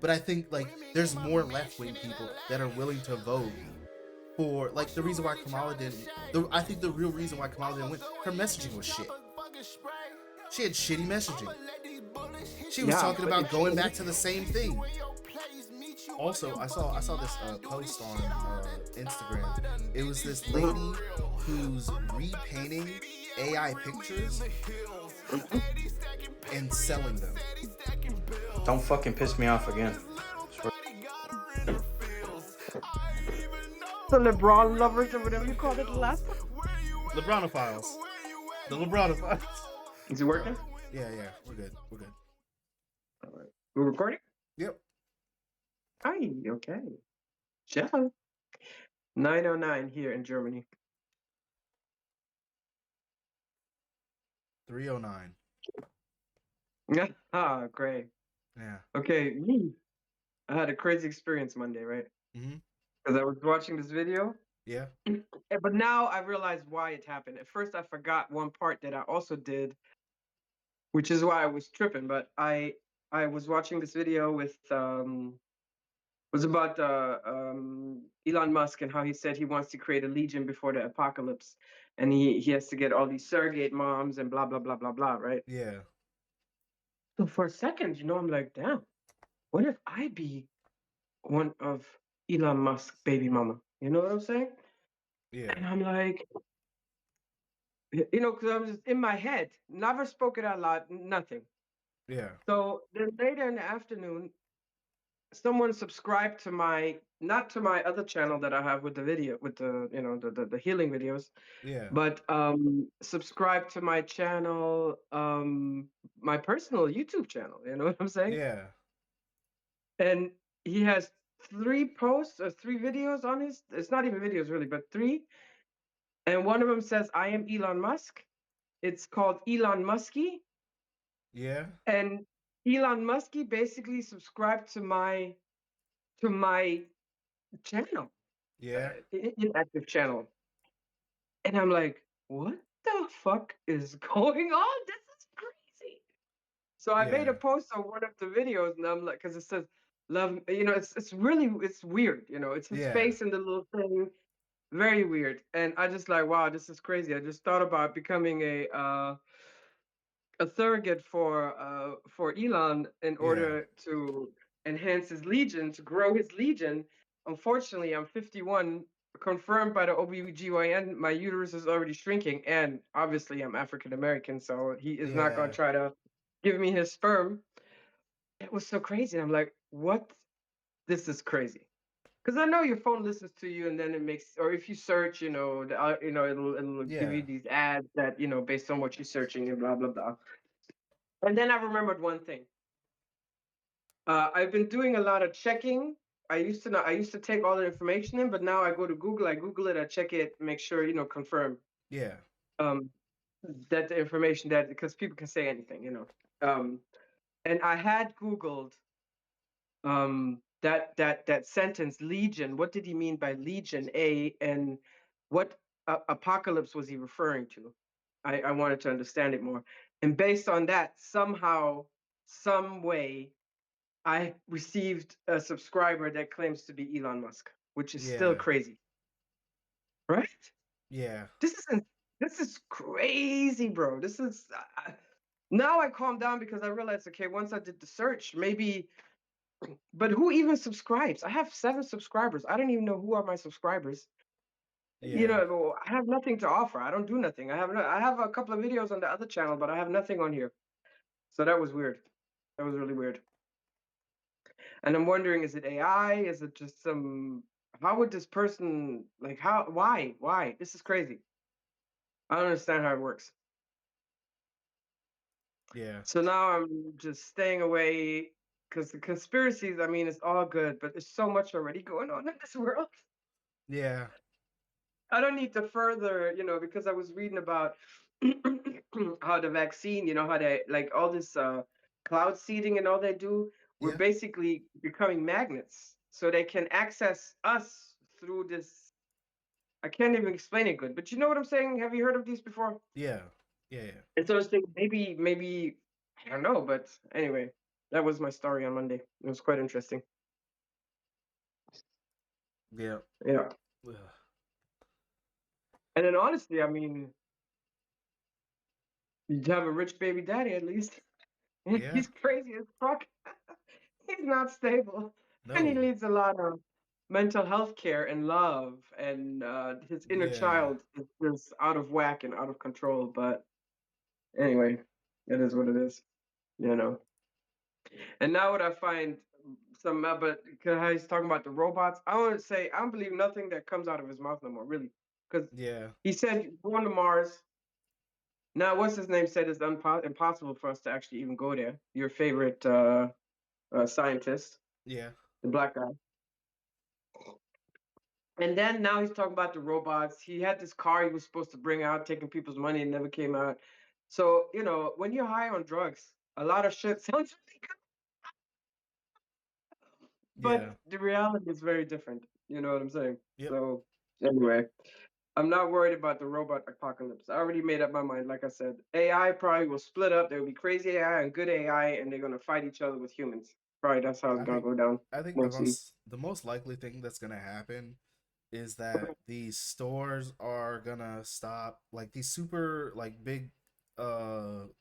but I think like there's more left wing people that are willing to vote for like the reason why Kamala didn't. I think the real reason why Kamala didn't win, her messaging was shit. She had shitty messaging. She was Yeah, talking but about if she going back to the same thing. Also, I saw this post on Instagram. It was this lady who's repainting AI pictures and selling them. Don't fucking piss me off again. the LeBron lovers or whatever you called it the last time. LeBronophiles. The LeBronophiles. Is it working? Yeah, we're good. We're good. All right. We're recording? Yep. Hi, okay. Ciao. 9:09 here in Germany. 309. Ah, great. Yeah. Okay, I had a crazy experience Monday, right? Mm-hmm. Because I was watching this video, Yeah. but now I realized why it happened. At first, I forgot one part that I also did, which is why I was tripping. But I was watching this video with was about Elon Musk and how he said he wants to create a legion before the apocalypse, and he has to get all these surrogate moms and blah blah blah blah blah, right? Yeah. So for a second, I'm like, damn, what if I be one of Elon Musk's baby mama? You know what I'm saying? Yeah. And I'm like, because I was just in my head, never spoke it out loud, nothing. Yeah. So then later in the afternoon, someone subscribed to not to my other channel that I have with the video, with the, the healing videos, Yeah. but subscribe to my channel, my personal YouTube channel. You know what I'm saying? Yeah. And he has 3 posts or 3 videos on his. It's not even videos really, but 3. And one of them says, "I am Elon Musk." It's called Elon Muskie, Yeah. and Elon Muskie basically subscribed to my channel, Yeah. inactive channel, and I'm like, what the fuck is going on? This is crazy. So I made Yeah. a post on one of the videos, and I'm like, because it says love, it's really it's weird, it's his Yeah. face and the little thing, very weird, and I just like, wow, this is crazy. I just thought about becoming a surrogate for Elon in Yeah. order to enhance his legion, to grow his legion. Unfortunately, I'm 51, confirmed by the OBGYN. My uterus is already shrinking, and obviously I'm African American, so he is not going Yeah. to try to give me his sperm. It was so crazy. I'm like, what? This is crazy. Because I know your phone listens to you, and then it makes, or if you search, it'll give Yeah. you these ads that based on what you're searching and blah blah blah. And then I remembered one thing. I've been doing a lot of checking. I used to take all the information in, but now I go to Google, I Google it, I check it, make sure, confirm Yeah. um, that the information that because people can say anything, and I had Googled that sentence legion. What did he mean by legion? And what apocalypse was he referring to? I wanted to understand it more, and based on that, somehow, some way, I received a subscriber that claims to be Elon Musk, which is still Yeah. crazy, right? Yeah. This is this is crazy, bro. This is now I calm down because I realized, okay, once I did the search, maybe, but who even subscribes? I have 7 subscribers. I don't even know who are my subscribers. Yeah. I have nothing to offer. I don't do nothing. I have a couple of videos on the other channel, but I have nothing on here. So that was weird. That was really weird. And I'm wondering, is it AI? Is it just how would this person, like, why? This is crazy. I don't understand how it works. Yeah. So now I'm just staying away because the conspiracies, I mean, it's all good, but there's so much already going on in this world. Yeah. I don't need to further, because I was reading about how the vaccine, how they, like, all this cloud seeding and all they do, we're Yeah. basically becoming magnets. So they can access us through this. I can't even explain it good, but you know what I'm saying? Have you heard of these before? Yeah. Yeah. And so I was thinking maybe, I don't know, but anyway. That was my story on Monday. It was quite interesting. Yeah. Yeah. Ugh. And then honestly, I mean, you have a rich baby daddy at least. Yeah. He's crazy as fuck. He's not stable. And he No. needs a lot of mental health care and love. And his inner Yeah. child is just out of whack and out of control. But anyway, it is what it is, you know. And now what I find some, but because he's talking about the robots, I want to say I don't believe nothing that comes out of his mouth no more, really, because Yeah. he said going to Mars. Now, what's his name said it's impossible for us to actually even go there. Your favorite scientist, Yeah. the black guy. And then now he's talking about the robots. He had this car he was supposed to bring out, taking people's money, and never came out. So, you know, when you're high on drugs, a lot of shit sounds really good, Yeah. but the reality is very different. You know what I'm saying? Yep. So, anyway, I'm not worried about the robot apocalypse. I already made up my mind. Like I said, AI probably will split up. There will be crazy AI and good AI, and they're going to fight each other with humans. Probably that's how it's I going to think go down. I think We'll see. the most likely thing that's gonna happen is that these stores are gonna stop, like these super like big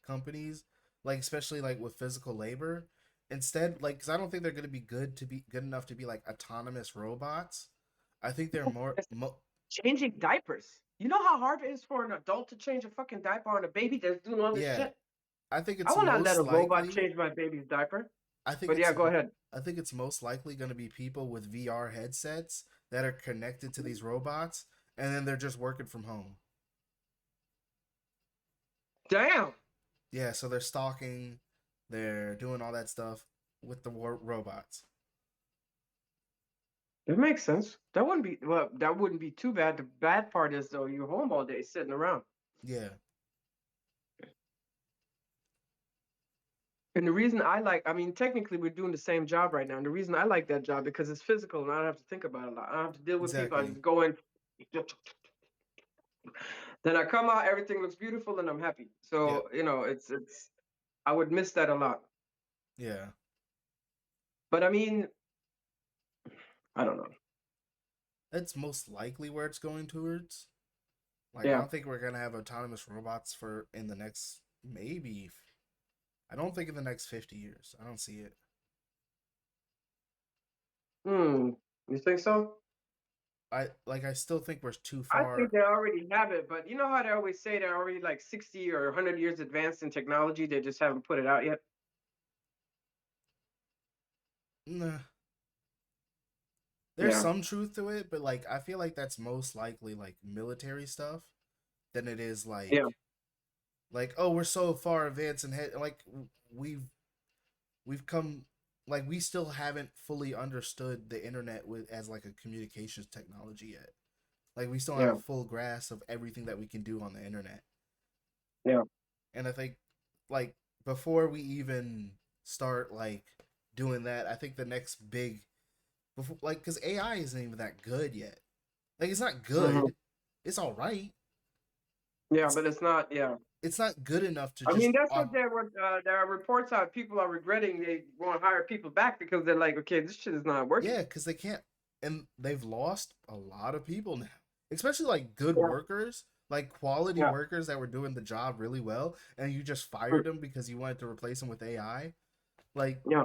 companies, like especially like with physical labor, instead, like, because I don't think they're gonna be good enough to be like autonomous robots. I think they're Changing diapers. You know how hard it is for an adult to change a fucking diaper on a baby that's doing all this yeah, shit? I think I it's will not let most a robot likely change my baby's diaper. I think But yeah, it's go ahead. I think it's most likely going to be people with VR headsets that are connected to these robots, and then they're just working from home. Damn. Yeah, so they're stalking, they're doing all that stuff with the robots. It makes sense. That wouldn't be well. That wouldn't be too bad. The bad part is though, you're home all day sitting around. Yeah, And the reason I mean, technically we're doing the same job right now. And the reason I like that job because it's physical and I don't have to think about it a lot. I don't have to deal with people. I exactly. just go in. Then I come out, everything looks beautiful, and I'm happy. Yep. So you know, it's. I would miss that a lot. Yeah, But I mean, I don't know. that's most likely where it's going towards. Like, I Yeah. don't think we're gonna have autonomous robots for in the next maybe. I don't think in the next 50 years. I don't see it. Hmm. You think so? I still think we're too I think far. they already have it, but you know how they always say they're already like 60 or 100 years advanced in technology. They just haven't put it out yet. Nah, there's Yeah. some truth to it, but like I feel like that's most likely like military stuff than it is Yeah. like, oh, we're so far advanced and like we've we've come, like, we still haven't fully understood the internet with as like a communications technology yet. Like, we still don't have Yeah. a full grasp of everything that we can do on the internet. Yeah. And I think, like, before we even start like doing that, I think the next big before, like, because AI isn't even that good yet. Like, it's not Hmm. good. It's all right. Yeah, It's but it's not. Yeah. it's not good enough to I mean, just that's what there were. There are reports out. People are regretting they won't hire people back because they're like, okay, this shit is not working. yeah, because they can't, and they've lost a lot of people now, especially like good Yeah. workers, like quality Yeah. workers that were doing the job really well, and you just fired them because you wanted to replace them with AI. Like, Yeah.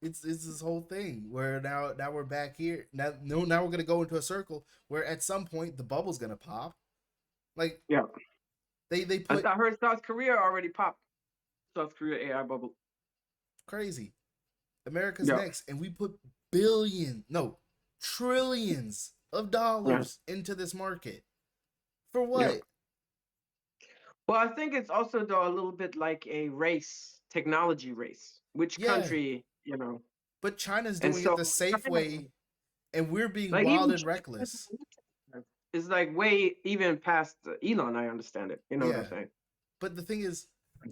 it's this whole thing where now we're back here. Now, no, now we're gonna go into a circle where at some point the bubble's gonna pop. Like, Yeah. they I put heard South Korea already popped. South Korea AI bubble. crazy. America's Yeah. next, and we put no, trillions of Yeah. dollars into this market. For Yeah. what? Well, I think it's also though a little bit like a race, technology race. Which Yeah, country, you know? but China's And doing it so the safe China, way, and we're being like wild even and reckless. is like way even past Elon. I understand it. You know what I'm Yeah, saying? but the thing is,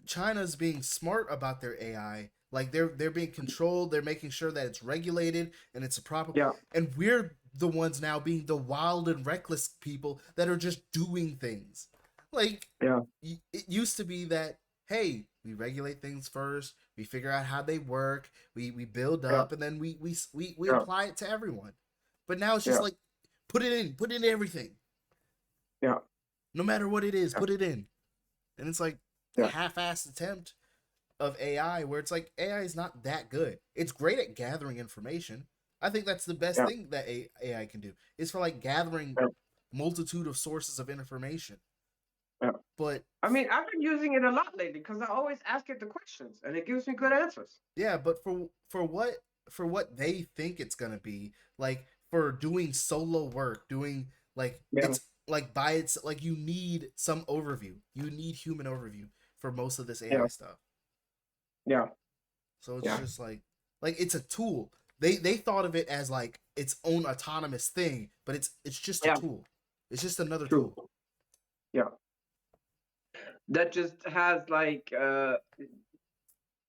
China's being smart about their AI. Like, they're being controlled. They're making sure that it's regulated and it's a proper. Yeah. And we're the ones now being the wild and reckless people that are just doing things. Like, Yeah. it used to be that, hey, we regulate things first. We figure out how they work. We build Yeah. up, and then we Yeah. apply it to everyone. But now it's just Yeah. like put in everything. Yeah. No matter what it is, Yeah. put it in. And it's like Yeah. half-assed attempt of AI where it's like AI is not that good. It's great at gathering information. I think that's the best Yeah. thing that AI can do. Is for like gathering Yeah. multitude of sources of information. Yeah. But I mean, I've been using it a lot lately because I always ask it the questions and it gives me good answers. yeah, but for what they think it's gonna be, like for doing solo work, doing like Yeah. it's like by its like you need some overview. You need human overview for most of this AI Yeah. stuff. Yeah. So it's Yeah. just like it's a tool. They thought of it as like its own autonomous thing, but it's just a Yeah. tool. It's just another True. tool. Yeah. That just has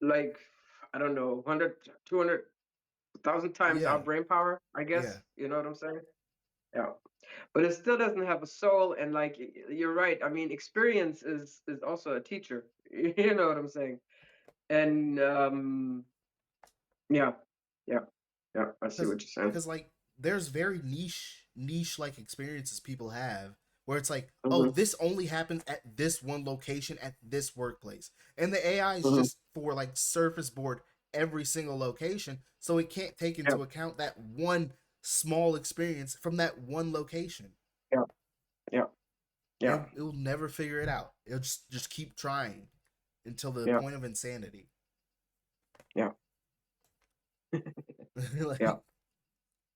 like I don't know 100 200,000 times our Yeah. brain power, I guess. Yeah. You know what I'm saying? Yeah. But it still doesn't have a soul, and like you're right. I mean, experience is also a teacher. You know what I'm saying? And yeah, yeah, yeah. I see what you're saying. Because like there's very niche like experiences people have where it's like, oh, Hmm. this only happens at this one location at this workplace, and the AI is Hmm. just for like surface board every single location, so it can't take Yeah, into account that one small experience from that one location, yeah, yeah, yeah, and it'll never figure it out. It'll just keep trying until the yeah, point of insanity. yeah, Like, yeah,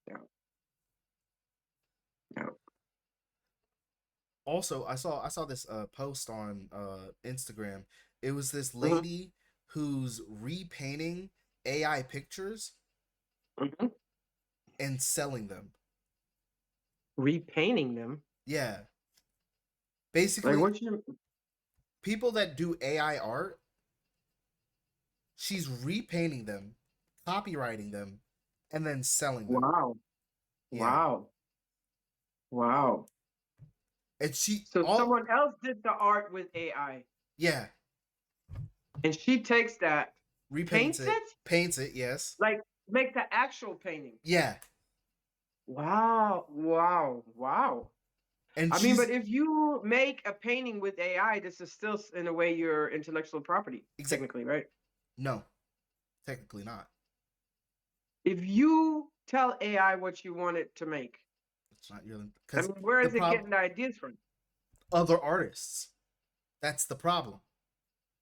yeah, yeah. also I saw this post on Instagram. It was this Hmm. lady who's repainting AI pictures Hmm. and selling them. Repainting them. Yeah, Like basically what you? people that do AI art, she's repainting them, copywriting them, and then selling them. Wow, Yeah, wow, wow. and she So all someone else did the art with AI, yeah, and she takes that, repaints paints it, it, paints it. Yes, like make the actual painting. yeah, Wow, wow, wow. and I mean, but she's if you make a painting with AI, this is still in a way your intellectual property, exact. technically, right? No, technically not. If you tell AI what you want it to make, It's not your I because mean, where the is it problem getting the ideas from? other artists. That's the problem.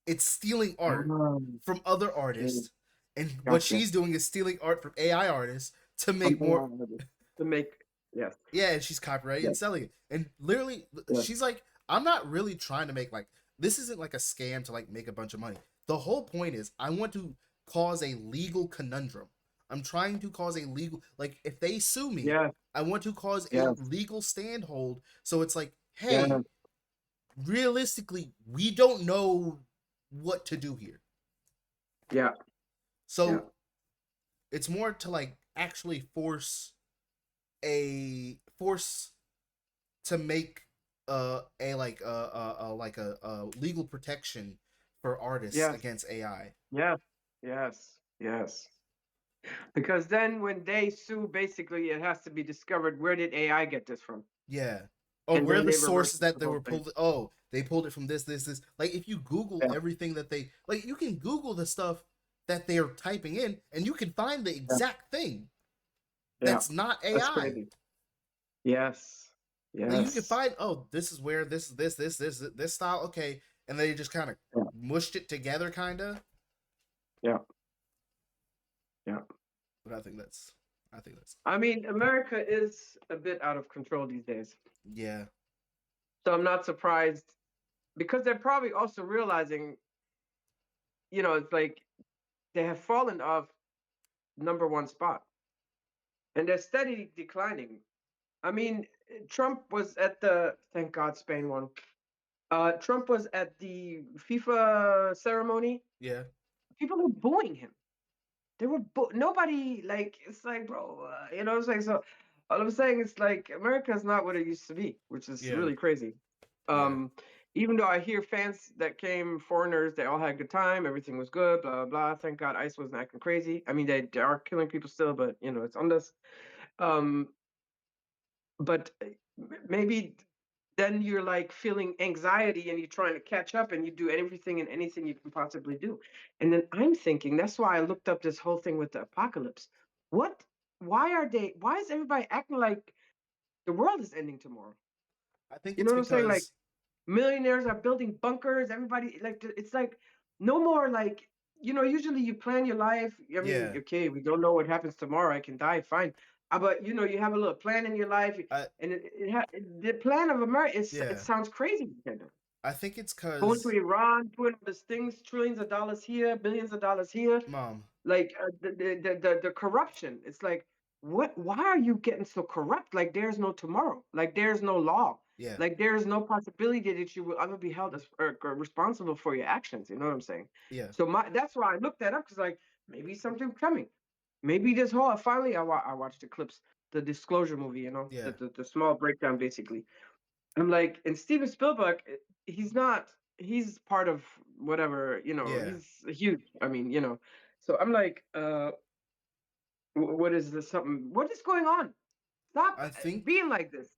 It's stealing art Um, from other okay, artists, and what gotcha. she's doing is stealing art from AI artists to From make more. AI to make, yes, Yeah, and she's copyrighting yes, and selling it. And literally, yes, she's like, I'm not really trying to make like this isn't like a scam to like make a bunch of money. The whole point is I want to cause a legal conundrum. I'm trying to cause a legal like if they sue me, yes, I want to cause a yes, legal standhold. So it's like, yes, hey, realistically, we don't know what to do here. yeah, yeah, So it's more to like actually force to make a legal protection for artists yes, against AI. yes, yes, yes. Because then when they sue, basically it has to be discovered where did AI get this from? Yeah. Oh, And where are then the they reverse sources that the they whole were thing. pulled? Oh, they pulled it from this. Like if you Google Yeah, everything that they like, you can Google the stuff that they are typing in, and you can find the yeah, exact thing yeah. that's not That's AI. crazy. Yes. Like you can Yes. find, oh, this is where this style, okay, and they just kind of Yeah. mushed it together, kind of. Yeah. Yeah. But I think that's I mean, America is a bit out of control these days. yeah, So I'm not surprised because they're probably also realizing, it's like they have fallen off number one spot and they're steadily declining. I mean, Trump was at the, thank God Spain won. Trump was at the FIFA ceremony. yeah, People were booing him. They were nobody, like, it's like, bro, it's like, so all I'm saying is like America is not what it used to be, which is yeah, really crazy. yeah. Um, even though I hear fans that came, foreigners, they all had a good time, everything was good, blah blah blah. Thank God ICE wasn't acting crazy. I mean, they are killing people still, but it's on this. Um, but maybe then you're like feeling anxiety and you're trying to catch up and you do everything and anything you can possibly do. And then I'm thinking, that's why I looked up this whole thing with the apocalypse. What? Why is everybody acting like the world is ending tomorrow? I think You it's know what I'm saying? Like, because millionaires are building bunkers. Everybody, like, it's like no more like, usually you plan your life. I mean, yeah, okay, we don't know what happens tomorrow. I can die, fine. But you have a little plan in your life, I and the plan of America it yeah, sounds crazy. Kind of I think it's going to because Iran, doing all these things, trillions of dollars here, billions of dollars here, mom. like the corruption. It's like, why are you getting so corrupt? Like there's no tomorrow, like there's no law, Yeah, like there's no possibility that you will ever be held as responsible for your actions. You know what I'm saying? yeah, So that's why I looked that up, because like maybe something coming, maybe this whole finally I watched the clips, the Disclosure movie, yeah, the small breakdown basically. I'm like, and Steven Spielberg, he's not, he's part of whatever, yeah. he's huge. I mean, so I'm like, what is this? What is going on? Stop I think being like this.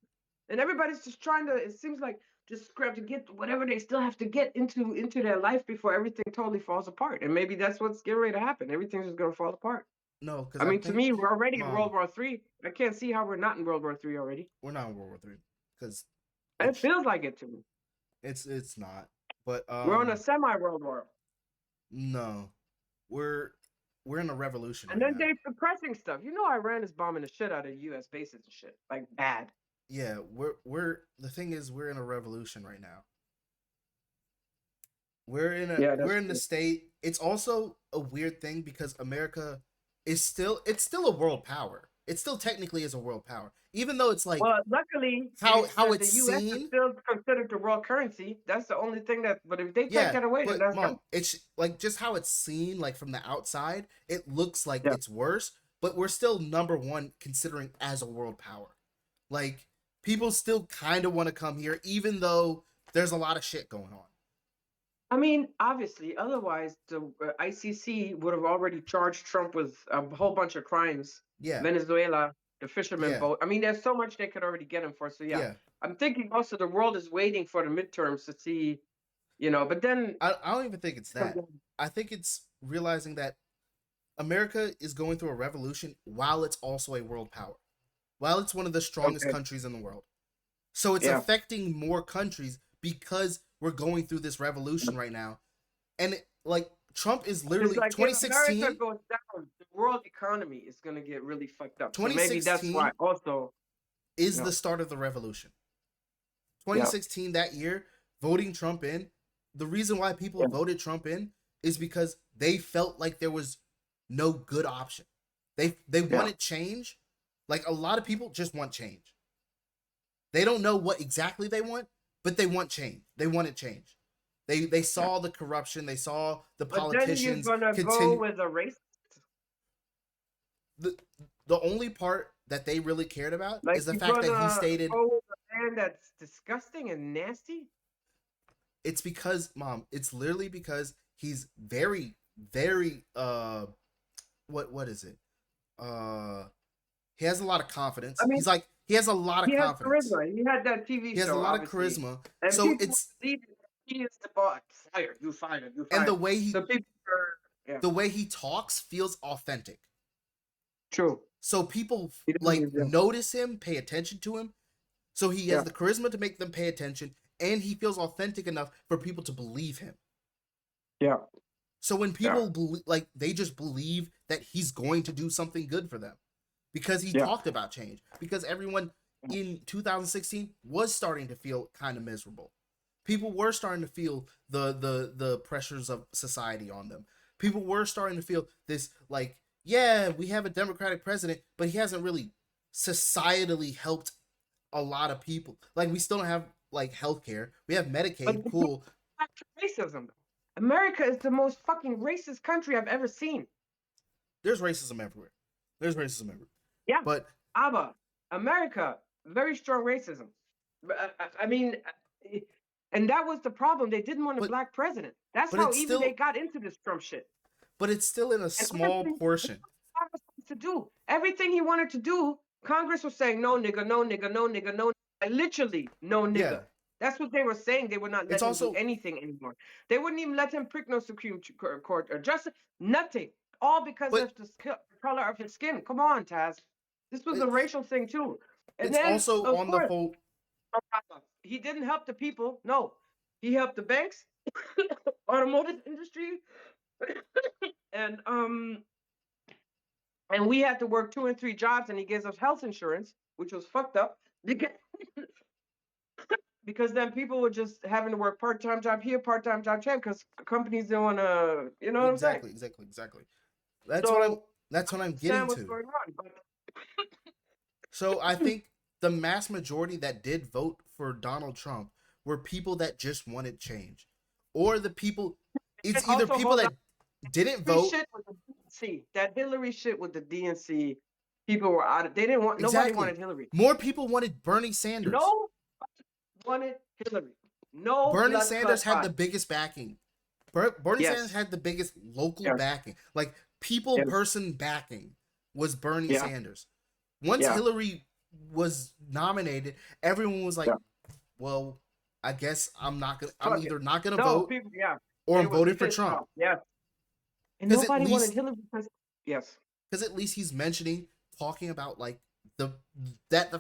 And everybody's just trying to, it seems like, just scrap to get whatever they still have to get into their life before everything totally falls apart. And maybe that's what's getting ready to happen. Everything's just going to fall apart. no, because I I mean, to think me, we're already in mom, World War III. I can't see how we're not in World War III already. we're not in World War III because It it's feels like it to me. it's not. But We're on a semi-world war. no, we're we're in a revolution And right then now. they're suppressing stuff. Iran is bombing the shit out of U.S. bases and shit. Like, bad. Yeah, we're the thing is we're in a revolution right now. Yeah, We're that's in the true. state. It's also a weird thing because America is still a world power. It still technically is a world power, even though it's like Well, luckily, how the it's U.S. is seen. still considered the world currency. That's the only thing that, but if they take Yeah, that away, then but that's done. mom, it's like just how it's seen, like from the outside, it looks like Yeah. it's worse, but we're still number one considering as a world power. Like people still kind of want to come here, even though there's a lot of shit going on. I mean, obviously, otherwise the ICC would have already charged Trump with a whole bunch of crimes. Yeah, Venezuela, the fisherman yeah, boat. I mean, there's so much they could already get him for. So yeah, yeah. I'm thinking also the world is waiting for the midterms to see, but then I don't even think it's that. I think it's realizing that America is going through a revolution while it's also a world power, while it's one of the strongest okay, countries in the world. So it's yeah. affecting more countries because we're going through this revolution right now. And like Trump is It's literally like if America 2016, goes down, the world economy is gonna get really fucked up. So maybe that's why 2016 also, is yeah, the start of the revolution. yeah, 2016 that year, voting Trump in, the reason why people yeah, voted Trump in is because they felt like there was no good option. They yeah, wanted change. Like a lot of people just want change. They don't know what exactly they want, but they want change. They wanted change. They yeah. saw the corruption. They saw the But then you're politicians gonna go continue. with a race, the The only part that they really cared about like is the you're fact that he gonna stated go with a man that's disgusting and nasty. it's because mom, it's literally because he's very very what is it? Uh he has a lot of confidence. I mean, He has a lot of he has confidence. charisma. He had that TV He has a show, lot of obviously, charisma. and So people it's believe that he is the boss. Fired, you fired, you and fired. So people are, yeah, the way he talks feels authentic. true. So people He doesn't, like yeah, notice him, pay attention to him. So he has yeah, the charisma to make them pay attention, and he feels authentic enough for people to believe him. yeah, So when yeah, people like they just believe that he's going to do something good for them because he yeah. talked about change. Because everyone in 2016 was starting to feel kind of miserable. People were starting to feel the pressures of society on them. People were starting to feel this like, yeah, we have a Democratic president, but he hasn't really societally helped a lot of people. Like we still don't have like healthcare. We have But Medicaid, the thing cool. about racism, though. America is the most fucking racist country I've ever seen. There's racism everywhere. There's racism everywhere. Yeah, But ABBA, America, very strong racism. I mean, And that was the problem. They didn't want a But black president. That's but how it's even they still got into this Trump shit. but it's still in a And small everything portion. Congress wanted to do, everything he wanted to do, Congress was saying, no nigga, no nigga, no nigga, no nigga. Literally, no nigga. Yeah. That's what they were saying. They would not let It's him do also anything anymore. They wouldn't even let him prick no Supreme Court or justice. Nothing. All because but of the color of his skin. Come on, Taz. This was a it's racial thing too. And it's then, also of on the course, whole. he didn't help the people. No, he helped the banks, automotive industry, and we had to work 2 and 3 jobs, and he gives us health insurance, which was fucked up because then people were just having to work part-time job here, part-time job there, because companies don't want to, you know what I'm saying? Exactly. That's So what I'm I getting understand what's to. going on, but So I think the mass majority that did vote for Donald Trump were people that just wanted change, or the people. It's and either also people hold on, that didn't Hillary vote. shit with the DNC, that Hillary shit with the DNC, people were out of, they didn't want, nobody Exactly. wanted Hillary. More people wanted Bernie Sanders. No wanted Hillary. No Bernie blood Sanders clot had the fight. biggest backing. Bernie Sanders Yes. had the biggest local Yes. backing, like people Yes. person backing was Bernie Yeah. Sanders. Once Yeah. Hillary was nominated, everyone was like, Yeah. "Well, I guess I'm Fuck either it. not gonna No, vote people, yeah. or They I'm was voting for pissed Trump." off. Yes. And Because at nobody wanted least Hillary because, yes. because at least he's talking about like the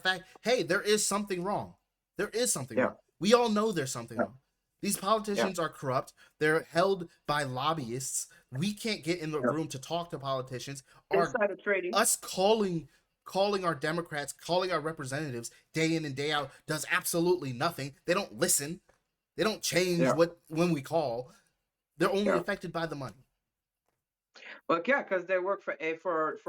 fact, hey, there is something wrong. There is something Yeah. wrong. We all know there's something Yeah. wrong. These politicians are corrupt. They're held by lobbyists. We can't get in the room to talk to politicians. Insider trading. Us calling our Democrats, calling our representatives day in and day out does absolutely nothing. They don't listen. They don't change when we call. They're only affected by the money. Well, yeah, because they work for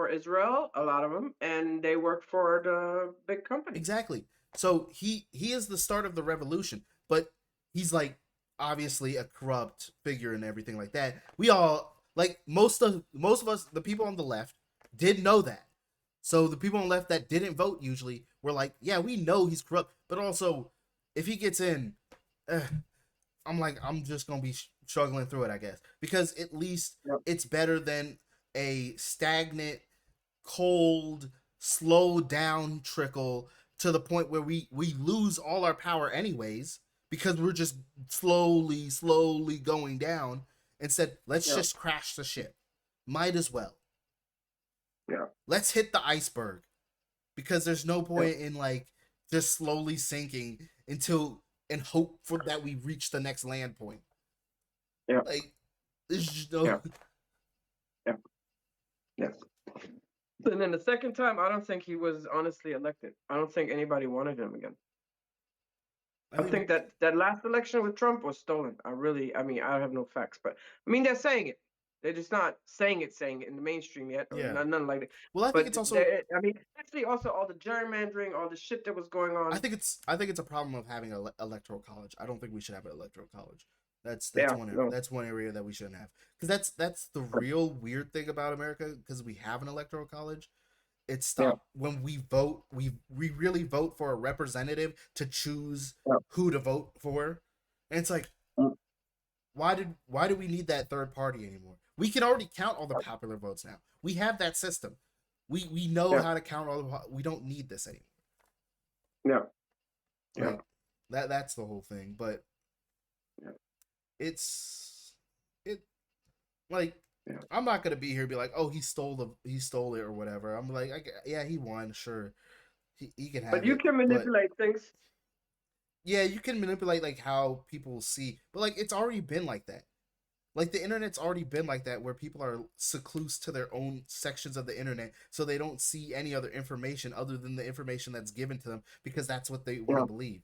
Israel, a lot of them, and they work for the big company. Exactly. So he is the start of the revolution, but he's like obviously a corrupt figure and everything like that. We all like most of us, the people on the left, did know that. So the people on the left that didn't vote usually were like, yeah, we know he's corrupt, but also if he gets in, I'm just gonna be struggling through it, I guess, because at least it's better than a stagnant, cold, slow down trickle to the point where we lose all our power anyways because we're just slowly going down. Instead, let's just crash the ship. Might as well. Yeah. Let's hit the iceberg because there's no point in like just slowly sinking until and hope for that we reach the next land point. Yeah. Like there's just no. Yes. And then the second time, I don't think he was honestly elected. I don't think anybody wanted him again. I think that last election with Trump was stolen. I have no facts, but I mean, they're saying it. They're just not saying it in the mainstream yet. Or nothing like that. Well, I think it's also. Especially also all the gerrymandering, all the shit that was going on. I think it's a problem of having an electoral college. I don't think we should have an electoral college. That's one area that we shouldn't have, because that's the real weird thing about America, because we have an electoral college. It's when we vote, we really vote for a representative to choose who to vote for, and it's like, why do we need that third party anymore? We can already count all the popular votes now. We have that system. We know how to count all the. We don't need this anymore. That's the whole thing, but I'm not gonna be here and be like, oh, he stole it or whatever. I'm like, he won, sure, he can have it. But you can manipulate things. Yeah, you can manipulate like how people see, but like it's already been like that. Like the internet's already been like that, where people are secluse to their own sections of the internet, so they don't see any other information other than the information that's given to them because that's what they want to believe.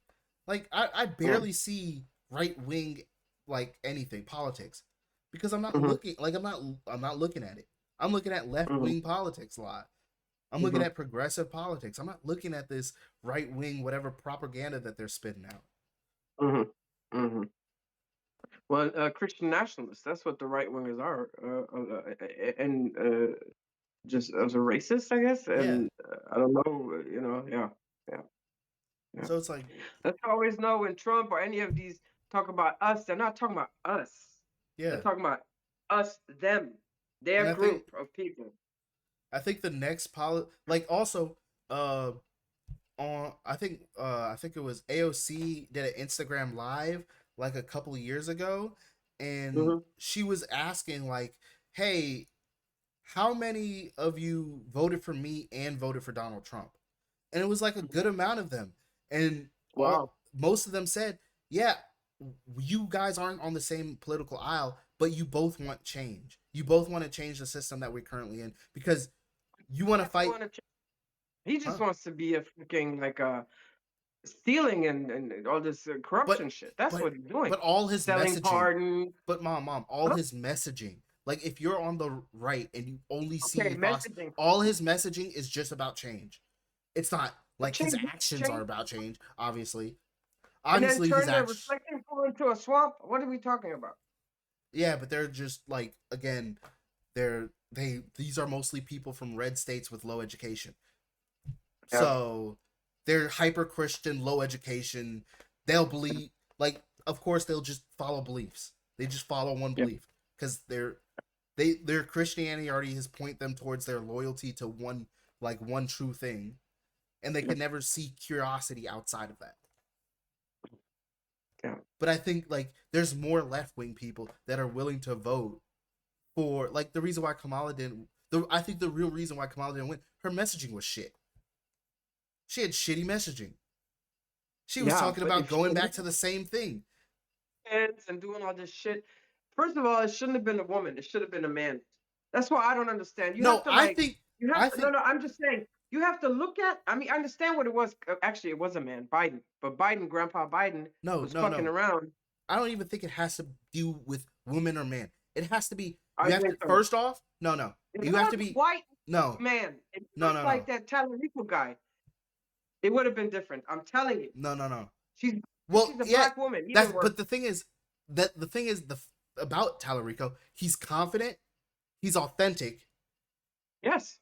Like I barely see right wing like anything politics because I'm not looking I'm not looking at it. I'm looking at left wing politics a lot. I'm looking at progressive politics. I'm not looking at this right wing whatever propaganda that they're spitting out. Well, Christian nationalists, that's what the right wingers are, and just as a racist, I guess. And I don't know, So it's like, let's always know when Trump or any of these talk about us, they're not talking about us. They're Yeah. talking about us, them, their And group of people. I think the next like also uh I think it was AOC did an Instagram live like a couple of years ago, and Mm-hmm. she was asking like, "Hey, how many of you voted for me and voted for Donald Trump?" And it was like a good amount of them, and Wow. most of them said, "Yeah, you guys aren't on the same political aisle, but you both want change. You both want to change the system that we're currently in because you want to fight." He just Huh? wants to be a freaking like stealing and all this But corruption shit. That's but what he's doing. but all his Selling messaging, pardon. but mom, all Huh? his messaging. Like if you're on the right and you only Okay, see Fox, messaging. all his messaging is just about change. It's not like his Change, actions are change, about change, obviously. and then Obviously his turn the actions, reflecting pool into a swamp. What are we talking about? yeah, but they're just like again, these are mostly people from red states with low education. Yeah. So they're hyper Christian, low education. They'll believe like of course they'll just follow beliefs. They just follow one Yeah. belief because their Christianity already has point them towards their loyalty to one true thing, and they Yeah. can never see curiosity outside of that. Yeah. But I think like there's more left wing people that are willing to vote for like the reason why Kamala didn't. I think the real reason why Kamala didn't win, her messaging was shit. She had shitty messaging. She was Yeah, talking but about if going back to the same thing. and doing all this shit, first of all, it shouldn't have been a woman. It should have been a man. That's why I don't understand. You have No, to like, you have I to. No, think no. I'm just saying. You have to look at. I mean, I understand what it was. Actually, it was a man, Biden. But Biden, Grandpa Biden, no, was no, fucking no. around. I don't even think it has to do with woman or man. It has to be. I You have think to so. first off. No, no. If it You have was to a be. white No, man, it no, looks no, like no, that Talarico guy, it would have been different. I'm telling you. no, no, no. She's Well, she's a yeah. black woman. Even That's worse. but the thing is about Talarico. He's confident. He's authentic. Yes.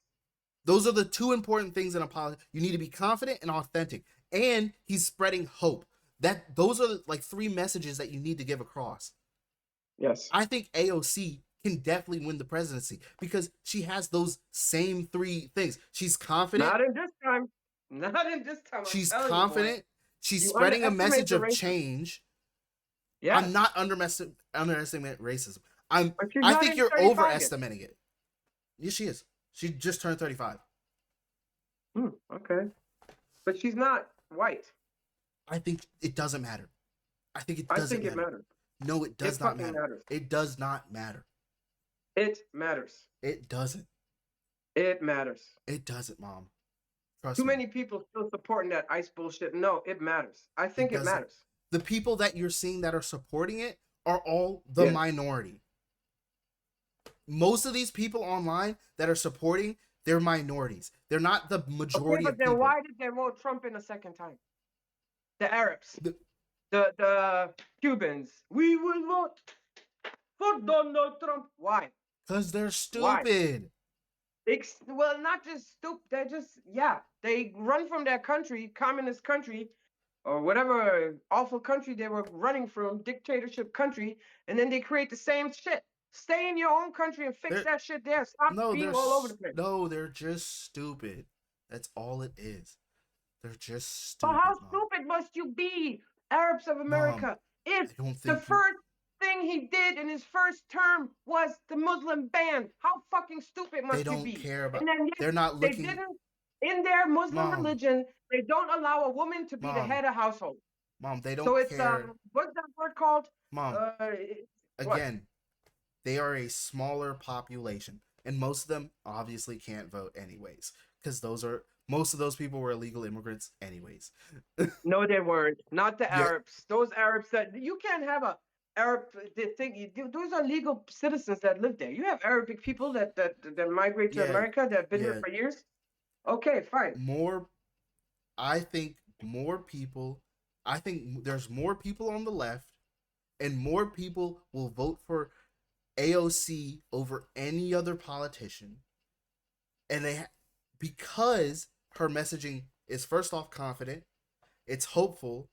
Those are the two important things in a politics. You need to be confident and authentic, and he's spreading hope. Those are like three messages that you need to give across. Yes. I think AOC can definitely win the presidency because she has those same three things. She's confident. Not in this time. Not in this time. I'm She's telling you, boy. confident. She's You spreading a underestimate message the of racism. change. Yes. I'm not underestimating racism. But she's I not think in you're 35 yet. overestimating it. Yes, she is. She just turned 35. Okay. But she's not white. I think it doesn't matter. I think it I doesn't think it matter. matters. No, it does not fucking matter. matters. It does not matter. It matters. It doesn't. It matters. It doesn't, Mom. Trust Too me. many people still supporting that ICE bullshit. No, it matters. I think it doesn't. matters. The people that you're seeing that are supporting it are all the minority. Most of these people online that are supporting, they're minorities. They're not the majority but of then people. why did they vote Trump in a second time? The Arabs, the Cubans. We will vote for Donald Trump. Why? Because they're stupid. Well, not just stupid. They're just, they run from their country, communist country, or whatever awful country they were running from, dictatorship country, and then they create the same shit. Stay in your own country and fix that shit there. Stop being all over the place. No, they're just stupid. That's all it is. They're just stupid. But how stupid must you be, Arabs of America, if the first thing he did in his first term was the Muslim ban? How fucking stupid must you be? They don't care about. And then they're not looking. They didn't. In their Muslim religion, they don't allow a woman to be the head of household. Mom, they don't so it's, care. What's that word called? Mom, again, they are a smaller population, and most of them obviously can't vote anyways, because most of those people were illegal immigrants anyways. No, they weren't. Not the Arabs. Those Arabs that you can't have a Arab thing. Those are legal citizens that live there. You have Arabic people that migrate to America that have been here for years. Okay, fine. I think there's more people on the left, and more people will vote for AOC over any other politician, and because her messaging is first off confident, it's hopeful,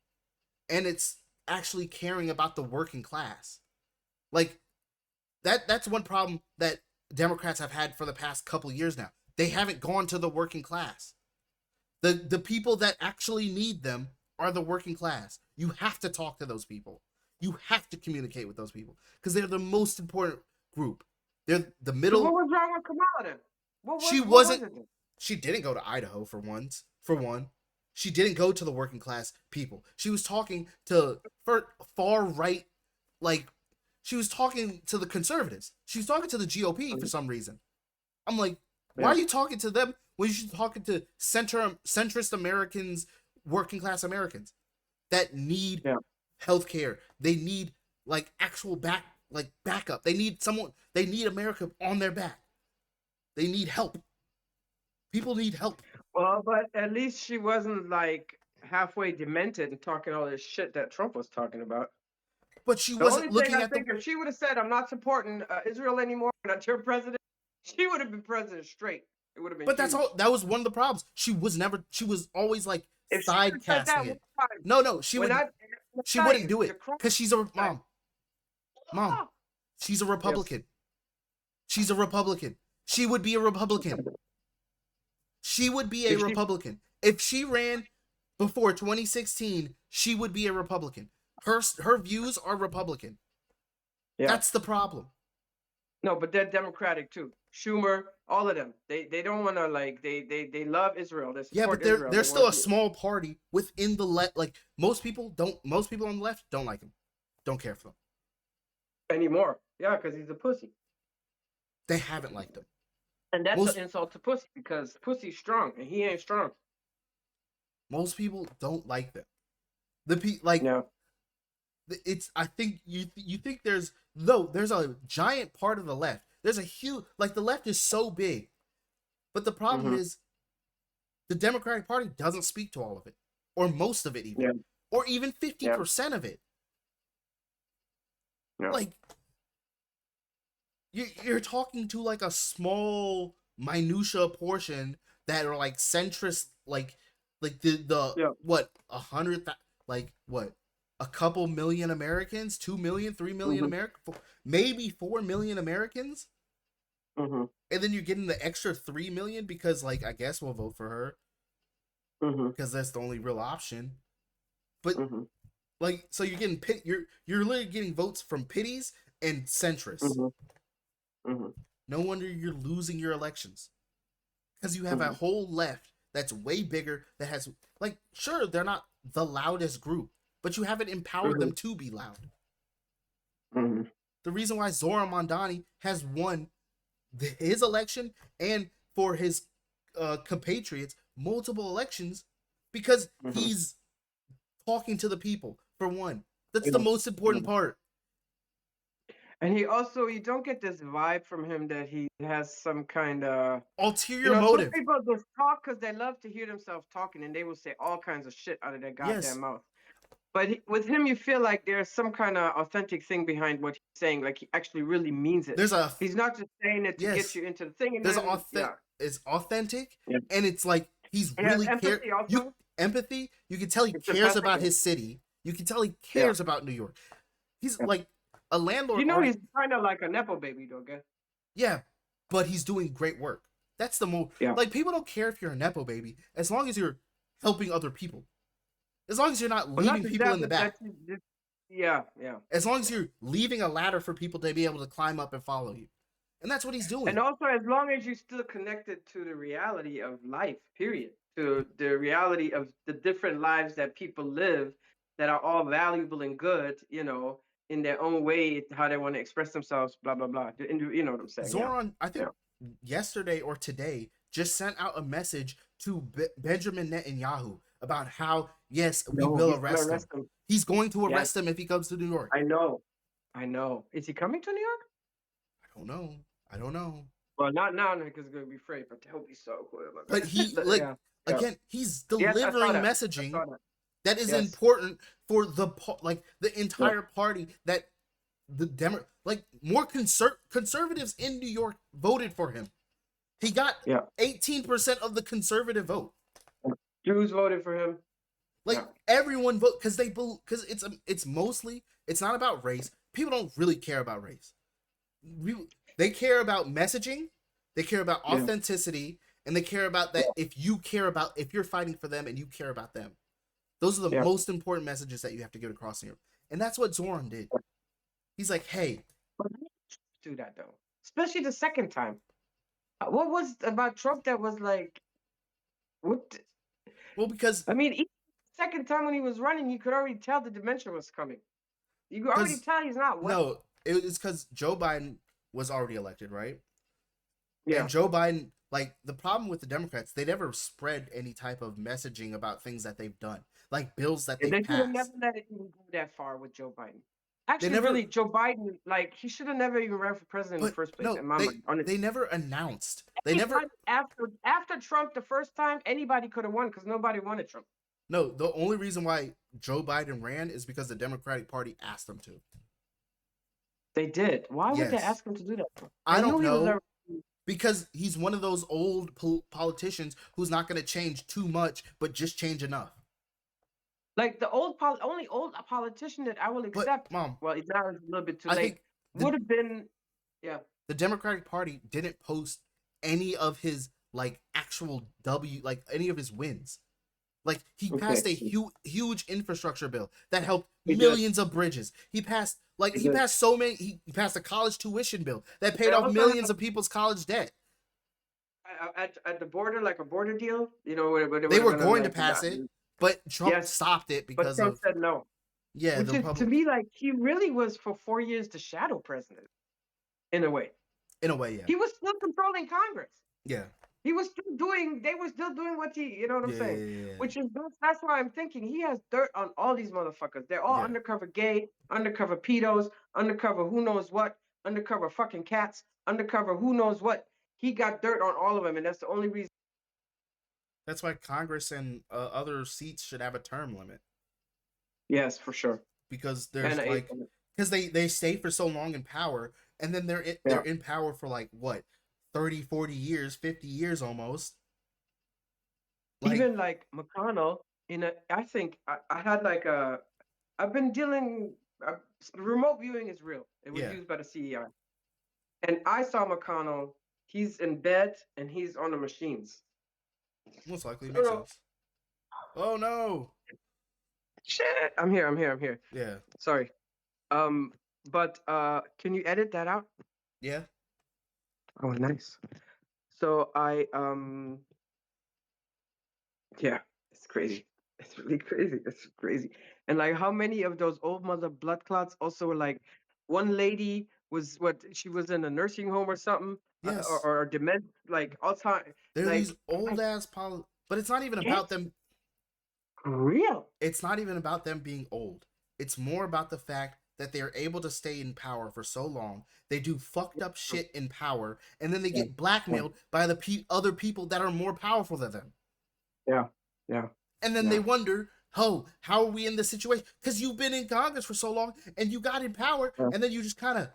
and it's actually caring about the working class. Like that's one problem that Democrats have had for the past couple years now. They haven't gone to the working class. The people that actually need them are the working class. You have to talk to those people. You have to communicate with those people because they're the most important group. They're the middle. So what was wrong with Kamala then? What wasn't. was it then? She didn't go to Idaho for one. She didn't go to the working class people. She was talking to far right, like she was talking to the conservatives. She was talking to the GOP for some reason. I'm like, why are you talking to them when you should be talking to centrist Americans, working class Americans that need healthcare? They need like actual backup. They need someone. They need America on their back. They need help. People need help. Well, but at least she wasn't like halfway demented and talking all this shit that Trump was talking about. But she wasn't looking at if she would have said, "I'm not supporting Israel ananymore, not your president," she would have been president straight. It would have been. But that's all. That was one of the problems. She was always like side casting it. She wouldn't do it because she's a mom. Mom, she's a Republican. Yes. She's a Republican. She would be a Republican. She would be a Republican. If she ran before 2016, she would be a Republican. Her views are Republican. Yeah. That's the problem. No, but they're Democratic too. Schumer, all of them. They don't want to like they love Israel. They support Israel. They're still a small party within the left. Like most people on the left don't like him. Don't care for him anymore. Yeah, because he's a pussy. They haven't liked him. And that's an insult to pussy because pussy's strong and he ain't strong. Most people don't like them. It's. I think you think there's a giant part of the left. There's a huge the left is so big, but the problem is the Democratic Party doesn't speak to all of it, or most of it even, or even 50% of it. Yeah. Like you're talking to like a small minutia portion that are like centrist, like what 100 a couple million Americans, 2 million, 3 million Americans, maybe 4 million Americans. And then you're getting the extra 3 million because I guess we'll vote for her because that's the only real option. But so you're getting you're literally getting votes from pitties and centrists. No wonder you're losing your elections because you have a whole left that's way bigger that has sure they're not the loudest group, but you haven't empowered them to be loud. The reason why Zoran Mondani has won his election and for his compatriots multiple elections because he's talking to the people. For one, that's the most important part. And you don't get this vibe from him that he has some kind of ulterior motive. Some people just talk because they love to hear themselves talking, and they will say all kinds of shit out of their goddamn mouth. But with him, you feel like there's some kind of authentic thing behind what he's saying. Like he actually really means it. He's not just saying it to get you into the thing. And it's authentic, and it's like he's really empathy. You can tell he cares about his city. You can tell he cares about New York. He's like a landlord. He's kind of like a nepo baby, though, okay? Yeah, but he's doing great work. That's the most. People don't care if you're a nepo baby as long as you're helping other people. As long as you're not leaving people in the back. As long as you're leaving a ladder for people to be able to climb up and follow you. And that's what he's doing. And also, as long as you're still connected to the reality of life, period. To the reality of the different lives that people live that are all valuable and good, in their own way, how they want to express themselves, blah, blah, blah. You know what I'm saying? Zoran, I think yesterday or today, just sent out a message to Benjamin Netanyahu about how, yes, we will arrest him. He's going to arrest him if he comes to New York. I know. Is he coming to New York? I don't know. Well, not now because it's going to be free, but that would be so cool. But he, again, he's delivering messaging that is important for the entire party that more conservatives in New York voted for him. He got 18% of the conservative vote. Jews voted for him. Like everyone vote because it's mostly it's not about race. People don't really care about race. They care about messaging, they care about authenticity, and they care about that if you're fighting for them and you care about them. Those are the most important messages that you have to get across here. And that's what Zoran did. He's like, hey. Do that though. Especially the second time. What was about Trump that was like, what? Well, because I mean, second time when he was running, you could already tell the dementia was coming. You could already tell he's not well. No, it's because Joe Biden was already elected, right? Yeah. And Joe Biden, like, the problem with the Democrats, they never spread any type of messaging about things that they've done, like bills that they've passed. They should have never let it go that far with Joe Biden. Actually, really, Joe Biden, like, he should have never even ran for president in the first place. In my mind, they never announced. They never after Trump the first time, anybody could have won because nobody wanted Trump. No, the only reason why Joe Biden ran is because the Democratic Party asked him to. They did. Why would they ask him to do that? I don't know. Because he's one of those old politicians who's not going to change too much, but just change enough. Like the only old politician that I will accept. But, Mom, well, it's now a little bit too late. Would have been, The Democratic Party didn't post any of his like actual any of his wins. Like he passed a huge infrastructure bill that helped millions of bridges. He passed so many. He passed a college tuition bill that paid off millions of people's college debt. At the border, like a border deal, you know, they were going to pass it, but Trump stopped it because Trump said no. Yeah, to me, like he really was for 4 years the shadow president, in a way. In a way, yeah. He was still controlling Congress. Yeah. He was still doing. They were still doing what you know what I'm saying. Yeah. Which is that's why I'm thinking he has dirt on all these motherfuckers. They're all undercover gay, undercover pedos, undercover who knows what, undercover fucking cats, undercover who knows what. He got dirt on all of them, and that's the only reason. That's why Congress and other seats should have a term limit. Yes, for sure. Because there's because they stay for so long in power, and then they're in power for like what? 30, 40 years, 50 years almost. Even like McConnell, I think I had like I've been dealing, remote viewing is real. It was used by the CEI. And I saw McConnell, he's in bed and he's on the machines. Most likely makes sense. Oh no. Shit. I'm here. Yeah. Sorry. But can you edit that out? Yeah. Oh, nice. So it's crazy. It's really crazy. It's crazy. And like, how many of those old mother blood clots also were like, one lady was she was in a nursing home or something, yes, or dement, like Alzheimer's. They're like, these old ass but it's not even about them. Real. It's not even about them being old. It's more about the fact that they are able to stay in power for so long. They do fucked up shit in power, and then they get blackmailed by the other people that are more powerful than them. Yeah. And then they wonder, how are we in this situation? Because you've been in Congress for so long, and you got in power, and then you just kind of,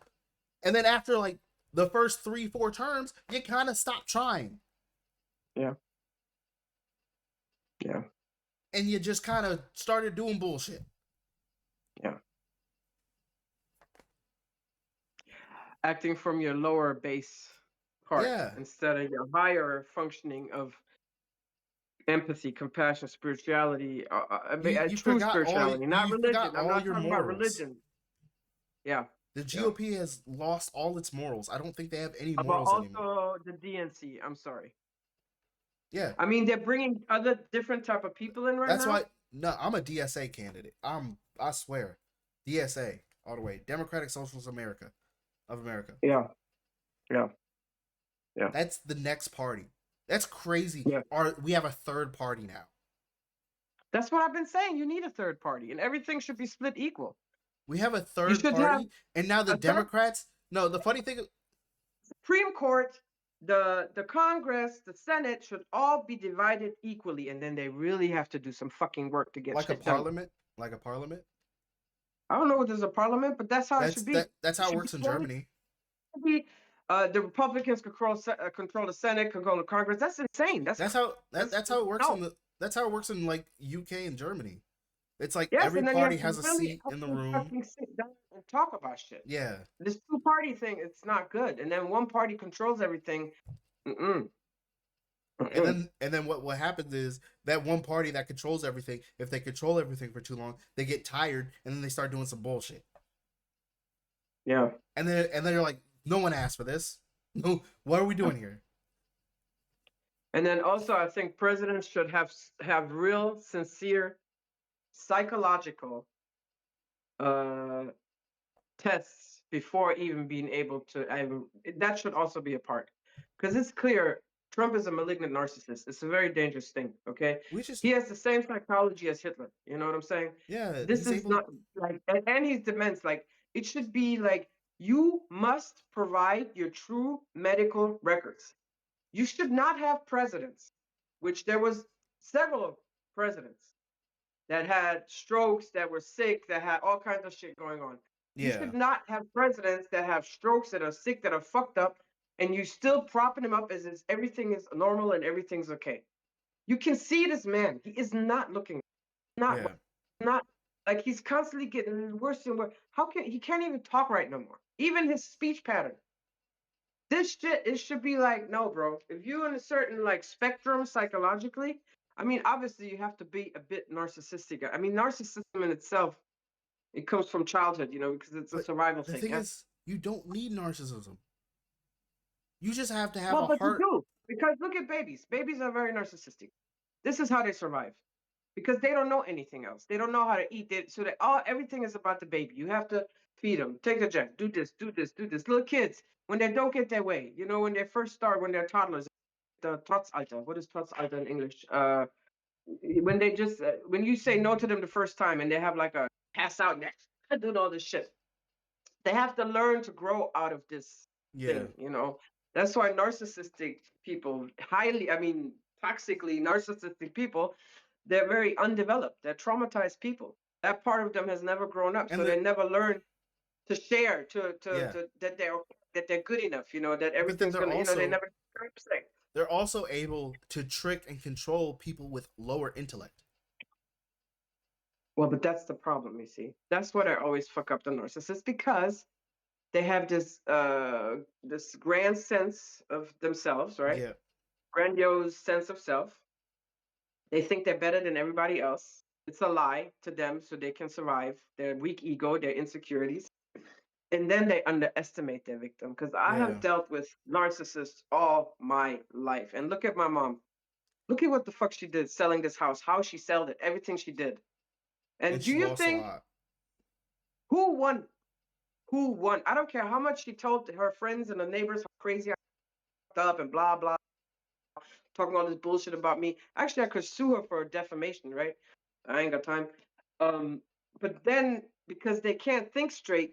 and then after like the first 3-4 terms, you kind of stop trying. Yeah. And you just kind of started doing bullshit. Yeah. Acting from your lower base part instead of your higher functioning of empathy, compassion, spirituality, true spirituality, not religion. I'm not talking about religion. Yeah. The GOP has lost all its morals. I don't think they have any morals anymore. Also, the DNC. I'm sorry. Yeah. I mean, they're bringing other different type of people in right now. That's why. No, I'm a DSA candidate. I swear, DSA all the way. Democratic Socialist America. Yeah. That's the next party. That's crazy. Yeah. We have a third party now. That's what I've been saying. You need a third party, and everything should be split equal. We have a third party, and now the Democrats. No, the funny thing. Supreme Court, the Congress, the Senate should all be divided equally, and then they really have to do some fucking work to get like a parliament. Like a parliament. I don't know if there's a parliament, but that's how it should be. That's how it works in Germany. The Republicans control the Senate, control the Congress. That's insane. That's how it works That's how it works in like UK and Germany. It's like Yes, every and then you party have to has a really seat in the actually room. fucking sit down and talk about shit. Yeah. This two-party thing, it's not good. And then one party controls everything. Mm-mm. And then what happens is that one party that controls everything, if they control everything for too long, they get tired and then they start doing some bullshit. Yeah. And then you're like, no one asked for this. No, what are we doing here? And then also, I think presidents should have real, sincere, psychological tests before even being able to. That should also be a part, because it's clear Trump is a malignant narcissist. It's a very dangerous thing. Okay, We just he has the same psychology as Hitler. You know what I'm saying? yeah, This he's is able. not like, and he's dementia. Like, it should be like, you must provide your true medical records. You should not have presidents, which there was several presidents that had strokes, that were sick, that had all kinds of shit going on. You Yeah, should not have presidents that have strokes, that are sick, that are fucked up, and you still propping him up as if everything is normal and everything's okay. You can see this man. He is not looking, not, yeah. not like, he's constantly getting worse and worse. How can he can't even talk right no more? Even his speech pattern. This shit, it should be like, no, bro. If you're in a certain like spectrum psychologically, I mean, obviously you have to be a bit narcissistic. I mean, narcissism in itself, it comes from childhood, because it's a But survival the thing. thing Yeah. is, you don't need narcissism. You just have to have Well, a but you heart. do, because look at babies. Babies are very narcissistic. This is how they survive, because they don't know anything else. They don't know how to eat. Everything is about the baby. You have to feed them, take the jet, do this, do this, do this. Little kids, when they don't get their way, when they first start, when they're toddlers, the Trotzalter. What is Trotzalter in English? When they just when you say no to them the first time and they have like a pass out next, doing all this shit, they have to learn to grow out of this Yeah, thing. That's why narcissistic people, toxically narcissistic people, they're very undeveloped. They're traumatized people. That part of them has never grown up, and so they never learn to share, yeah, that they're good enough. That but then everything's gonna. They never say. they're also able to trick and control people with lower intellect. Well, but that's the problem, you see. That's what I always fuck up the narcissist, because they have this grand sense of themselves, right? Yeah, Grandiose sense of self. They think they're better than everybody else. It's a lie to them so they can survive their weak ego, their insecurities. And then they underestimate their victim. Because I yeah. have dealt with narcissists all my life. And look at my mom. Look at what the fuck she did selling this house, how she sold it, everything she did. And And do she you lost a think lot. who won? Who won? I don't care how much she told her friends and the neighbors how crazy I fucked up and blah blah, talking all this bullshit about me. Actually, I could sue her for defamation, right? I ain't got time. Um, but then, because they can't think straight,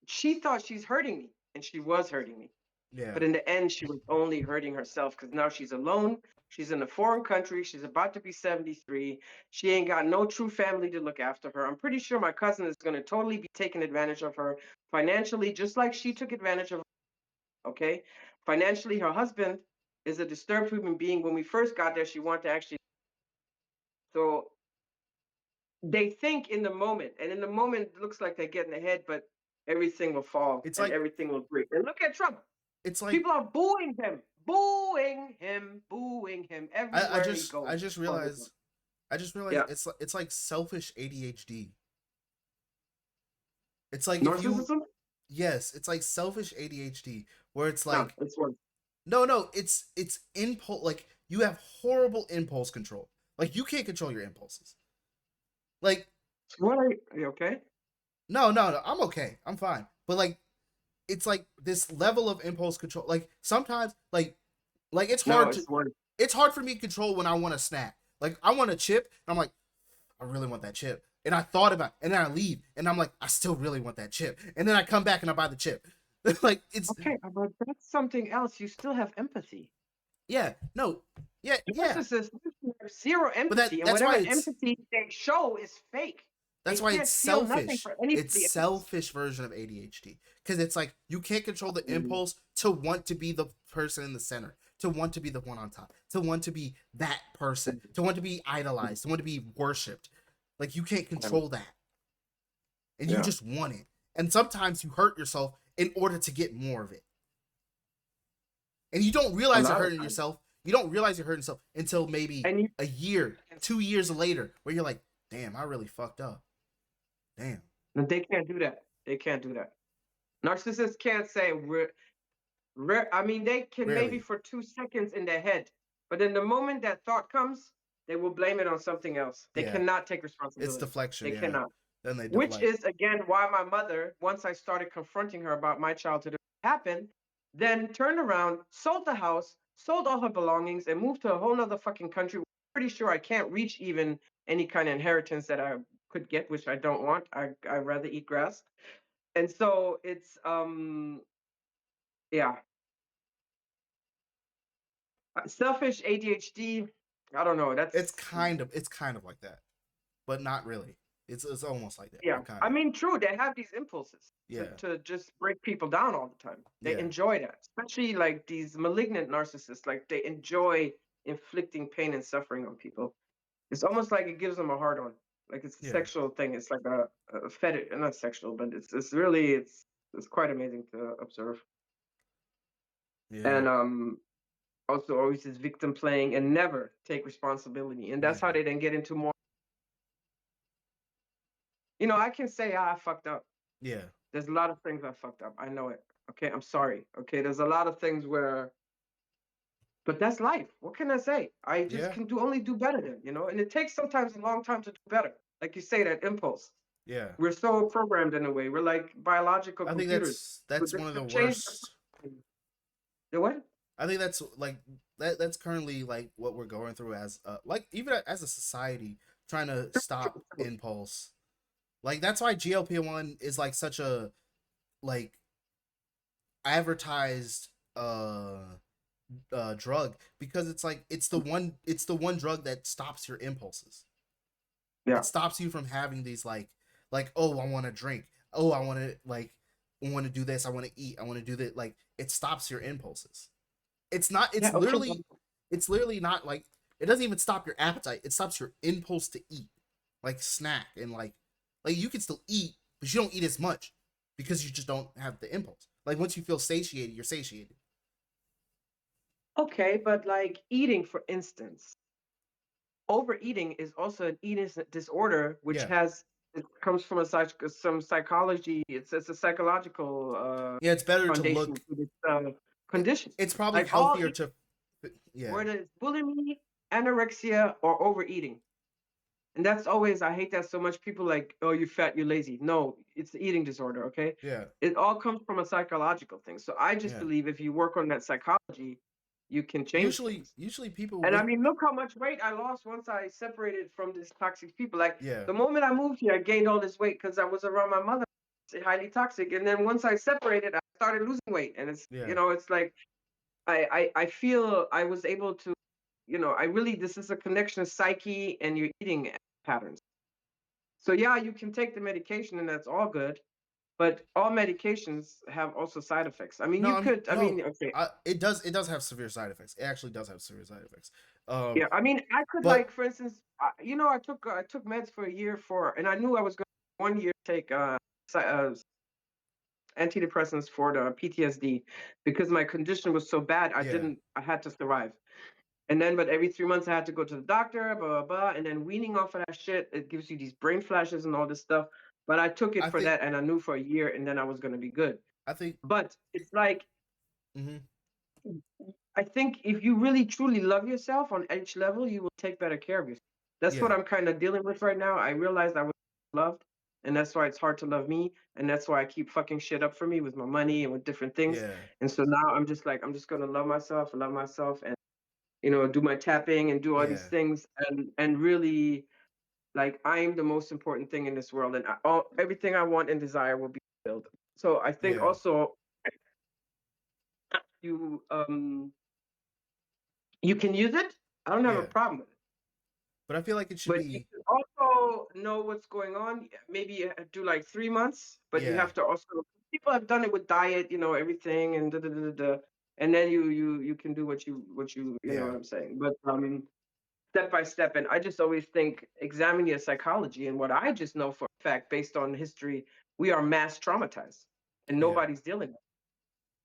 she thought she's hurting me, and she was hurting me. Yeah, But in the end, she was only hurting herself, because now she's alone. She's in a foreign country. She's about to be 73. She ain't got no true family to look after her. I'm pretty sure my cousin is going to totally be taking advantage of her financially, just like she took advantage of her. Okay? Financially, her husband is a disturbed human being. When we first got there, she wanted to actually. So they think in the moment, and in the moment, it looks like they're getting ahead, but everything will fall it's and like everything will break. And look at Trump. it's like People are booing him, booing him, booing him I everywhere he just goes. I just realized Yeah. it's like selfish ADHD. It's like if you Narcissism? yes, it's like selfish ADHD where it's No, like it's worse. no, it's impulse, like you have horrible impulse control. Like you can't control your impulses. Like What are you okay? no, I'm okay. I'm fine. But like it's like this level of impulse control. Like sometimes like No, it's worse. it's hard for me to control when I want a snack. Like I want a chip and I'm like I really want that chip. And I thought about it, and then I leave and I'm like I still really want that chip. And then I come back and I buy the chip. Like it's Okay, but that's something else. You still have empathy. yeah, no. Yeah. Narcissists have zero But empathy, and that's why whatever it's empathy they show is fake. that's They why can't it's feel nothing selfish. for anybody It's else. selfish version of ADHD because it's like you can't control the Mm. impulse to want to be the person in the center. to want to be the one on top, to want to be that person, to want to be idolized, to want to be worshipped. Like, you can't control that. And you just want it. And sometimes you hurt yourself in order to get more of it. And you don't realize you're hurting yourself. You don't realize you're hurting yourself until maybe a year, 2 years later, where you're like, damn, I really fucked up. Damn. They can't do that. They can't do that. Narcissists can't say I mean, they can maybe for 2 seconds in their head, but in the moment that thought comes, they will blame it on something else. They cannot take responsibility. It's deflection. They cannot. Then they Which is, again, why my mother, once I started confronting her about my childhood happened, then turned around, sold the house, sold all her belongings, and moved to a whole nother fucking country. Pretty sure I can't reach even any kind of inheritance that I could get, which I don't want. I'd rather eat grass. And so it's yeah. Selfish ADHD, I don't know. It's kind of like that, but not really. It's almost like that. Yeah, I mean, true. They have these impulses to just break people down all the time. They enjoy that, especially like these malignant narcissists. Like, they enjoy inflicting pain and suffering on people. It's almost like it gives them a hard on. Like, it's a sexual thing. It's like a fetish, not sexual, but it's really it's quite amazing to observe. And also always is victim playing and never take responsibility, and that's how they then get into more. You know, I can say, I fucked up. Yeah. There's a lot of things I fucked up. I know it. Okay, I'm sorry. Okay, there's a lot of things where, but that's life. What can I say? I just can only do better then, you know? And it takes sometimes a long time to do better. Like you say, that impulse. Yeah. We're so programmed in a way. We're like biological computers. I think that's one of the worst. The what? I think that's like that's currently like what we're going through as like even as a society, trying to stop impulse. Like, that's why GLP-1 is like such a like advertised drug, because it's like it's the one drug that stops your impulses. It stops you from having these like oh, I want to drink, oh, I want to do this, I want to eat, I want to do that. Like, it stops your impulses. It's literally not like, it doesn't even stop your appetite. It stops your impulse to eat, like snack, and like you can still eat, but you don't eat as much because you just don't have the impulse. Like, once you feel satiated, you're satiated. Okay, but like eating, for instance, overeating is also an eating disorder, which it comes from some psychology. It's a psychological it's better to look to this condition. It's probably like healthier to whether it's bulimia, anorexia, or overeating. And that's always, I hate that so much. People like, oh, you're fat, you're lazy. No, it's the eating disorder, okay? Yeah. It all comes from a psychological thing. So I just believe if you work on that psychology, you can change Usually people I mean, look how much weight I lost once I separated from these toxic people. Like, the moment I moved here, I gained all this weight because I was around my mother, highly toxic. And then once I separated, I started losing weight. And it's, you know, it's like, I feel I was able to, you know, this is a connection of psyche and your eating patterns. So you can take the medication and that's all good, but all medications have also side effects. I mean, it does have severe side effects. It actually does have severe side effects. I mean, I could, like, for instance, you know, I took meds for a year and I knew I was going to 1 year take antidepressants for the PTSD because my condition was so bad. I had to survive. And then, but every 3 months I had to go to the doctor, blah, blah, blah. And then weaning off of that shit, it gives you these brain flashes and all this stuff. But I took it that, and I knew for a year, and then I was going to be good. But it's like, I think if you really truly love yourself on each level, you will take better care of yourself. That's what I'm kind of dealing with right now. I realized I was loved, and that's why it's hard to love me. And that's why I keep fucking shit up for me with my money and with different things. And so now I'm just like, I'm just going to love myself, and, you know, do my tapping and do all these things, and really, like, I am the most important thing in this world, and everything I want and desire will be fulfilled. So I think also you can use it. I don't have a problem with it. But I feel like it should be. You can also know what's going on. Maybe do like 3 months, but you have to also. People have done it with diet, you know, everything and and then you can do what you know Yeah. what I'm saying. But step by step. And I just always think examine your psychology. And what I just know for a fact, based on history, we are mass traumatized, and Yeah. nobody's dealing with it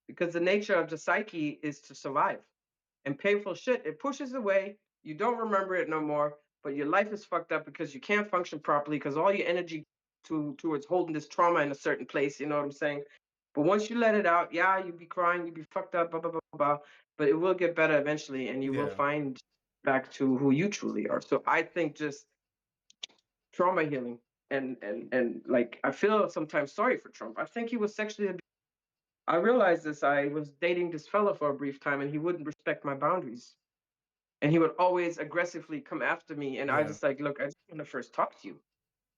because the nature of the psyche is to survive. And painful shit, it pushes away. You don't remember it no more, but your life is fucked up because you can't function properly because all your energy towards holding this trauma in a certain place. You know what I'm saying? But once you let it out, yeah, you be crying, you be fucked up, blah blah blah blah. But it will get better eventually, and you will Yeah. find back to who you truly are. So I think just trauma healing and like I feel sometimes sorry for Trump. I think he was sexually abused. I realized this. I was dating this fella for a brief time, and he wouldn't respect my boundaries, and he would always aggressively come after me. And I Yeah. just like, look, I just want to first talk to you.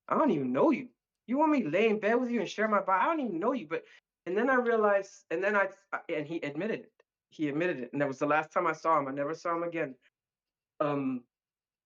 I don't even know you. You want me to lay in bed with you and share my body? I don't even know you. But and then I realized, and then and he admitted it. He admitted it, and that was the last time I saw him. I never saw him again. Um,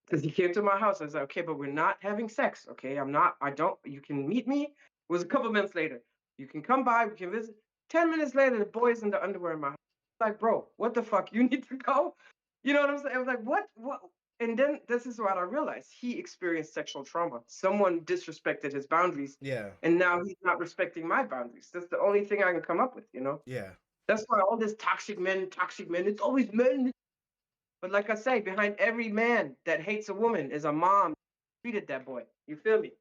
because he came to my house. I was like, okay, but we're not having sex. Okay, I'm not. I don't. You can meet me. It was a couple minutes later. You can come by. We can visit. 10 minutes later, the boy's in the underwear in my house. Like, bro, what the fuck? You need to go. You know what I'm saying? I was like, what? What? And then this is what I realized. He experienced sexual trauma. Someone disrespected his boundaries, Yeah. and now he's not respecting my boundaries. That's the only thing I can come up with. You know. Yeah. That's why all this toxic men. It's always men. But like I say, behind every man that hates a woman is a mom that treated that boy. You feel me?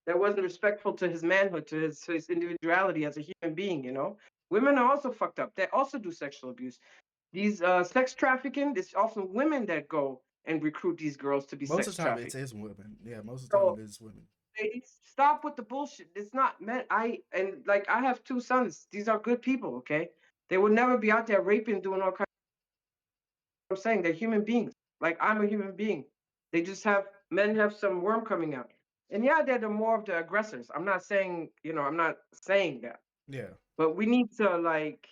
That wasn't respectful to his manhood, to his individuality as a human being, you know? Women are also fucked up. They also do sexual abuse. These sex trafficking, it's often women that go and recruit these girls to be Most sex of the time, it trafficked. is women. Yeah. Most of the time, So it is women. ladies, stop with the bullshit. It's not men. I have two sons. These are good people, okay? They would never be out there raping, doing all kinds. I'm saying they're human beings. Like I'm a human being. They just have men have some worm coming out. And yeah, they're the more of the aggressors. I'm not saying, I'm not saying that. Yeah. But we need to like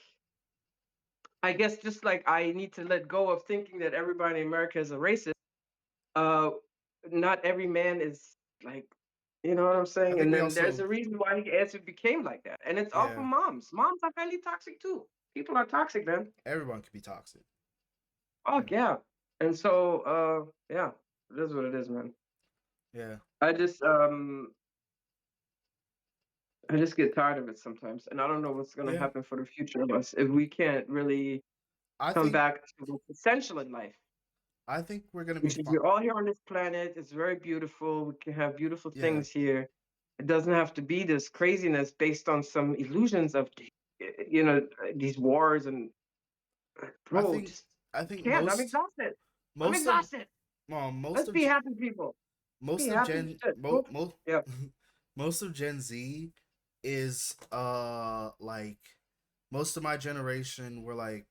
I guess just like I need to let go of thinking that everybody in America is a racist. Uh Not every man is like you know what I'm I saying? think And we then there's also. a reason why he answered became like that. And it's all Yeah. from moms. Moms are highly toxic too. People are toxic, man. Everyone could be toxic. Oh yeah. And so yeah, it is what it is, man. Yeah. I just um I just get tired of it sometimes. And I don't know what's gonna Yeah. happen for the future of us if we can't really I come think. back to what's essential in life. I think we're gonna be Which is fine. we're all here on this planet. It's very beautiful. We can have beautiful Yeah. things here. It doesn't have to be this craziness based on some illusions of these wars and I bro, think. just I think can't. I'm most. exhausted. I'm Most of. exhausted. Most Let's of. be happy people. Be Most of happy. Gen. Shit. Most. Yeah. Most of Gen Z is like most of my generation were like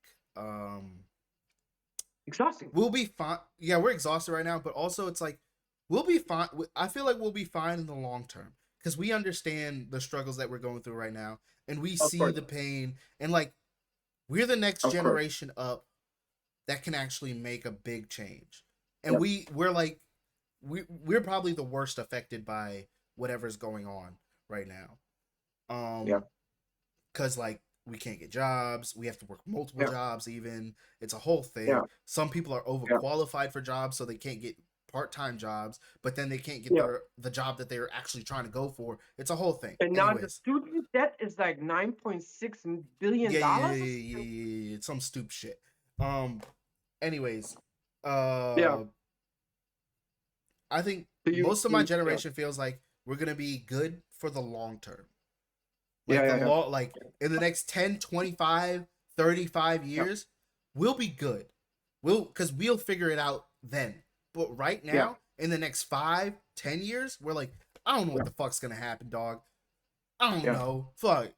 Exhausting. we'll be fine. Yeah, we're exhausted right now, but also it's like we'll be fine. I feel like we'll be fine in the long term because we understand the struggles that we're going through right now, and we Of see course. the pain, and like we're the next Of course. generation up that can actually make a big change, and Yeah. we're like we're probably the worst affected by whatever's going on right now. Yeah. Because like we can't get jobs, we have to work multiple Yeah. jobs. Even it's a whole Yeah. thing. Some people are Yeah. overqualified for jobs, so they can't get part-time jobs, but then they can't get Yeah. the job that they're actually trying to go for. It's a whole thing. And now the Anyways, student debt is like $9.6 billion. yeah, yeah, yeah, yeah, yeah, yeah, some stupid shit. Um. Anyways, Yeah. uh, I think So most of my yeah. generation feels like we're gonna be good for the long term. Yeah. Like the Yeah. Yeah. law, like in the next 10, 25, 35 Yeah. years, we'll be good. Because we'll figure it out then. But right Yeah. now, in the next 5, 10 years, we're like, I don't know what Yeah. the fuck's gonna happen, dog. I don't Yeah. know. Fuck.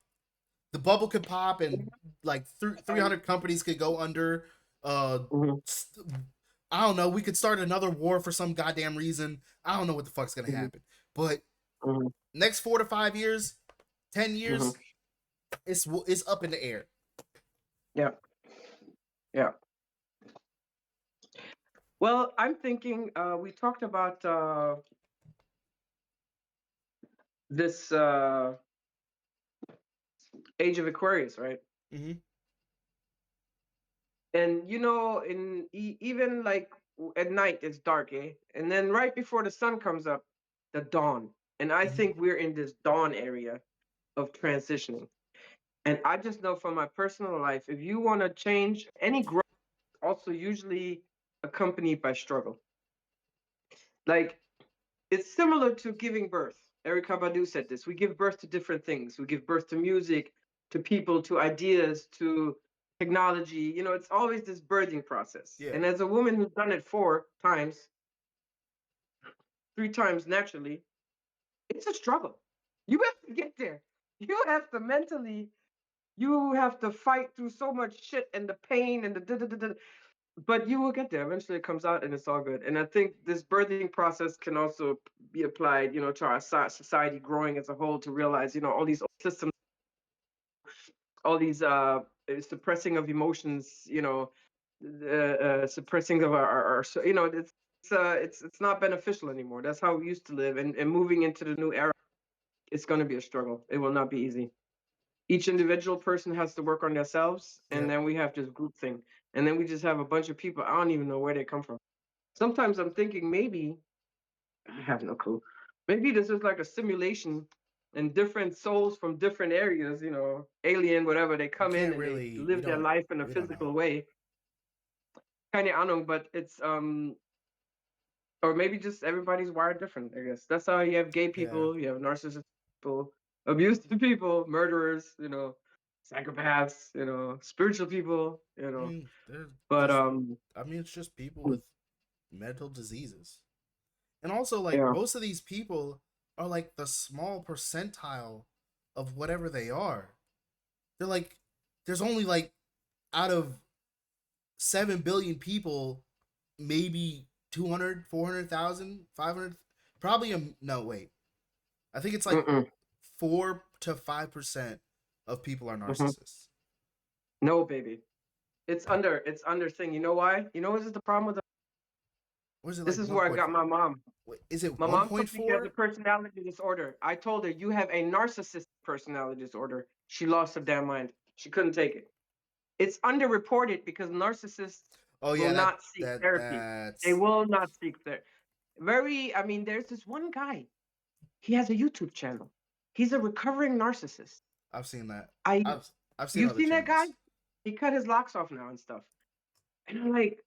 The bubble could pop and like 300 companies could go under. Mhm. I don't know. We could start another war for some goddamn reason. I don't know what the fuck's gonna Mhm. happen. But Mhm. next 4 to 5 years, 10 Mhm. years, it's up in the air. Yeah. Yeah. Well, I'm thinking we talked about this age of Aquarius, right? Mm-hmm. And even like at night it's dark, eh? And then right before the sun comes up, the dawn. And I Mhm. think we're in this dawn area of transitioning. And I just know from my personal life, if you want to change any growth, also usually accompanied by struggle. Like it's similar to giving birth. Erica Badu said this. We give birth to different things. We give birth to music, to people, to ideas, to technology. It's always this birthing process. Yeah. And as a woman who's done it 4 times, 3 times naturally, it's a struggle. You have to get there. You have to mentally, you have to fight through so much shit and the pain and the da da da da. But you will get there. Eventually, it comes out and it's all good. And I think this birthing process can also be applied, to our society growing as a whole to realize, all these systems, all these suppressing of emotions, suppressing of our it's not beneficial anymore. That's how we used to live. And moving into the new era, it's going to be a struggle. It will not be easy. Each individual person has to work on themselves, and Yep. then we have this group thing. And then we just have a bunch of people. I don't even know where they come from. Sometimes I'm thinking maybe I have no clue. Maybe this is like a simulation and different souls from different areas, alien, whatever, they You come in can't and they really. live their life in a We don't know. physical way. Kind of unknown, but it's or maybe just everybody's wired different, I guess. That's how you have gay Yeah. people, you have narcissistic people, abusive people, murderers, psychopaths, spiritual people, I mean, they're But just. I mean, it's just people with mental diseases, and also like yeah. most of these people are like the small percentile of whatever they are. They're like, there's only like out of 7 billion people, maybe 200, 400,000, 500, probably no, wait. I think it's like Mm-mm. 4 to 5% of people are Hmm. narcissists. No, baby. It's under thing. You know why? You know what is the problem with What is it this like is where I got 1.4? my mom. Wait, is it My mom told me she has a 1.4? personality disorder. I told her you have a narcissistic personality disorder. She lost her damn mind. She couldn't take it. It's underreported because narcissists Oh will yeah, not seek therapy. They that's will not seek therapy. I mean, there's this one guy. He has a YouTube channel. He's a recovering narcissist. I've seen that. I, I've seen you other seen that guy? channels. He cut his locks off now and stuff. And I'm like,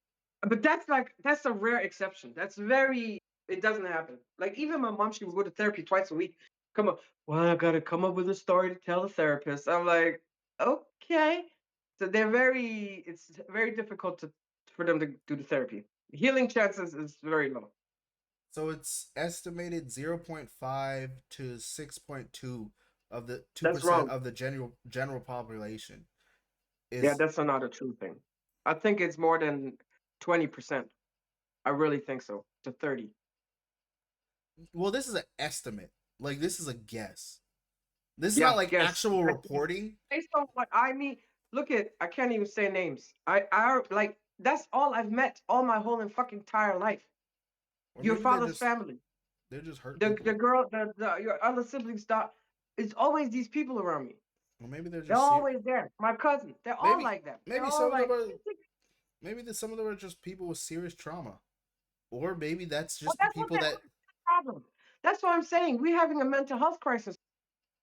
but that's a rare exception. It doesn't happen. Like even my mom, she would go to therapy twice a week. Come up, well, I gotta come up with a story to tell the therapist. I'm like, okay. So it's very difficult for them to do the therapy. Healing chances is very low. So it's estimated 0.5 to 6.2 of the That's 2% wrong. of the general population Yeah, is. that's not a true thing. I think it's more than 20%. I really think so. To 30. Well, this is an estimate. Like this is a guess. This is not Yeah, like guess. actual reporting. Based on what I mean, look at I can't even say names. I like that's all I've met all my whole and fucking entire life. Or Your maybe they're father's just family, hurt the people. girl, your other siblings. It's always these people around me. Or maybe they're They're just always there. My cousins, they're all maybe like that. They're maybe all some of them like, are some of them are just people with serious trauma. Or maybe that's well, just the that's what people that the problem. That's what I'm saying. We're having a mental health crisis.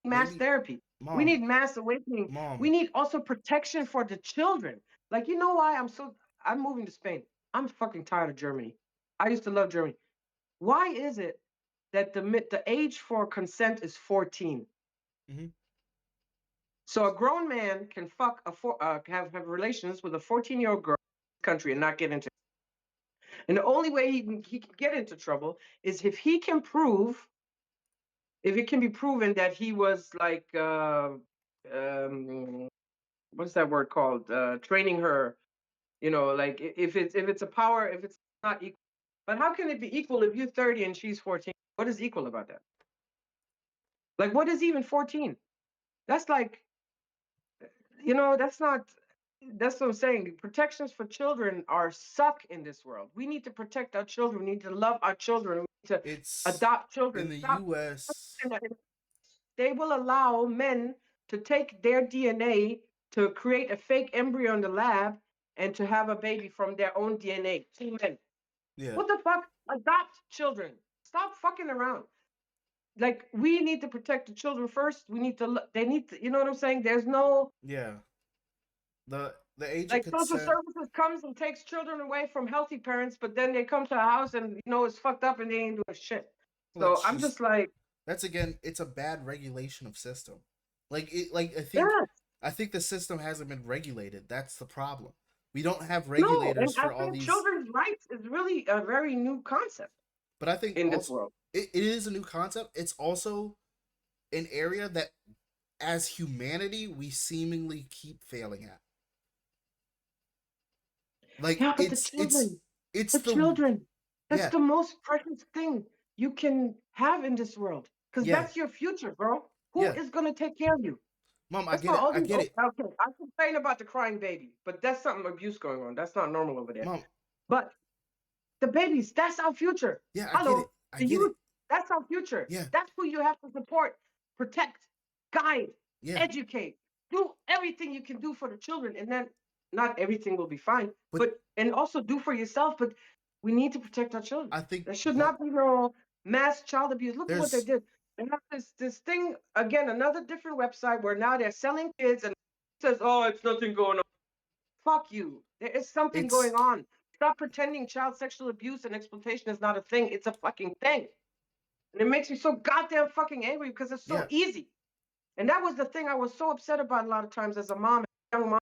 Mass maybe therapy. We mom, need mass awakening. We mom. need also protection for the children. Like, you know why I'm moving to Spain. I'm fucking tired of Germany. I used to love Germany. Why is it that the age for consent is 14? Mhm. So a grown man can have relations with a 14-year-old girl in this country and not get into. And the only way he can get into trouble is if it can be proven that he was like um what's that word called? Training her, like if it's a power, if it's not equal. But how can it be equal if you're 30 and she's 14? What is equal about that? Like what is even 14? That's like, that's not that's what I'm saying. Protections for children are suck in this world. We need to protect our children. We need to love our children. We need to It's adopt in children. the Stop. US. They will allow men to take their DNA to create a fake embryo in the lab and to have a baby from their own DNA. Two men. Yeah. What the fuck? Adopt children. Stop fucking around. Like, we need to protect the children first. We need to. They need to. You know what I'm saying? There's no. Yeah. The age of Like, social consent. services comes and takes children away from healthy parents, but then they come to a house and it's fucked up and they ain't doing shit. Well, So I'm just like, that's again, it's a bad regulation of system. Like yes, I think the system hasn't been regulated. That's the problem. We don't have no. And regulators I for all think these. children's rights is really a very new concept But I think in this also world. it is a new concept. It's also an area that, as humanity, we seemingly keep failing at. Like Yeah, but the children, the children, that's yeah, the most precious thing you can have in this world. Because yeah, that's your future, bro. Who yeah. is going to take care of you? Mom, I That's get why it. all I these. get it. Okay, I complain about the crying baby, but that's something abuse going on. That's not normal over there. Mom, But the babies, that's our future. yeah, I get it. Hello, I the get it. youth, that's our future. Yeah, That's who you have to support, protect, guide, yeah. educate, do everything you can do for the children. And then not everything will be fine, But and also do for yourself. But we need to protect our children. I think There should not be no mass child abuse. Look at what they there's did. They have this thing again, another different website where now they're selling kids and it says, oh, it's nothing going on. Fuck you. There is something it's going on. Stop pretending child sexual abuse and exploitation is not a thing. It's a fucking thing. And it makes me so goddamn fucking angry because it's so yeah. easy. And that was the thing I was so upset about a lot of times as a mom, young mom,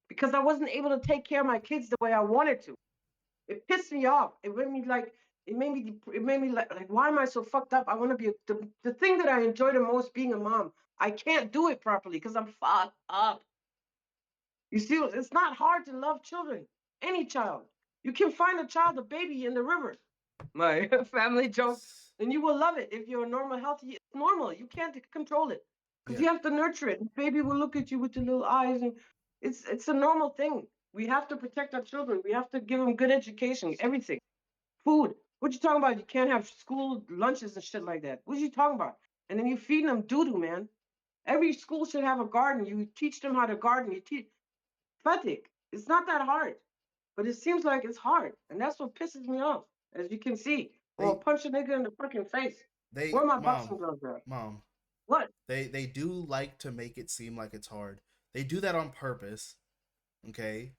because I wasn't able to take care of my kids the way I wanted to. It pissed me off. It made me like, why am I so fucked up? I want to be the thing that I enjoy the most being a mom. I can't do it properly because I'm fucked up. You see, it's not hard to love children. Any child. You can find a child, a baby in the river. My family joke. And you will love it. If you're normal, healthy, it's normal. You can't control it. Because Yeah. you have to nurture it. The baby will look at you with the little eyes. And it's a normal thing. We have to protect our children. We have to give them good education, everything. Food. What you talking about? You can't have school lunches and shit like that. What you talking about? And then you feeding them doo-doo, man. Every school should have a garden. You teach them how to garden. You teach. Pathetic. It's not that hard, but it seems like it's hard, and that's what pisses me off. As you can see, or They punch a nigga in the fucking face. they Where my mom boxing gloves at? mom What? they do like to make it seem like it's hard. They do that on purpose. Okay?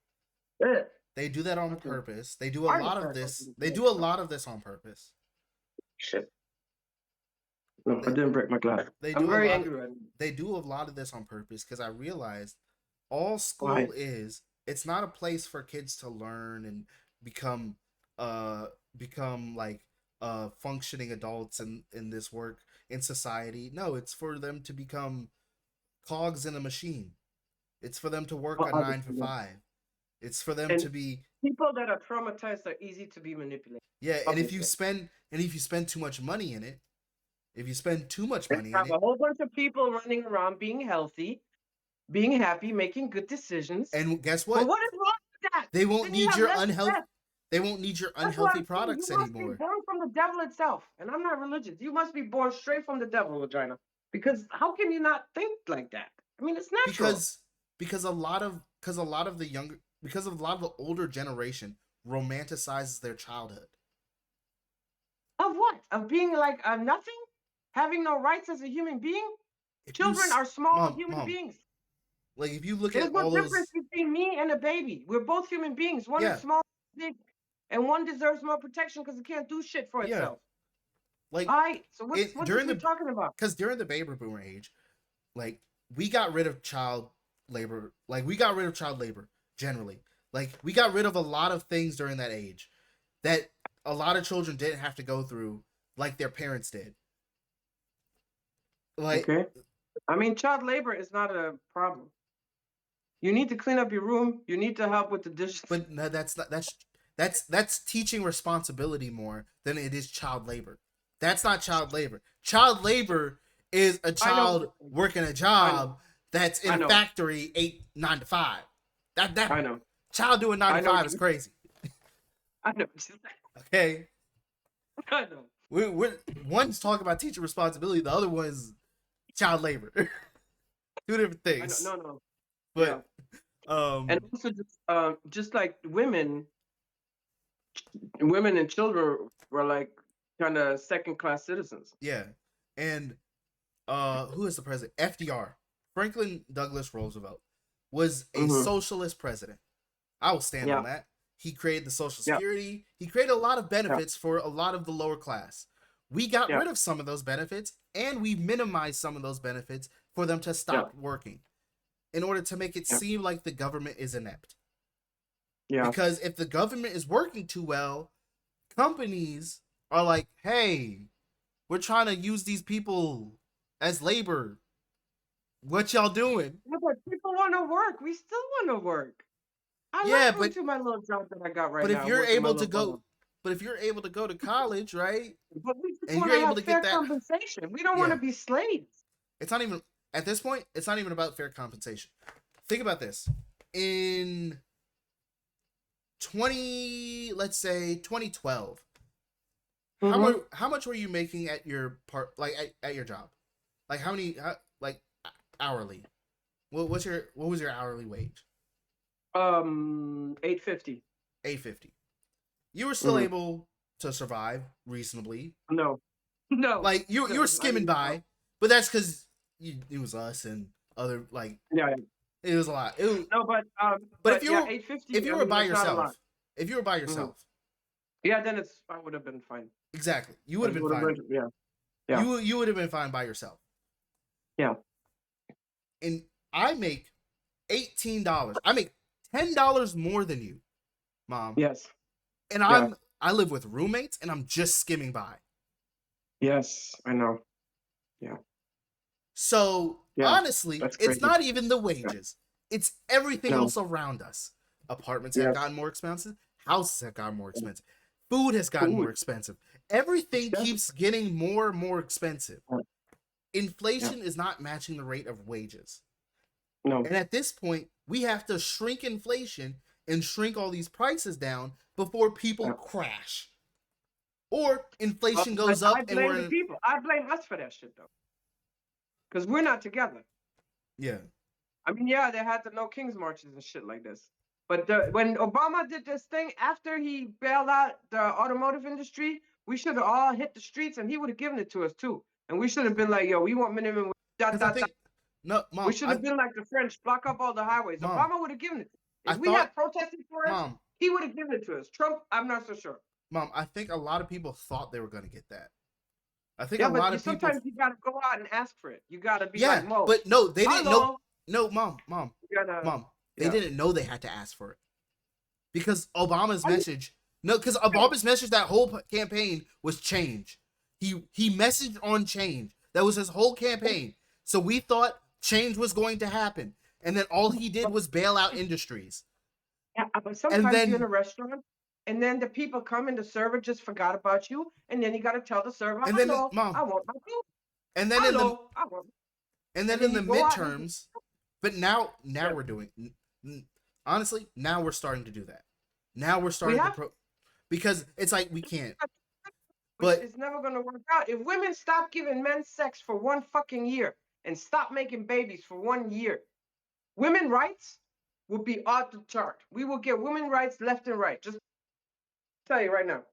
Yeah. They do that on Okay. purpose. They do a Hard lot to of say this. something. They do a lot of this on purpose. Shit. No, I They, didn't break my glass. they I'm do a very lot angry right now. they do a lot of this on purpose because I realized all Why? school is, it's not a place for kids to learn and become like functioning adults in this work in society. No, it's for them to become cogs in a machine. It's for them to work Well, a 9 to obviously, yeah. 5. It's for them And to be people that are traumatized are easy to be manipulated. yeah, and if Obviously. you spend too much money in it, if you spend too much They money in have a it, whole bunch of people running around being healthy, being happy, making good decisions. and guess But what? what is wrong with that? They won't Then you need have your less unhealthy stress. they won't need your That's what unhealthy I'm saying. products You must be anymore. born from the devil itself. And I'm not religious. You must be born straight from the devil, vagina. Because how can you not think like that? I mean, it's natural. Because a lot of the younger because of a lot of the older generation romanticizes their childhood. Of what? Of being like a nothing? Having no rights as a human being? If Children are small human mom, beings. like if you look There's at no all difference those, between me and a baby. We're both human beings. One yeah, is small, big, and one deserves more protection because it can't do shit for yeah, itself. like All right. So what it is we talking about? because during the baby boomer age, like we got rid of child labor, generally. Like we got rid of a lot of things during that age that a lot of children didn't have to go through like their parents did. Like Okay. I mean, child labor is not a problem. You need to clean up your room. You need to help with the dishes. but no, that's teaching responsibility more than it is child labor. That's not child labor. Child labor is a child working a job that's in a factory 9 to 5. That I know. child doing 9 to 5 is crazy. I know. Okay. I know. We're one's talking about teacher responsibility, the other one is child labor. Two different things. No. But And also just like women and children were like kind of second-class citizens. Yeah. And who is the president? FDR, Franklin Douglas Roosevelt, was a socialist president. I will stand on that. He created the Social Security. He created a lot of benefits for a lot of the lower class. We got rid of some of those benefits, and we minimized some of those benefits for them to stop working in order to make it seem like the government is inept. Yeah. Because if the government is working too well, companies are like, hey, we're trying to use these people as labor. What y'all doing? Yeah, but people want to work. We still want to work. I like going to my little job that I got right now. But if you're able to go to college, right? But we just want to have fair compensation. We don't want to be slaves. It's not even, at this point, it's not even about fair compensation. Think about this. In 2012, how much were you making at your at your job? Like hourly? What was your hourly wage? $8.50. $8.50. You were still able to survive reasonably. No. Like you were skimming by, but that's because it was us and other it was a lot. But if you were by yourself, then I would have been fine. Exactly, you would have been fine. You would have been fine by yourself. Yeah. And I make $18. I make $10 more than you, Mom. Yes. And I live with roommates, and I'm just skimming by. Yes, I know. Yeah. So honestly, it's not even the wages; it's everything else around us. Apartments have gotten more expensive. Houses have gotten more expensive. Food has gotten more expensive. Everything keeps getting more and more expensive. Inflation is not matching the rate of wages. No. And at this point, we have to shrink inflation and shrink all these prices down before people crash. Or inflation goes up and we're the people. I blame us for that shit though. Because we're not together. Yeah. I mean, they had the No Kings marches and shit like this. But when Obama did this thing, after he bailed out the automotive industry, we should have all hit the streets and he would have given it to us too. And we should have been like, yo, we want minimum. No, Mom, we should have been like the French, block up all the highways. Mom, Obama would have given it. If we had protesting for us, he would have given it to us. Trump, I'm not so sure. Mom, I think a lot of people thought they were going to get that. I think a lot of people. Sometimes you got to go out and ask for it. You got to be like, Mo. But no, they didn't know. No, Mom. They didn't know they had to ask for it. Because Obama's message. No, because Obama's message that whole campaign was change. He messaged on change. That was his whole campaign. So we thought change was going to happen. And then all he did was bail out industries. Yeah, but sometimes you're in a restaurant and then the people come and the server just forgot about you. And then you got to tell the server, and then, Mom, I want my food. And then in the midterms, but now we're doing, honestly, now we're starting to do that. Now we're starting because it's like we can't. But it's never going to work out. If women stop giving men sex for 1 fucking year and stop making babies for 1 year, women rights will be off the chart. We will get women rights left and right. Just tell you right now.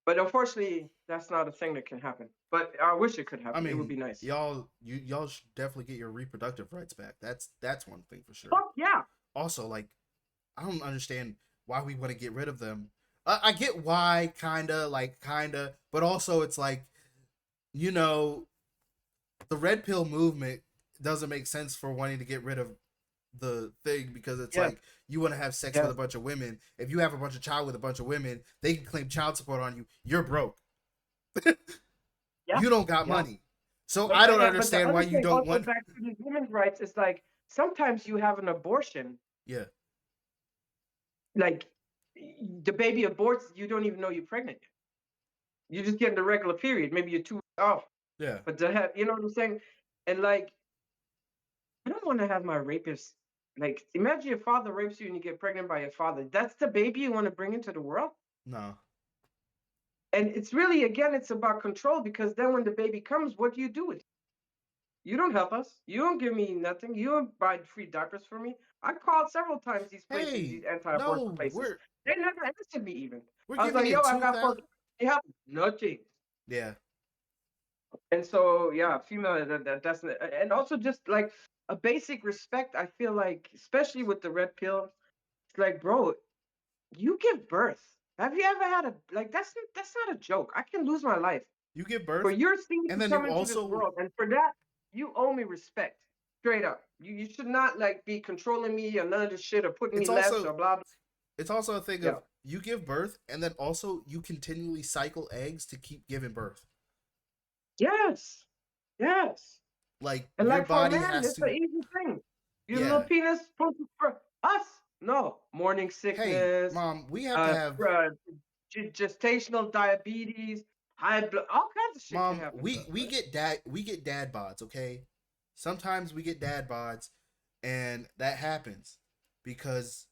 But unfortunately, that's not a thing that can happen. But I wish it could happen. I mean, it would be nice. Y'all should definitely get your reproductive rights back. That's one thing for sure. Fuck yeah. Also, like, I don't understand why we want to get rid of them. I get why, kinda, but also it's like, the red pill movement doesn't make sense for wanting to get rid of the thing because it's like you want to have sex with a bunch of women. If you have a bunch of child with a bunch of women, they can claim child support on you. You're broke. You don't got money. So I don't understand why you don't want. Back to these women's rights, it's like sometimes you have an abortion. Yeah. Like the baby aborts, you don't even know you're pregnant yet. You're just getting the regular period. Maybe you're 2 weeks off. Yeah. But to have, you know what I'm saying? And like, I don't want to have my rapist. Like, imagine your father rapes you and you get pregnant by your father. That's the baby you want to bring into the world? No. And it's really, again, it's about control because then when the baby comes, what do you do with it? You don't help us. You don't give me nothing. You don't buy free diapers for me. I called several times these places, Hey, these anti-abortion no, places. They never answered me even. we're I was giving like, you yo, I got 2,000. help. Nothing. Yeah, And so, yeah, female, that's, and also just like a basic respect. I feel like, especially with the red pill, it's like, bro, you give birth. Have you ever had a, like, that's not a joke. I can lose my life you give for birth, your seed and to then come you into this also world. And for that, you owe me respect. Straight up. You should not like be controlling me or none of this shit or putting me it's less or also blah blah. it's also a thing Yeah. of you give birth, and then also you continually cycle eggs to keep giving birth. Yes. Yes. Like And your like for a body man, has it's an to. easy thing. Your little Yeah. penis for us. No. Morning Hey, sickness, mom, we have to uh, have. uh gestational diabetes, high blood, all kinds of shit can Mom, happen to we us, we right? get dad bods. Okay, sometimes we get dad bods, and that happens because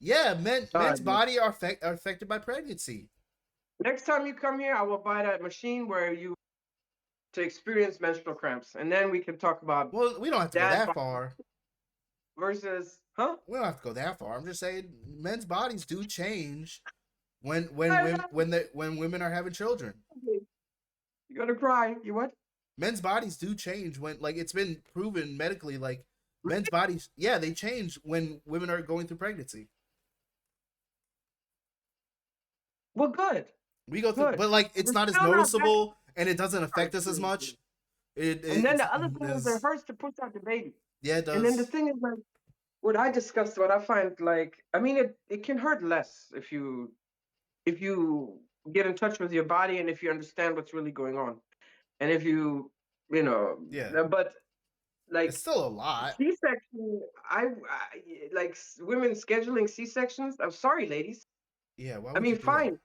yeah, All men's right, man. body are affected by pregnancy. Next time you come here, I will buy that machine where you to experience menstrual cramps, and then we can talk about Well, we don't have to go dad that bod far. versus, huh? We don't have to go that far. I'm just saying, men's bodies do change when I know. when women are having children. You're gonna cry. You what? Men's bodies do change when, like, it's been proven medically, like men's bodies, yeah, they change when women are going through pregnancy. Well, good, We go through, good. but like it's We're not as still not back noticeable and it doesn't to our affect us as experiences. much. It, And it then it's the other thing is it there's hurts to push out the baby. yeah, it And then the does. thing is like what I discussed, what I find like, I mean, it can hurt less if you get in touch with your body and if you understand what's really going on, and if you know, Yeah, but it's like still a lot. C-section, like women scheduling C-sections. I'm sorry, ladies. Yeah, why I would you mean, do that? fine.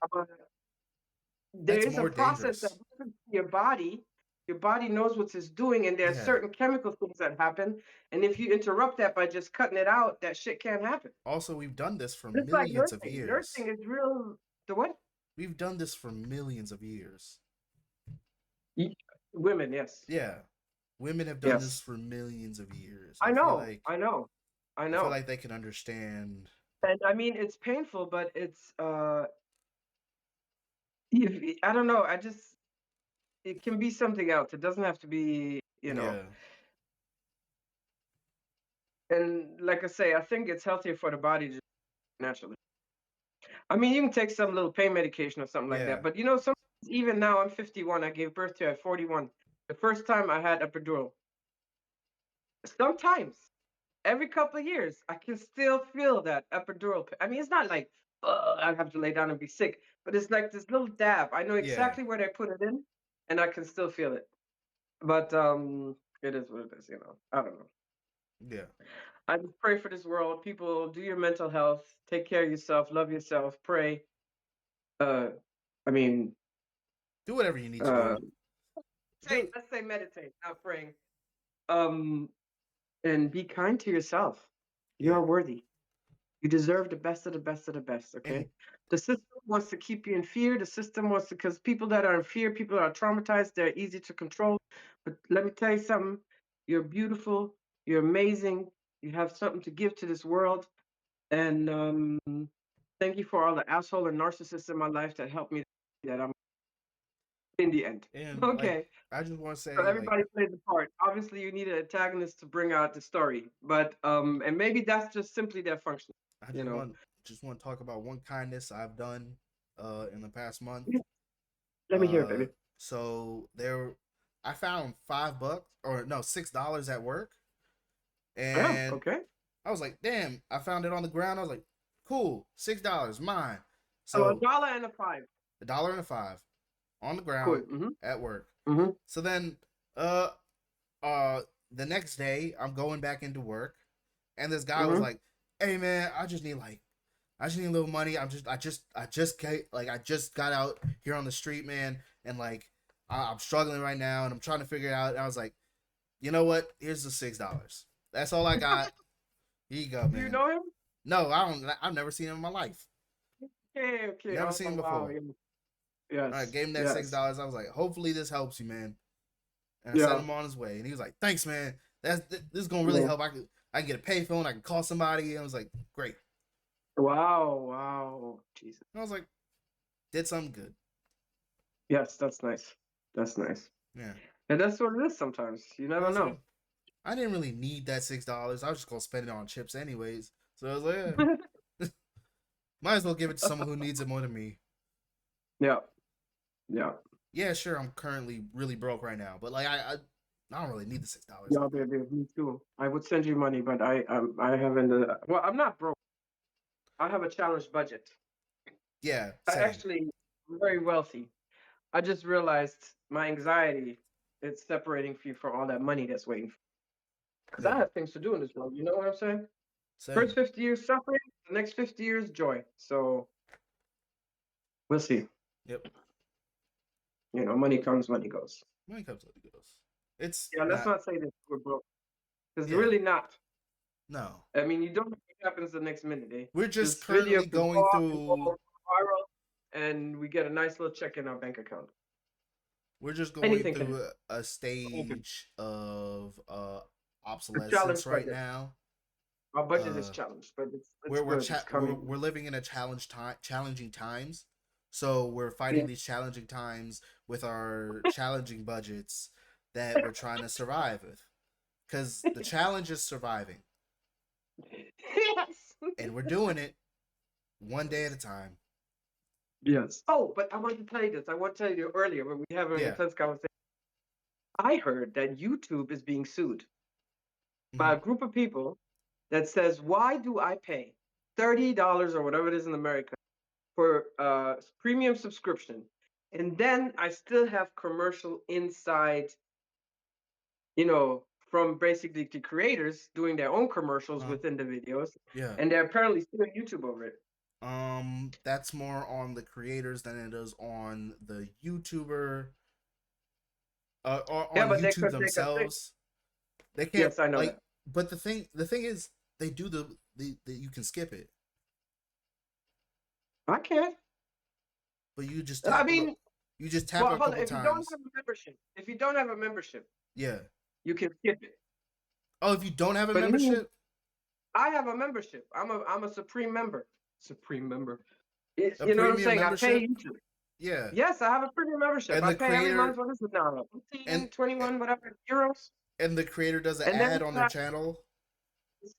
There That's is a more process that dangerous. happens to your body. Your body knows what it's doing, and there are Yeah. certain chemical things that happen. And if you interrupt that by just cutting it out, that shit can't happen. Also, we've done this for Just like millions of nursing. years. Nursing is real. The what? We've done this for millions of years. Y- Women, yes. Yeah. Women have done this Yes. for millions of years. I know. I know. I I feel know. like they can understand. And I mean, it's painful, but it's I don't know. I just it can be something else. It doesn't have to be, Yeah. And like I say, I think it's healthier for the body just naturally. I mean, you can take some little pain medication or something like Yeah. that. But sometimes even now I'm 51. I gave birth to at 41. The first time I had epidural. Sometimes every couple of years, I can still feel that epidural. I mean, it's not like I have to lay down and be sick, but it's like this little dab. I know Yeah. exactly where they put it in, and I can still feel it. But it is what it is. I don't know. Yeah. I just pray for this world. People, do your mental health. Take care of yourself. Love yourself. Pray. Uh, I mean, Do whatever you need to uh, do. Do let's say meditate, not praying. Um, and be kind to yourself. You yeah. are worthy. You deserve the best of the best of the best. And Okay. The system wants to keep you in fear. The system wants to, because people that are in fear, people that are traumatized, they're easy to control. But let me tell you something. You're beautiful. You're amazing. You have something to give to this world. And thank you for all the asshole and narcissists in my life that helped me that I'm in the end. and like Okay. I just want to So say like everybody plays a part. Obviously, you need an antagonist to bring out the story, but and maybe that's just simply their function. I You know. just want to talk about one kindness I've done in the past month. Yeah. Let me hear it, Uh baby. so there I found $5 or no $6 at work, Oh, and okay. I was like, damn, I found it on the ground. I was like, cool, $6, mine. So a So dollar and a five. $1.05 on the Cool. ground Mm-hmm. at work. Mm-hmm. So then uh uh the next day I'm going back into work, and this guy was Mm-hmm. like, hey man, I just need a little money. I just got out here on the street, man, and like I'm struggling right now, and I'm trying to figure it out. And I was like, you know what? Here's the $6. That's all I got. Here you go, Do you man. know him? No, I don't. I've never seen him in my life. Okay. Okay. Never Oh seen him wow. before. Yes. I gave him that six Yes. dollars. I was like, hopefully this helps you, man. And I sent Yeah. him on his way, and he was like, thanks, man. This is gonna really Yeah. help. I can get a payphone. I can call somebody. And I was like, great. Wow. Jesus. And I was like, did something good. Yes, that's nice. That's nice. Yeah. And that's what it is sometimes. You never know. I didn't really need that $6. I was just gonna spend it on chips anyways. So I was like, yeah. Might as well give it to someone who needs it more than me. Yeah. Yeah, sure. I'm currently really broke right now, but like I don't really need the $6. Yeah, baby, me too. I would send you money, but I haven't. Well, I'm not broke. I have a challenged budget. Yeah, I same. actually am very wealthy. I just realized my anxiety is separating you from all that money that's waiting. Because I have things to do in this world. You know what I'm saying? Same. First 50 years suffering, the next 50 years joy. So we'll see. Yep. You know, money comes, money goes. Money comes, money goes. It's Let's not say that we're broke. Because Yeah. really not. No. I mean, you don't know what happens the next minute, eh? We're just This currently video could going go off through. and go viral, and we get a nice little check in our bank account. We're just going Anything can through a stage of Challenge obsolescence right budget. now. Our budget is challenged, but it's good. It's coming. We're living in a challenging times. So we're fighting these challenging times with our challenging budgets that we're trying to survive with. Because the challenge is surviving. Yes. And we're doing it one day at a time. Yes. Oh, but I want to tell you this. I want to tell you earlier when we have an intense conversation. I heard that YouTube is being sued by a group of people that says, why do I pay $30 or whatever it is in America for premium subscription, and then I still have commercial inside, you know, from basically the creators doing their own commercials within the videos. Yeah. And they're apparently suing YouTube over it. That's more on the creators than it is on the YouTuber. Or on YouTube themselves. They can't. Yes, I know that. But the thing is, they do the you can skip it. I can't. But you just tap. You just tap a couple times. If you don't have a membership, yeah, you can skip it. Oh, if you don't have a membership, I have a membership. I'm a supreme member. Supreme member. You know what I'm saying? Membership? I pay YouTube. Yeah. Yes, I have a premium membership. And I pay every month. What is it now? 21, whatever euros. And the creator does an ad on their channel.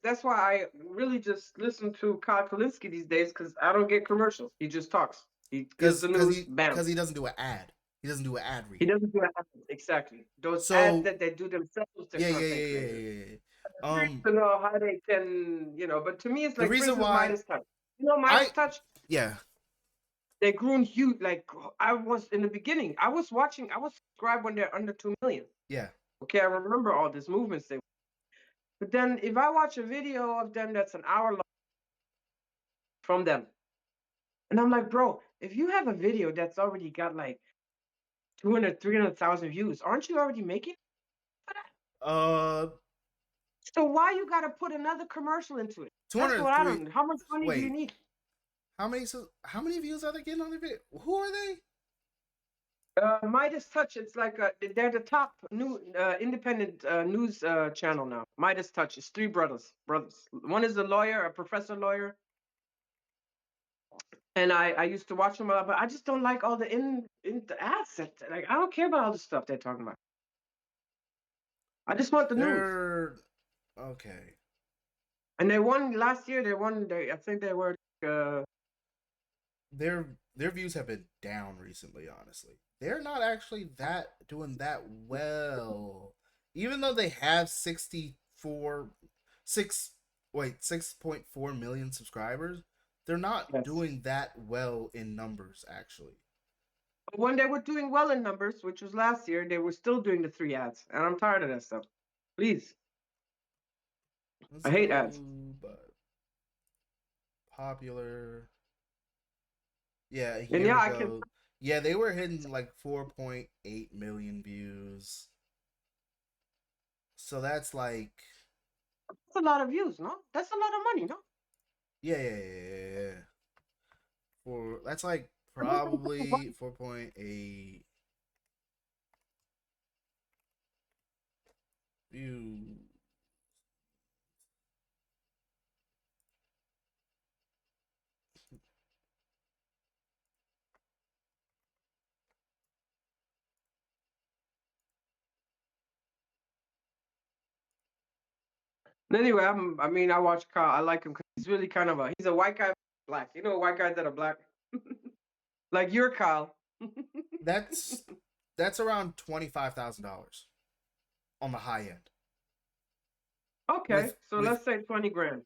That's why I really just listen to Kyle Kalinske these days, because I don't get commercials. He just talks. He gives the news. Bam. Because he doesn't do an ad. He doesn't do an ad read. He doesn't do an ad. Exactly. Those ads that they do themselves. Yeah. To know how they can, you know. But to me, it's like the reason why Midas Touch. You know, Midas Touch. Yeah. They grew huge. Like I was in the beginning. I was subscribed when they're under 2 million. Yeah. Okay, I remember all these movements they. But then if I watch a video of them that's an hour long from them, and I'm like, bro, if you have a video that's already got like 200, 300,000 views, aren't you already making for that? So why you gotta put another commercial into it? That's what I don't know. How much money do you need? How many views are they getting on their video? Who are they? Midas Touch. It's like they're the top new independent news channel now. Midas Touch. It's three brothers. One is a lawyer, a professor lawyer. And I used to watch them a lot, but I just don't like all the the ads. Like I don't care about all the stuff they're talking about. I just want the news. Okay. And they won last year. I think they were. Their views have been down recently. Honestly, they're not actually doing that well. Even though they have 6.4 million subscribers, they're not doing that well in numbers, actually. When they were doing well in numbers, which was last year, they were still doing the 3 ads. And I'm tired of that stuff. Please. I hate ads. But popular. Yeah, they were hitting like 4.8 million views. So that's like... That's a lot of views, no? That's a lot of money, no? Yeah. That's like probably 4.8 views. Anyway, I mean, I watch Kyle. I like him because he's really kind of he's a white guy, black. You know, white guys that are black, like you're Kyle. That's around $25,000 on the high end. Okay, so with let's say 20 grand.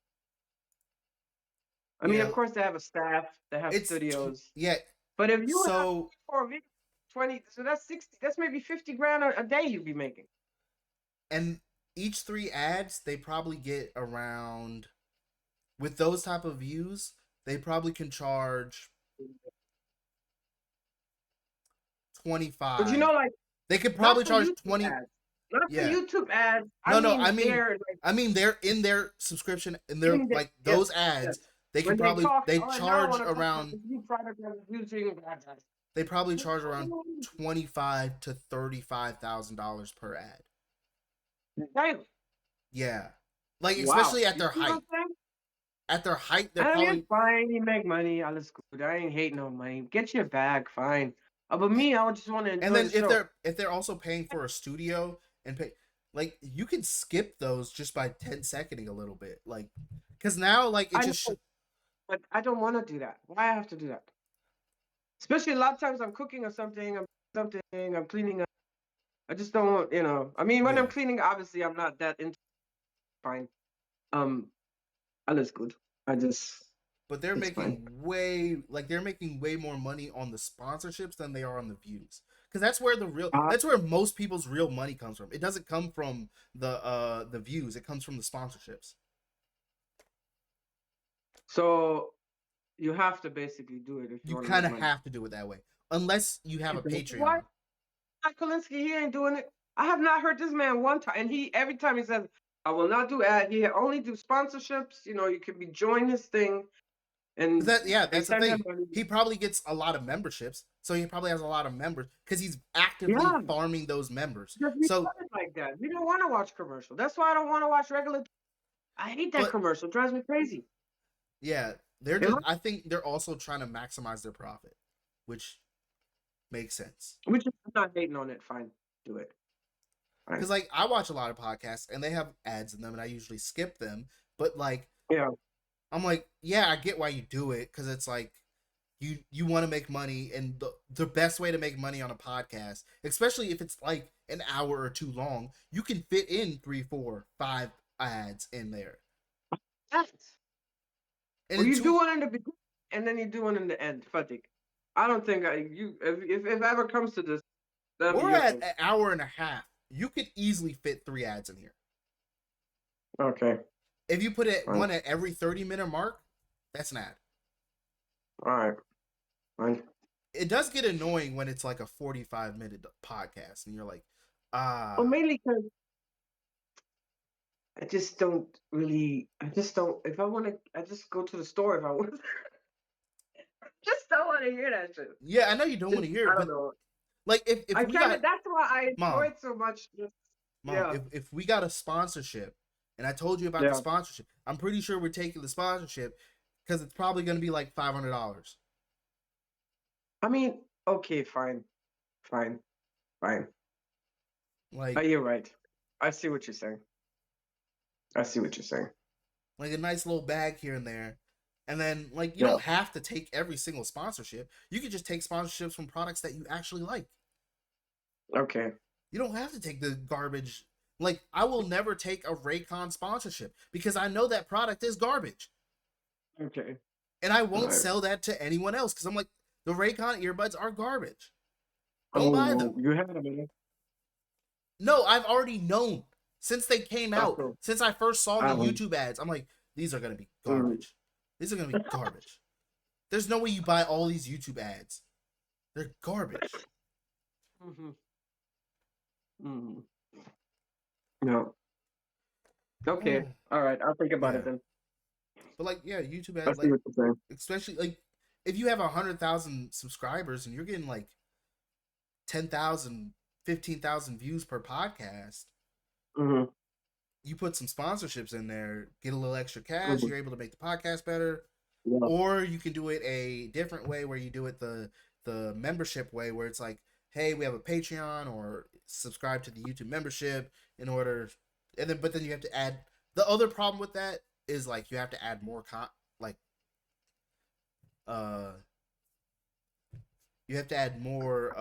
I mean, of course, they have a staff, they have studios. Yeah. But if you have So 20, so that's 60. That's maybe 50 grand a day you'd be making. and each 3 ads, they probably get around, with those type of views, they probably can charge 25. But you know, like they could probably not for charge YouTube 20. ads. Not Yeah. for YouTube ads. No, I mean, they're in their subscription, and they're in the- like those yes, ads. yes. They can When probably talk, they "Oh, now I charge wanna talk around about this new product I'm using." they probably charge around $25,000 to $35,000 per ad. Damn. Yeah, like Wow. especially at You their see what height. I'm saying? At their height, they're I mean, probably it's fine. You make money. All is good. I ain't hating on money. Get your bag, fine. But me, I just want to enjoy and then the show. if they're also paying for a studio and pay, like, you can skip those just by 10-seconding a little bit, like, because now, like, it I just know, but I don't want to do that. Why I have to do that? Especially a lot of times I'm cooking or something. I'm cleaning up. I just don't want, I mean, when I'm Yeah. cleaning, obviously I'm not that into fine. All is good. But they're It's making they're making way more money on the sponsorships than they are on the views. Because that's where that's where most people's real money comes from. It doesn't come from the views. It comes from the sponsorships. So you have to basically do it if you You want kind to of make money. have to do it that way, unless you have a Patreon. Why? Kolinsky, he ain't doing it. I have not heard this man one time, and every time he says, "I will not do ad." He only do sponsorships. You can be join his thing, and That's the send him thing. money. He probably gets a lot of memberships, so he probably has a lot of members because he's actively Yeah. farming those members. Because we So started like that. We don't want to watch commercial. That's why I don't want to watch regular. I hate that commercial. It drives me crazy. yeah, they're just. I think they're also trying to maximize their profit, which makes sense. Which I'm not hating on it. Fine, do it. Because like I watch a lot of podcasts and they have ads in them, and I usually skip them. But like, yeah, I'm like, yeah, I get why you do it, because it's like you want to make money, and the best way to make money on a podcast, especially if it's like an hour or two long, you can fit in 3, 4, 5 ads in there. Yes. And you do one in the beginning, and then you do one in the end. Fatik. I don't think if it ever comes to this, we're at an hour and a half. You could easily fit 3 ads in here. Okay. If you put it one at every 30-minute mark, that's an ad. All right. Fine. It does get annoying when it's like a 45-minute podcast and you're like, Well, mainly because I just don't. If I want to, I just go to the store if I want. Just don't want to hear that shit. Yeah, I know you don't want to hear it, I don't know. Like if I kind of, that's why I enjoy it so much. Mom, if we got a sponsorship, and I told you about the sponsorship, I'm pretty sure we're taking the sponsorship because it's probably going to be like $500. I mean, okay, fine. Like, you're right. I see what you're saying. Like a nice little bag here and there. And then, like, you don't have to take every single sponsorship. You could just take sponsorships from products that you actually like. Okay. You don't have to take the garbage. Like, I will never take a Raycon sponsorship because I know that product is garbage. Okay. And I won't sell that to anyone else because I'm like, the Raycon earbuds are garbage. Don't buy them. You had them. No, I've already known since they came out. Since I first saw the YouTube ads, I'm like, these are going to be garbage. These are going to be garbage. There's no way you buy all these YouTube ads. They're garbage. No. Okay. All right. I'll think about it then. But like, yeah, YouTube ads, like, especially like if you have 100,000 subscribers and you're getting like 10,000, 15,000 views per podcast, you put some sponsorships in there, get a little extra cash, you're able to make the podcast better. Yeah. Or you can do it a different way where you do it the membership way, where it's like, hey, we have a Patreon, or subscribe to the YouTube membership but then you have to add The other problem with that is like you have to add more like uh you have to add more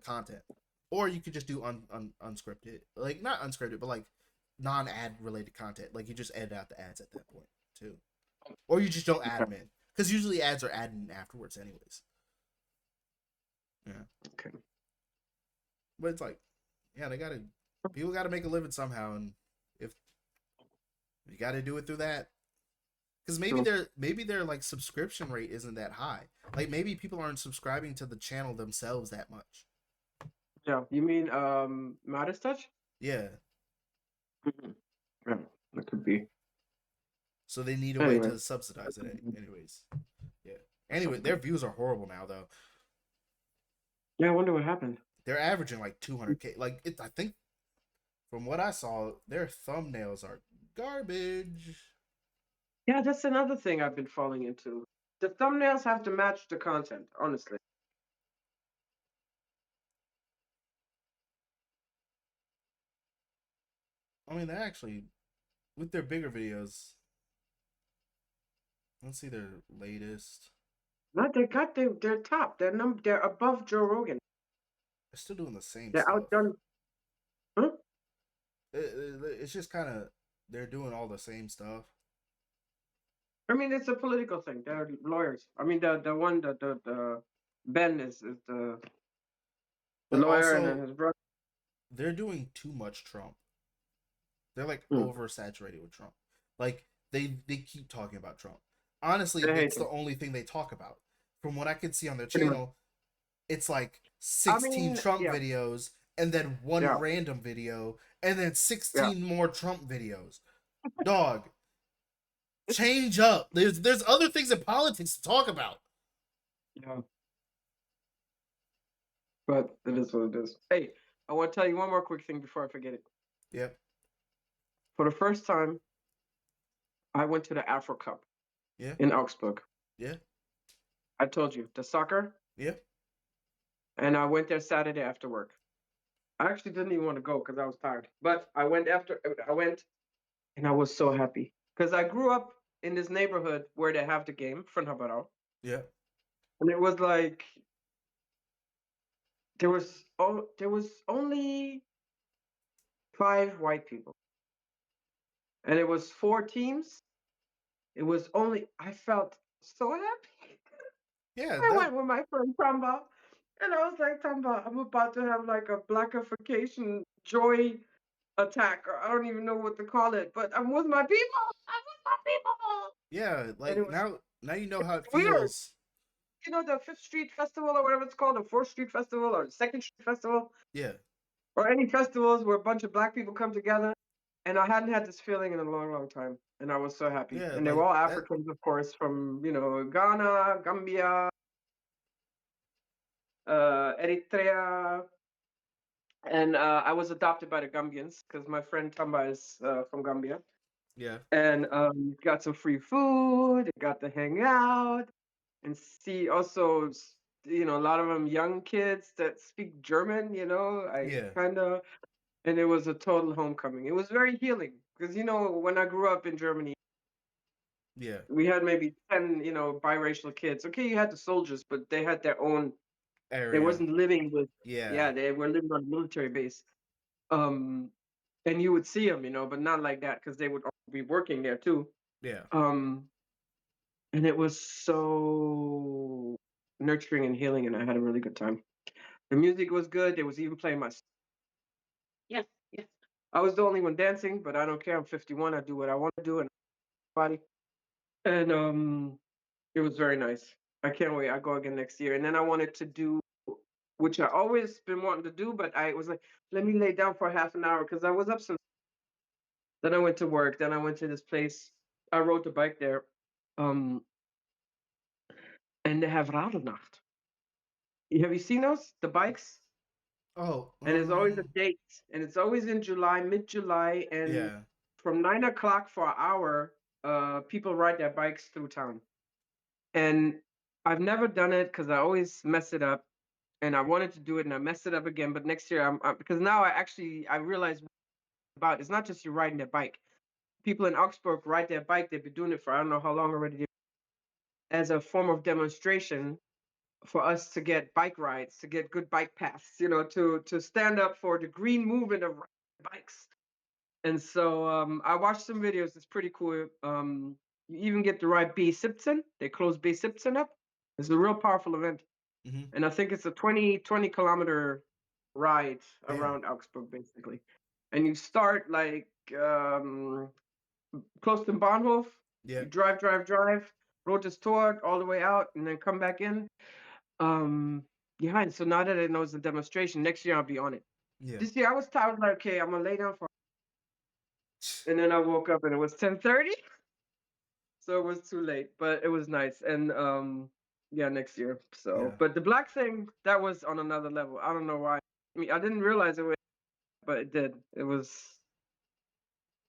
content, or you could just do unscripted, like not unscripted, but like non-ad related content. Like you just edit out the ads at that point too, or you just don't add Okay. them in because usually ads are added in afterwards, anyways. Yeah, Okay. but it's like, yeah, people gotta make a living somehow, and if you gotta do it through that, because maybe their like subscription rate isn't that high. Like maybe people aren't subscribing to the channel themselves that much. Yeah. You mean Modest Touch? Yeah, Mhm. Yeah, that could be. so they need a way Anyway. to subsidize it, anyways. Yeah. Anyway, their views are horrible now, though. Yeah, I wonder what happened. They're averaging like 200K. Like I think from what I saw, their thumbnails are garbage. Yeah, that's another thing I've been falling into. The thumbnails have to match the content, honestly. I mean, they're actually with their bigger videos. Let's see their latest. Not they got their top. They're above Joe Rogan. They're still doing the same They're stuff. outdone. Huh? It's just kind of they're doing all the same stuff. I mean, it's a political thing. They're lawyers. I mean, the one the Ben is the But lawyer, and then also, his brother. they're doing too much Trump. They're like Hmm. oversaturated with Trump. Like they keep talking about Trump. Honestly, They hate it's him. the only thing they talk about. From what I can see on their Pretty much. channel, it's like I 16 mean, Trump yeah, videos and then one yeah, random video and then yeah, 16 more Trump videos. Dog, change up. There's other things in politics to talk about. yeah. But it is what it is. Hey, I want to tell you one more quick thing before I forget it. Yep. For the first time, I went to the Afro Cup Yeah. in Augsburg. Yeah. I told you the soccer, Yeah. and I went there Saturday after work. I actually didn't even want to go because I was tired, but I went and I was so happy because I grew up in this neighborhood where they have the game, Fronhabarau, Yeah. and it was like there was only 5 white people, and it was 4 teams. It was only I felt so happy. Yeah. I went with my friend Tamba, and I was like, Tamba, I'm about to have like a blackification joy attack, or I don't even know what to call it, but I'm with my people. I'm with my people. Yeah. And it Like was now you know how it weird. feels. You know, the Fifth Street Festival or whatever it's called, the Fourth Street Festival or the Second Street Festival, Yeah. or any festivals where a bunch of black people come together. And I hadn't had this feeling in a long, long time. And I was so happy. Yeah. And they were Like all that. Africans, of course, from, Ghana, Gambia, Eritrea. And I was adopted by the Gambians because my friend Tamba is from Gambia. Yeah. And got some free food, got to hang out and see also, a lot of them young kids that speak German, I Yeah. kind of, and it was a total homecoming. It was very healing because, when I grew up in Germany, Yeah. we had maybe 10, biracial kids. Okay, you had the soldiers, but they had their own, they Area. wasn't living with, Yeah. yeah, they were living on a military base. Um, and you would see them, but not like that because they would all be working there too. Yeah. And it was so nurturing and healing, and I had a really good time. The music was good. They was even playing my. Yes, yes. I was the only one dancing, but I don't care. I'm 51. I do what I want to do, and body. And it was very nice. I can't wait. I go again next year, and then I wanted to do, which I always been wanting to do, but I was like, let me lay down for half an hour because I was up since. Then I went to work. Then I went to this place. I rode the bike there, um, and they have Radelnacht. Have you seen those? The bikes? Oh. And it's always a date, and it's always in July, mid-July, and Yeah. from 9 o'clock for an hour, people ride their bikes through town. And I've never done it because I always mess it up, and I wanted to do it, and I messed it up again. But next year, because now I realize about. It's not just you riding their bike. People in Augsburg ride their bike. They've been doing it for I don't know how long already, as a form of demonstration for us to get bike rides, to get good bike paths, to stand up for the green movement of bikes. And so I watched some videos. It's pretty cool. You even get to ride B17. They close B17 up. It's a real powerful event. Mm-hmm. And I think it's a 20 kilometer ride Damn. around Augsburg, basically. And you start like close to Bahnhof. Yeah. You drive, Rotes Tor all the way out, and then come back in. Yeah, and so now that I know it's a demonstration, next year I'll be on it. Yeah. This year I was tired, like, okay, I'm gonna lay down for, and then I woke up and it was 10:30, so it was too late, but it was nice. And yeah, next year. So, Yeah. but the black thing, that was on another level. I don't know why. I mean, I didn't realize it was, but it did. It was,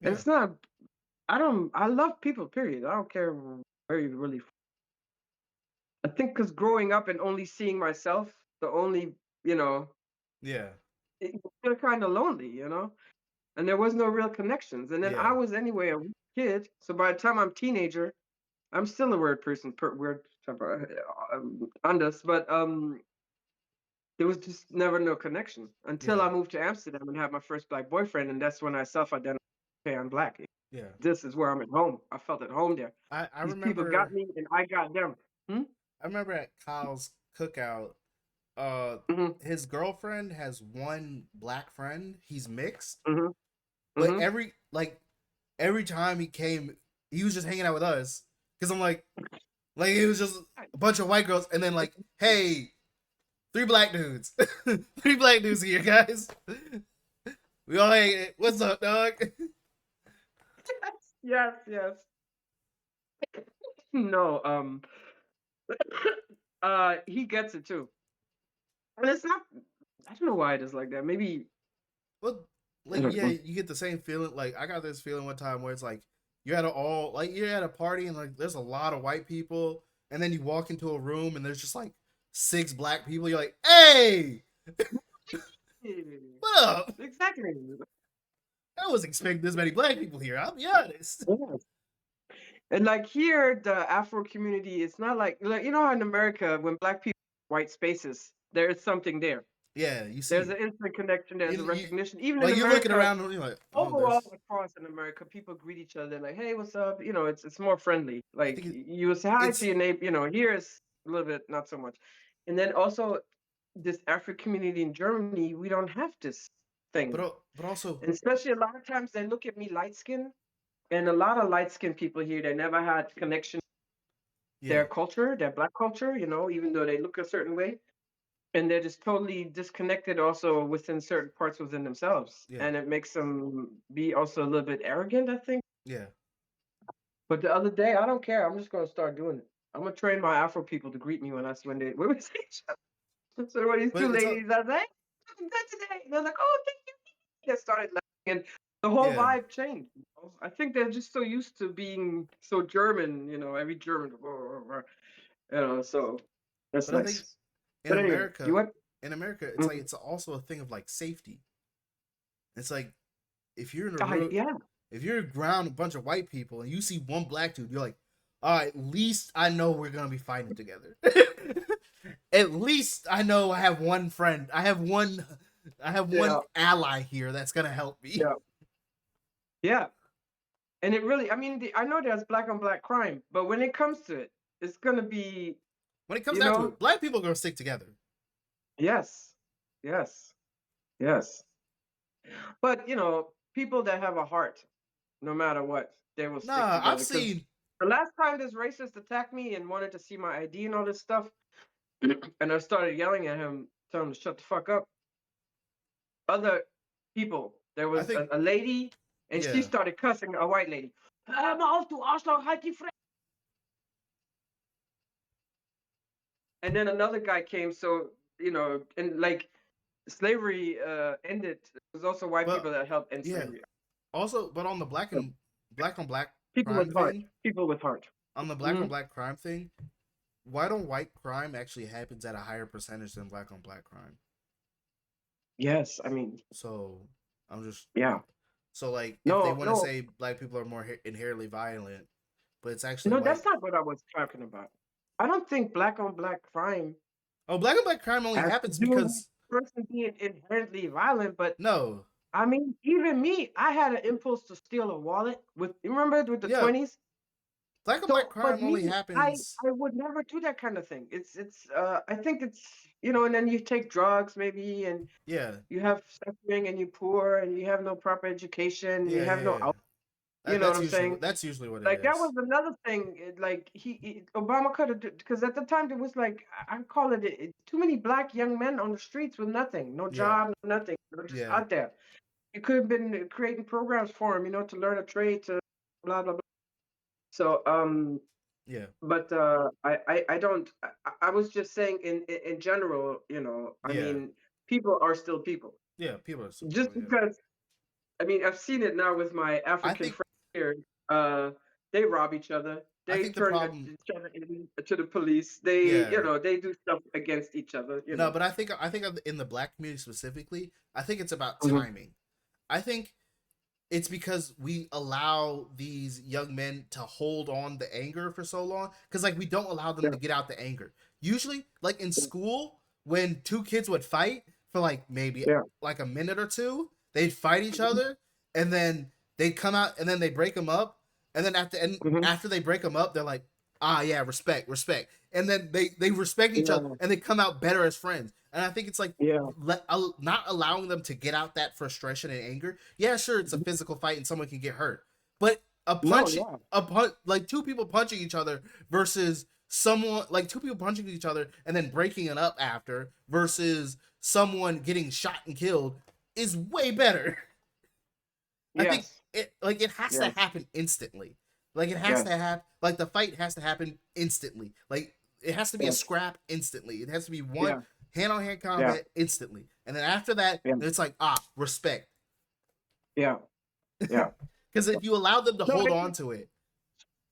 and Yeah. it's not. I love people. Period. I don't care where you really. I think because growing up and only seeing myself, the only, Yeah. you're kind of lonely, and there was no real connections. And then Yeah. I was anyway a weird kid, so by the time I'm teenager, I'm still a weird person, weird Anders, but there was just never no connection until Yeah. I moved to Amsterdam and had my first black boyfriend, and that's when I self-identified. Okay, I'm black. Yeah. This is where I'm at home. I felt at home there. I These people got remember me, and I got them. I remember at Kyle's cookout, Mm-hmm. his girlfriend has one black friend. He's mixed, Mm-hmm. but Mm-hmm. every time he came, he was just hanging out with us. Cause I'm like it was just a bunch of white girls, and then like, hey, 3 black dudes, 3 black dudes here, guys. We all hang. What's up, dog? Yes. No, he gets it too. And it's not, I don't know why it is like that. Maybe, Well, I like don't yeah, know. you get the same feeling. Like I got this feeling one time where it's like you're at a party and like there's a lot of white people, and then you walk into a room and there's just like 6 black people. You're like, hey, what up? Exactly. I wasn't expecting this many black people here. I'll be honest. Yes. And like here, the Afro community, it's not like how in America, when black people white spaces, there is something there. Yeah, you see There's it. an instant connection. There's a You recognition. Even in like you're looking America, around and you're like, oh, overall there's. across in America, people greet each other like, "Hey, what's up?" It's more friendly. I Like think you would say hi to it's your neighbor. Here is a little bit not so much. And then also this African community in Germany, we don't have this thing. but also And especially a lot of times they look at me light skin, and a lot of light skinned people here, they never had connection to yeah their culture, their black culture, even though they look a certain way. And they're just totally disconnected also within certain parts within themselves. yeah And it makes them be also a little bit arrogant, I think. yeah. But the other day, I don't care. I'm just gonna start doing it. I'm gonna train my Afro people to greet me when we see each other. So when these But two it's ladies, I was like, "Hey, looking good today." And they're like, "Oh, thank you." They started laughing, and the whole yeah. vibe changed. I think they're just so used to being so German. Every German, So that's But I think nice. in But anyway, you America, what? it's like it's also a thing of like safety. It's like if you're in a room, Yeah. if you're around a bunch of white people and you see one black dude, you're like, all right, at least I know we're gonna be fighting together. At least I know I have one friend. I have one Yeah. ally here that's gonna help me. Yeah. Yeah. And it really, I mean, I know there's black on black crime, but when it comes to it, it's gonna be, When it comes down to it, black people are gonna stick together. yes, yes, yes. But people that have a heart, no matter what, they will stick Nah, I've together. Because seen. the last time this racist attacked me and wanted to see my ID and all this stuff, and I started yelling at him, telling him to shut the fuck up. Other people, there I was think. a lady, and she Yeah. started cussing a white lady. "Hör mal auf, du Arschloch, halt die Fresse." And then another guy came, so and like slavery ended. It was also white But people that helped end yeah. slavery. Also, but on the black on black People crime with heart. thing, People with heart. on the black on black crime thing, white on white crime actually happens at a higher percentage than black on black crime. Yes, I mean, So I'm just yeah. So like, if they No, want to no, say black people are more inherently violent, but it's actually no. white. That's not what I was talking about. I don't think black on black crime Oh, black on black crime only has to happens do with because the person being inherently violent. But no, I mean, even me, I had an impulse to steal a wallet with. You remember with the yeah, 20s? black on black So, but crime only me, I happens. I would never do that kind of thing. It's I think it's and then you take drugs maybe, and Yeah, you have suffering, and you poor, and you have no proper education, and you yeah, have yeah, no yeah. out. You know what I'm saying? That's usually what it Like that is. was another thing. Like Obama could have, because at the time there was like I call it too many black young men on the streets with nothing, no Yeah, job, nothing, just yeah, out there. You could have been creating programs for them, to learn a trade, to blah blah blah. So yeah, but I don't. I was just saying in general, I yeah, mean, people are still people. yeah. People are so Just people. Yeah, because, I mean, I've seen it now with my I African think friends here. They rob each other. I They think the turn problem. each other in to the police. They, Yeah, they do stuff against each other. no, but I think in the black community specifically, I think it's about Mhm. timing. I think it's because we allow these young men to hold on the anger for so long because like we don't allow them Yeah. to get out the anger. Usually like in school when two kids would fight for like maybe Yeah. like a minute or two, they'd fight each Mhm. other and then they'd come out and then they break them up and then Mhm. after they break them up they're like, ah, yeah, respect, and then they respect each other Yeah. and they come out better as friends. And I think it's like Yeah. not allowing them to get out that frustration and anger. Yeah, sure, it's a Mhm. physical fight and someone can get hurt, but No. Yeah. like two people punching each other versus someone like two people punching each other and then breaking it up after versus someone getting shot and killed is way better. I think Yes. it has to Yes. happen instantly. Like it has to Yes. happen. Like the fight has to happen instantly. Like it has to be a Yes. scrap instantly. It has to be one Yeah. hand on hand Yeah. combat instantly. And then after that, Yeah. it's like respect. Yeah. Yeah. Because if you allow them to No, hold on to it,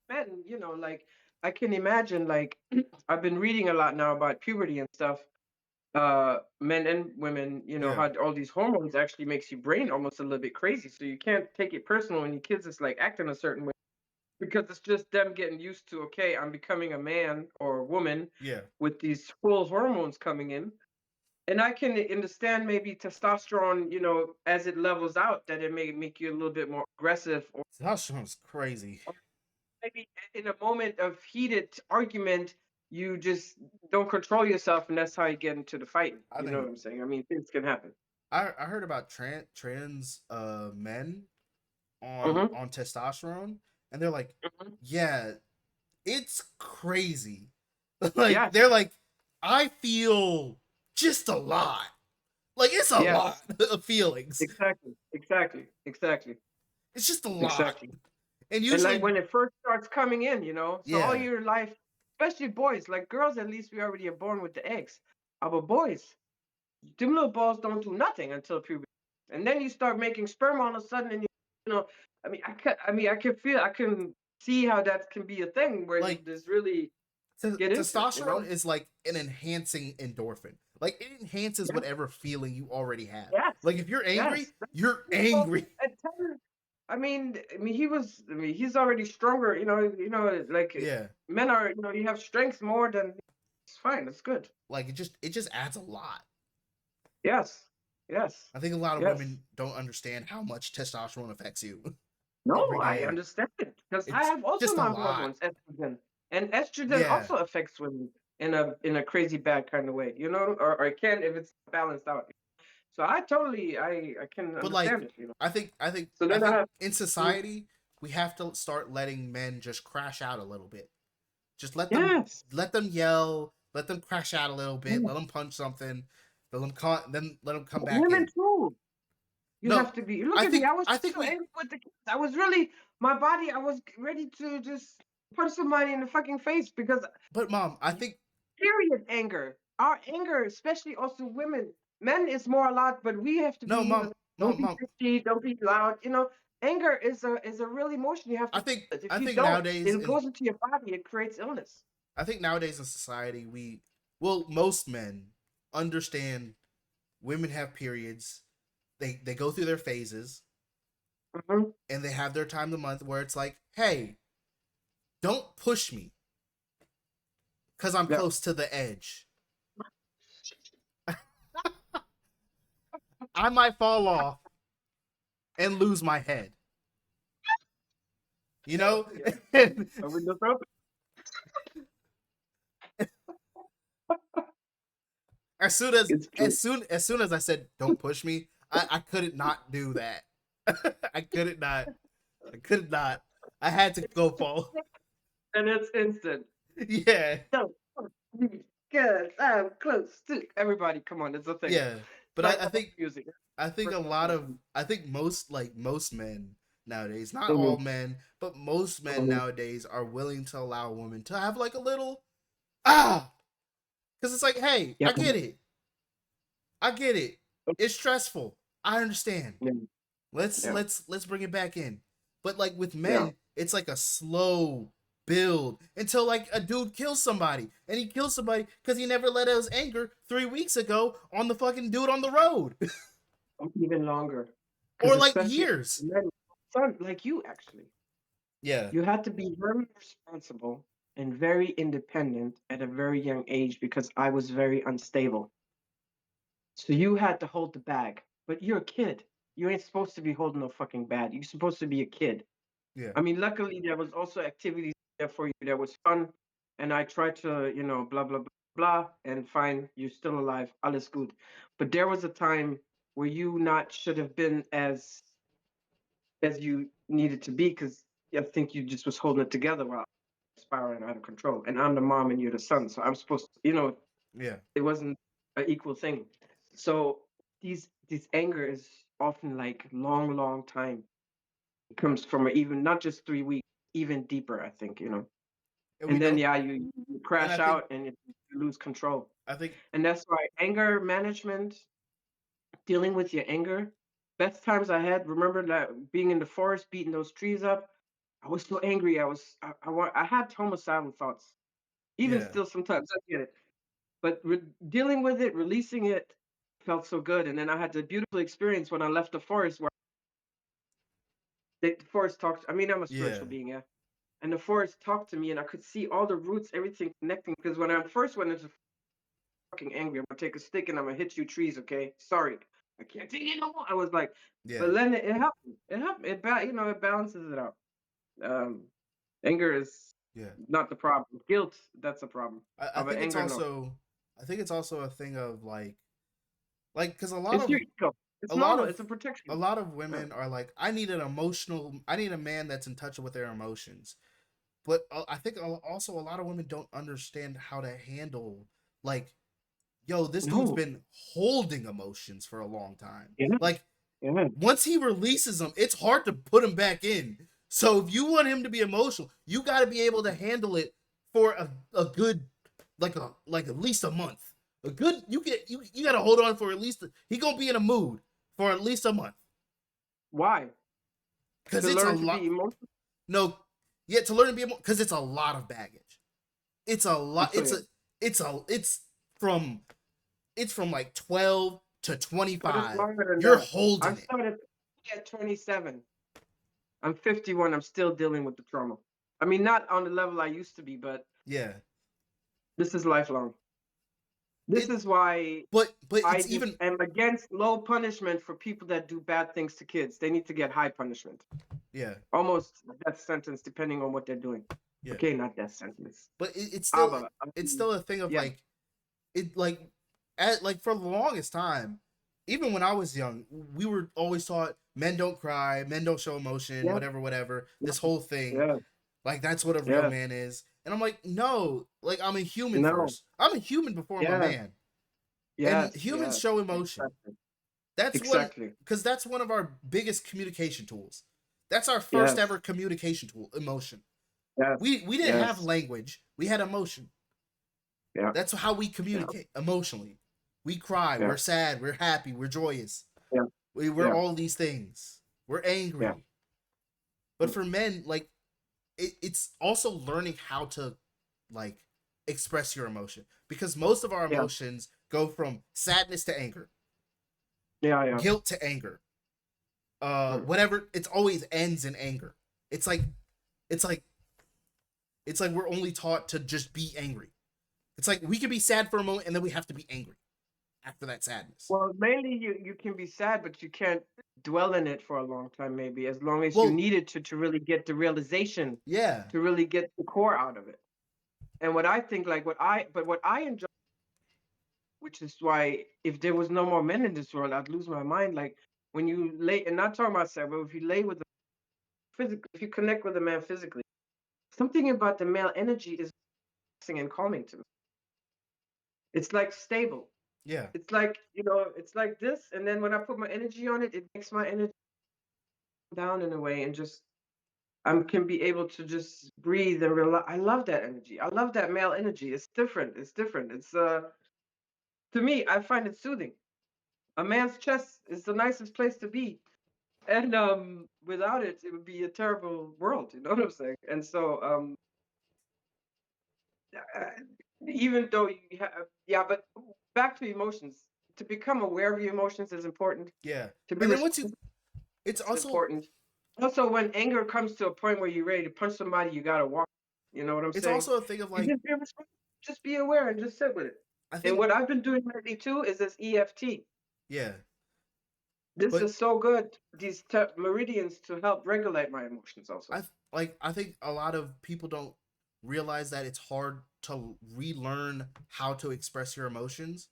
men, like I can imagine, like I've been reading a lot now about puberty and stuff. Men and women, yeah, how all these hormones actually makes your brain almost a little bit crazy. So you can't take it personal when your kids is like acting a certain way because it's just them getting used to, okay, I'm becoming a man or a woman yeah. with these full hormones coming in. And I can understand maybe testosterone, as it levels out, that it may make you a little bit more aggressive, or Testosterone's crazy. maybe in a moment of heated argument, you just don't control yourself, and that's how you get into the fight. I You know think what I'm saying? I mean, things can happen. I heard about trans men Hmm. on testosterone, and they're like, Hmm. yeah, it's crazy. Like Yes, they're like, I feel just a lot. Like it's a lot yes, of feelings. exactly, exactly, exactly, It's just a lot. exactly. And And like usually, when it first starts coming in, so all yeah, your life, especially boys, like girls, at least we already are born with the eggs. Our boys, them little balls don't do nothing until puberty, and then you start making sperm all of a sudden, and you know, I can feel, I can see how that can be a thing where you like just really get into it, testosterone is like an enhancing endorphin. Like it enhances Yeah. whatever feeling you already have. Yes. Like if you're angry, Yes. you're Well, angry. at 10, he's already stronger, like Yeah. men are, you have strength more than, it's fine, it's good. Like it just adds a lot. Yes. Yes. I think a lot of Yes. women don't understand how much testosterone affects you every No, I day. understand it because I It's have also just a my lot. hormones, estrogen, and estrogen Yeah. also affects women in a crazy bad kind of way, or it can if it's balanced out. So I totally, I can But like understand it. So I then I think have, in society we have to start letting men just crash out a little bit. Just yes, let them yell, let them crash out a little bit, yeah. let them punch something, then let them come back Women in. too. You No, have to be. Look at me. I was I just think so we angry with the kids. I was really, my body. I was ready to just punch somebody in the fucking face because but mom, I think period anger. Our anger, especially also women. Men is more a lot, but we have to no, be. mom, Don't be mom. bitchy. Don't be loud. Anger is a real emotion. You have to feel it. If I you think don't, nowadays it goes into your body. It creates illness. in society most men understand women have periods. They go through their phases Mhm. and they have their time of the month where it's like, hey, don't push me because I'm Yeah. close to the edge. I might fall off and lose my head. You know? Yeah. A window open. as soon as It's true. as soon as I said don't push me, I couldn't not do that. I couldn't not. I could not. I had to go fall. And it's instant. Yeah. No. Good. I'm close to everybody. Come on, it's a thing. Yeah. But Like I think music. I think a Christmas lot of song. I think most men nowadays, not all Mhm. men, but most men Mhm. nowadays are willing to allow a woman to have like a little ah, because it's like, hey, Yeah. I get it. I get it. It's stressful. I understand. Yeah. Yeah. Let's bring it back in. But like with Yeah. men, it's like a slow build until like a dude kills somebody, and he kills somebody because he never let out his anger 3 weeks ago on the fucking dude on the road, Even longer. or Because like especially years. men, son, like you actually, Yeah, you had to be very responsible and very independent at a very young age because I was very unstable. So you had to hold the bag. But you're a kid. You ain't supposed to be holding no fucking bag. You're supposed to be a kid. yeah, I mean, luckily there was also activities there for you that was fun, and I tried to, blah blah blah blah, and fine, you're still alive, alles good. But there was a time where you not should have been as you needed to be because I think you just was holding it together while spiraling out of control. And I'm the mom and you're the son, so I'm supposed to, yeah. it wasn't an equal thing. So these anger is often like long, long time. It comes from even not just 3 weeks, even deeper, I think. And we And then don't. yeah, you And crash out and you lose control. I think, And that's why anger management, dealing with your anger, best times I had, remember that being in the forest, beating those trees up. I was so angry. I had homicidal thoughts. Even yeah, still, sometimes I get it. But dealing with it, releasing it, felt so good. And then I had the beautiful experience when I left the forest, where the forest talked. I mean, I'm a yeah, spiritual being, yeah. And the forest talked to me, and I could see all the roots, everything connecting. Because when I first went into fucking angry, I'm gonna take a stick and I'm gonna hit you trees, okay? Sorry, I can't take it no more. I was like, yeah, but then it helped. It helped. It balances it out. Um, Anger is yeah. not the problem. Guilt, that's a problem. I But think it's anger, no. also. I think it's also a thing of like because It's your ego. It's a lot normal. of It's a protection. a lot of Yeah. women are like, I need a man that's in touch with their emotions. But I think also a lot of women don't understand how to handle like, yo, this dude's No. been holding emotions for a long time. Yeah. Like Yeah. once he releases them, it's hard to put him back in. So if you want him to be emotional, you got to be able to handle it for a good like at least a month. A good you got to hold on for at least he gonna be in a mood for at least a month Why? because To it's a learn to lot. be emotional. No, yeah, to learn to be because it's a lot of baggage. It's a lot. So yeah. From it's from like 12 to But it's 25. longer than You're that. holding I it. started at 27. I'm 51. I'm still dealing with the trauma. I mean, not on the level I used to be, but Yeah. this is lifelong. This It is why but I it's even am against low punishment for people that do bad things to kids. They need to get high punishment, yeah, almost death sentence, depending on what they're doing. yeah. Okay, not death sentence. But Aber, it's still a thing of yeah, like it like for the longest time, even when I was young, we were always taught men don't cry, men don't show emotion, yeah, whatever. This whole thing, yeah, like that's what a real yeah. man is. And I'm like, no, like I'm a human No, first. I'm a human before I'm a yeah, man. And yes, humans yes, show emotion. exactly, That's one exactly. because that's one of our biggest communication tools. That's our first Yes, ever communication tool, emotion. yes, We didn't have yes, language. We had emotion. yeah, That's how we yeah, communicate emotionally. We cry, yeah, we're sad, we're happy, we're joyous. yeah, We're yeah, all these things. We're yeah. angry. But for men, like it's also learning how to like express your emotion because most of our Yeah, emotions go from sadness to anger, yeah, yeah, guilt to anger, whatever. It's always ends in anger. It's like it's like we're only taught to just be angry. It's like we can be sad for a moment and then we have to be angry after that sadness. Well, mainly you can be sad, but you can't dwell in it for a long time. Maybe as long as you Well, needed to really get the realization, yeah, to really get the core out of it. And what I think, like what I enjoy, which is why if there was no more men in this world, I'd lose my mind. Like when you lay, and not talking about sex, but if you lay with the physical, if you connect with a man physically, something about the male energy is relaxing and calming to me. It's like stable. yeah. It's like, it's like this, and then when I put my energy on it, it makes my energy down in a way, and just I can be able to just breathe and relax. I love that energy. I love that male energy. It's different. It's different. It's to me, I find it soothing. A man's chest is the nicest place to be, and without it, it would be a terrible world. You know what I'm saying? And so uh, even though you have, yeah, but back to emotions. To become aware of your emotions is important. Yeah. To be And then once you, responsible it's is also important. Also, when anger comes to a point where you're ready to punch somebody, you gotta walk. You know what I'm it's saying? also a thing of You like, just be responsible. Just be aware and just sit with it. I And think, what I've been doing lately too is this EFT. yeah, This but is so good. These meridians to help regulate my emotions also. I think a lot of people don't realize that it's hard to relearn how to express your emotions.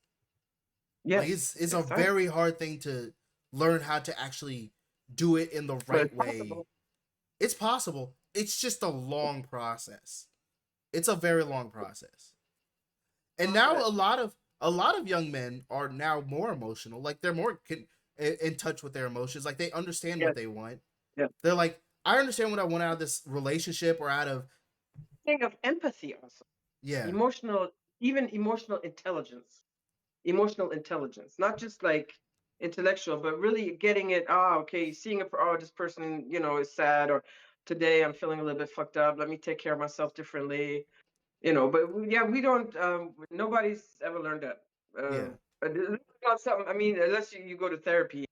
Like Yes, it's a yes, I. very hard thing to learn how to actually do it in the But right it's way. possible. It's possible. It's just a long process. It's a very long process. And now But a lot of young men are now more emotional. Like they're more in touch with their emotions. Like they understand what yes, they want. yes. They're like, I understand what I want out of this relationship or out of Think of empathy also. yeah, Emotional, even emotional intelligence. Emotional intelligence, not just like intellectual, but really getting it. Ah, okay, seeing it for, oh, this person, is sad, or today I'm feeling a little bit fucked up. Let me take care of myself differently. But yeah, we don't. Nobody's ever learned that. yeah. But this is not something. I mean, unless you go to therapy.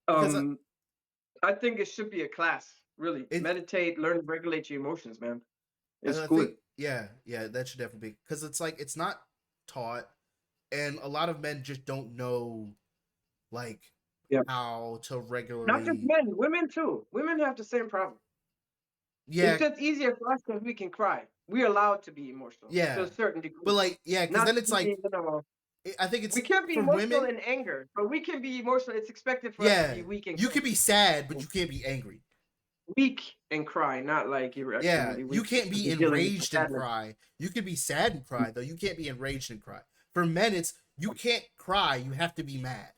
Because Um, I think it should be a class. Really, it meditate, learn to regulate your emotions, man. It's I good. think yeah, that should definitely be because it's like it's not taught, and a lot of men just don't know like Yeah. how to Not just regularly. men, women too. Women have the same problem. It's Yeah, just easier for us because we can cry. We're allowed to be emotional to yeah, a certain degree. but like yeah, because Not then to it's be, like I think we it's can't be for emotional women. in anger, but we can be emotional. It's expected for us to Yeah, be weak and you cry. can be sad, but you can't be angry. Weak and cry, not like you're actually Yeah, really you weak can't because be you're dealing with enraged and sadness. cry. You can be sad and cry, though. You can't be enraged and cry. For men, it's you can't cry. You have to be mad.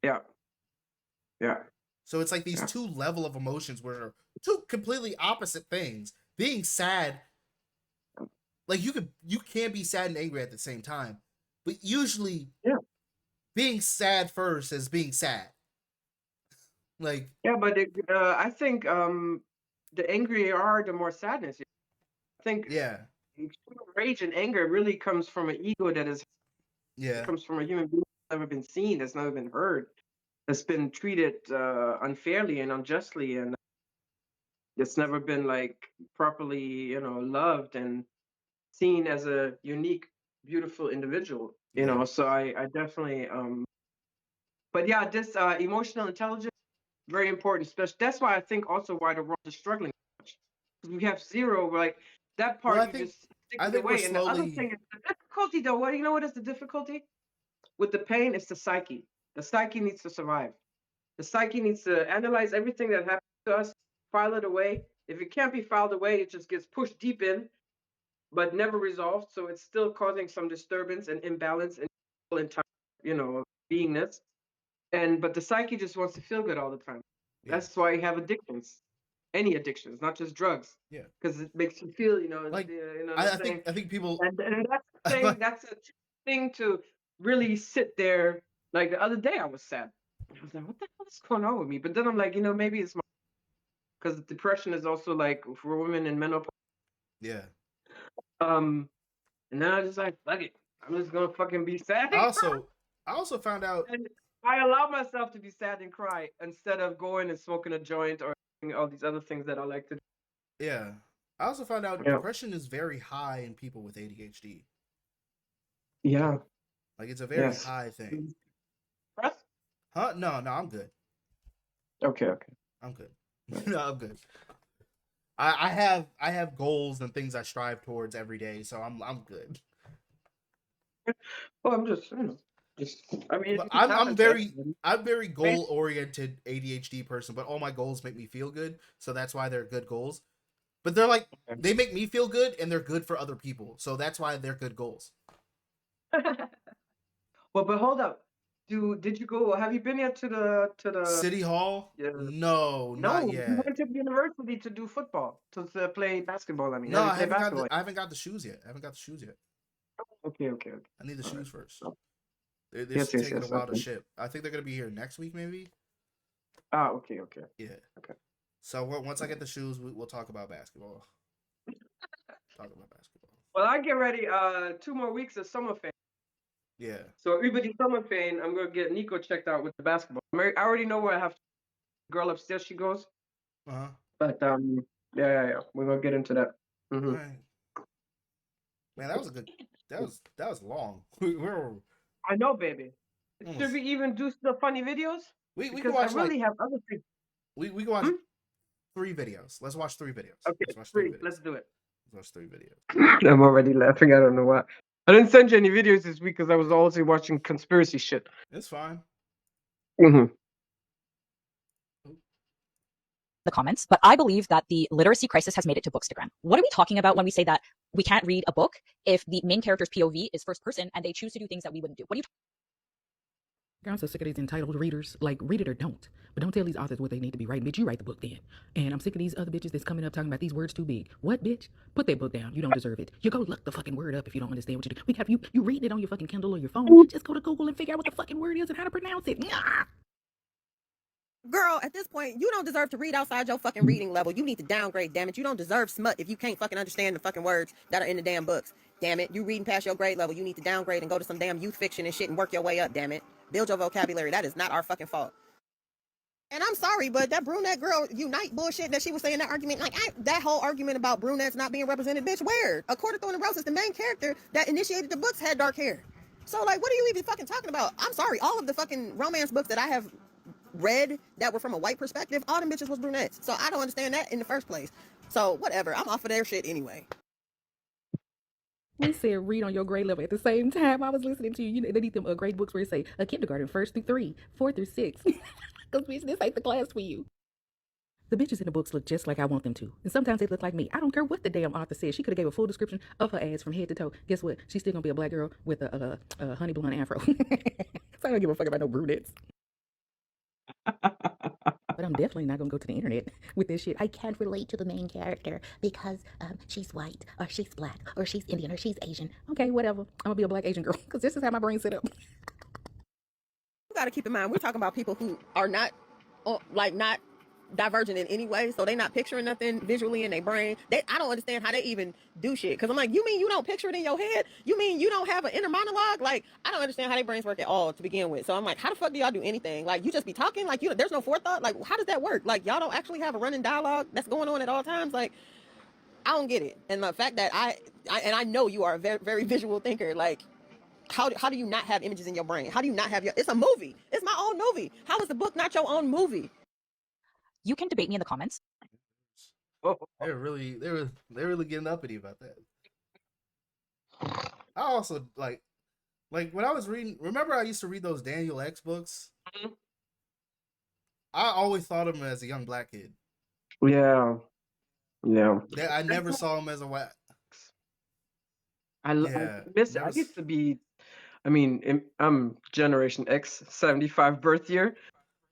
Yeah, yeah, So it's like these yeah, two level of emotions where two completely opposite things. Being sad, like you can be sad and angry at the same time, but usually yeah, being sad first is being sad. Like yeah. But I think the angrier you are, the more sadness. I think yeah, extreme rage and anger really comes from an ego that is. It yeah, comes from a human being that's never been seen, that's never been heard, that's been treated unfairly and unjustly, and it's never been like properly, loved and seen as a unique, beautiful individual. yeah, So I definitely, but yeah, this emotional intelligence very important. Especially that's why I think also why the world is struggling so much, because we have zero. Like that well, part, you just stick I it think we're away. And the other slowly thing is the difficulty, though. What, you know what is the difficulty with the pain? It's the psyche. The psyche needs to survive. The psyche needs to analyze everything that happens to us, file it away. If it can't be filed away, it just gets pushed deep in, but never resolved. So it's still causing some disturbance and imbalance in entire, beingness. But the psyche just wants to feel good all the time. yeah, That's why you have addictions, any addictions, not just drugs, yeah. because it makes you feel, Like you know what I'm saying. I think people And that's the thing. That's a thing to really sit there. Like the other day, I was sad. I was like, "What the hell is going on with me?" But then I'm like, maybe it's because depression is also like for women in menopause. yeah. Um, and then I just like, fuck it. I'm just gonna fucking be sad. I also I also found out And I allow myself to be sad and cry instead of going and smoking a joint or doing all these other things that I like to do. Yeah. I also found out Yeah. depression is very high in people with ADHD. Yeah. Like it's a very Yes. high thing. Press? Huh? No, I'm good. Okay. I'm good. No, I'm good. I have goals and things I strive towards every day, so I'm good. Well, I'm just, I mean, But it keeps happening to everybody. I'm very goal oriented ADHD person, but all my goals make me feel good, so that's why they're good goals. But they're like they make me feel good and they're good for other people, so that's why they're good goals. Well, but hold up. Did you go? Have you been yet to the? City Hall? Yeah. No, not No, you yet. went to the university to do football, to play basketball. I mean, No, to play basketball. I haven't got the shoes yet. Okay. I need the shoes first. Oh. They're Yes, taking a while to okay. ship. I think they're gonna be here next week, maybe. Ah, okay. Yeah. Okay. So once I get the shoes, we'll talk about basketball. Well, I get ready. 2 more weeks of summer fan. Yeah. So everybody summer fan, I'm gonna get Nico checked out with the basketball. I already know where I have to. Girl upstairs, she goes. Uh-huh. But yeah. We're gonna get into that. Mm-hmm. All right. Man, that was a good. That was long. We're I know, baby. almost, Should we even do the funny videos? we can Because watch I really like have other things. we can watch 3 videos. Let's watch 3 videos. Okay, Let's watch 3 videos. let's do it. Let's watch 3 videos. I'm already laughing. I don't know why. I didn't send you any videos this week because I was also watching conspiracy shit. It's fine. Mm-hmm. The comments, but I believe that the literacy crisis has made it to Bookstagram. What are we talking about when we say that we can't read a book if the main character's POV is first person and they choose to do things that we wouldn't do? What are you I'm so sick of these entitled readers. Like, read it or don't. But don't tell these authors what they need to be writing. Bitch, you write the book then. And I'm sick of these other bitches that's coming up talking about these words too big. What, bitch? Put that book down. You don't deserve it. You go look the fucking word up if you don't understand what you do. We have you reading it on your fucking Kindle or your phone. Just go to Google and figure out what the fucking word is and how to pronounce it. Nah. Girl, at this point, you don't deserve to read outside your fucking reading level. You need to downgrade, damn it. You don't deserve smut if you can't fucking understand the fucking words that are in the damn books. Damn it. You reading past your grade level. You need to downgrade and go to some damn youth fiction and shit and work your way up, damn it. Build your vocabulary. That is not our fucking fault. And I'm sorry, but that brunette girl unite bullshit that she was saying, that argument, that whole argument about brunettes not being represented, bitch, where? According to Roses, the main character that initiated the books had dark hair. So, like, what are you even fucking talking about? I'm sorry, all of the fucking romance books that I have read that were from a white perspective, all them bitches was brunettes. So I don't understand that in the first place. So whatever, I'm off of their shit anyway. We said read on your grade level. At the same time, I was listening to you. You know, they need them grade books where it say a kindergarten 1st through 3, 4 through 6. Because bitch, this ain't the class for you. The bitches in the books look just like I want them to. And sometimes they look like me. I don't care what the damn author says. She could have gave a full description of her ass from head to toe. Guess what? She's still gonna be a black girl with a honey blonde afro. So I don't give a fuck about no brunettes. But I'm definitely not gonna go to the internet with this shit. I can't relate to the main character because she's white or she's black or she's Indian or she's Asian. Okay, whatever. I'm gonna be a black Asian girl because this is how my brain's set up. You gotta keep in mind, we're talking about people who are not not divergent in any way, so they not picturing nothing visually in their brain. I don't understand how they even do shit, because I'm like, you mean you don't picture it in your head? You mean you don't have an inner monologue? Like, I don't understand how their brains work at all to begin with. So I'm like, how the fuck do y'all do anything? Like, you just be talking? Like, there's no forethought? Like, how does that work? Like, y'all don't actually have a running dialogue that's going on at all times? Like, I don't get it. And the fact that I know you are a very, very visual thinker, like, how do you not have images in your brain? How do you not have it's a movie. It's my own movie. How is the book not your own movie? You can debate me in the comments. They're really getting uppity about that. I also like when I was reading. Remember, I used to read those Daniel X books. I always thought of him as a young black kid. Yeah. I never saw him as a white. I miss it. I used to be. I mean, I'm Generation X, 75 birth year.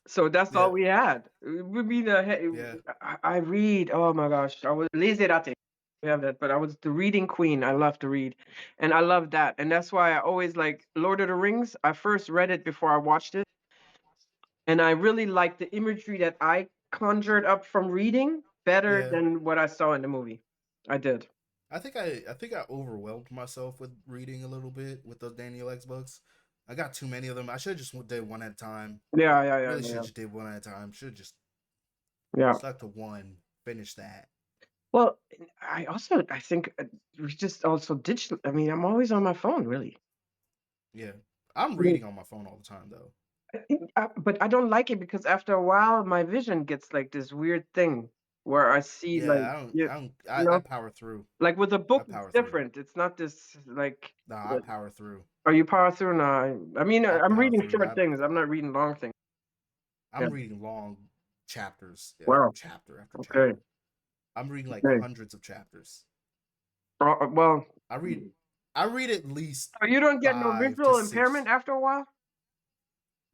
So that's all we had. It would be I read. Oh my gosh, I was literate. We have that, but I was the reading queen. I love to read, and I love that, and that's why I always like Lord of the Rings. I first read it before I watched it, and I really liked the imagery that I conjured up from reading better than what I saw in the movie. I did. I think I overwhelmed myself with reading a little bit with those Daniel X books. I got too many of them. I should have just did one at a time. Yeah. Really should have just did one at a time. Should have just Yeah. stuck to one. Finish that. Well, I think we just also digital. I mean, I'm always on my phone, really. Yeah, I'm reading on my phone all the time though. But I don't like it because after a while, my vision gets like this weird thing where I see Yeah, I power through. like with a book, power it's through. different. It's not this like. Nah, I power through. Are you power through? No, I mean, I'm reading through. short things. I'm not reading long things. I'm reading long chapters. Wow. Chapter after Okay. chapter. I'm reading like hundreds of chapters. Well, I read at least. you don't get no 5 visual to 6. impairment after a while.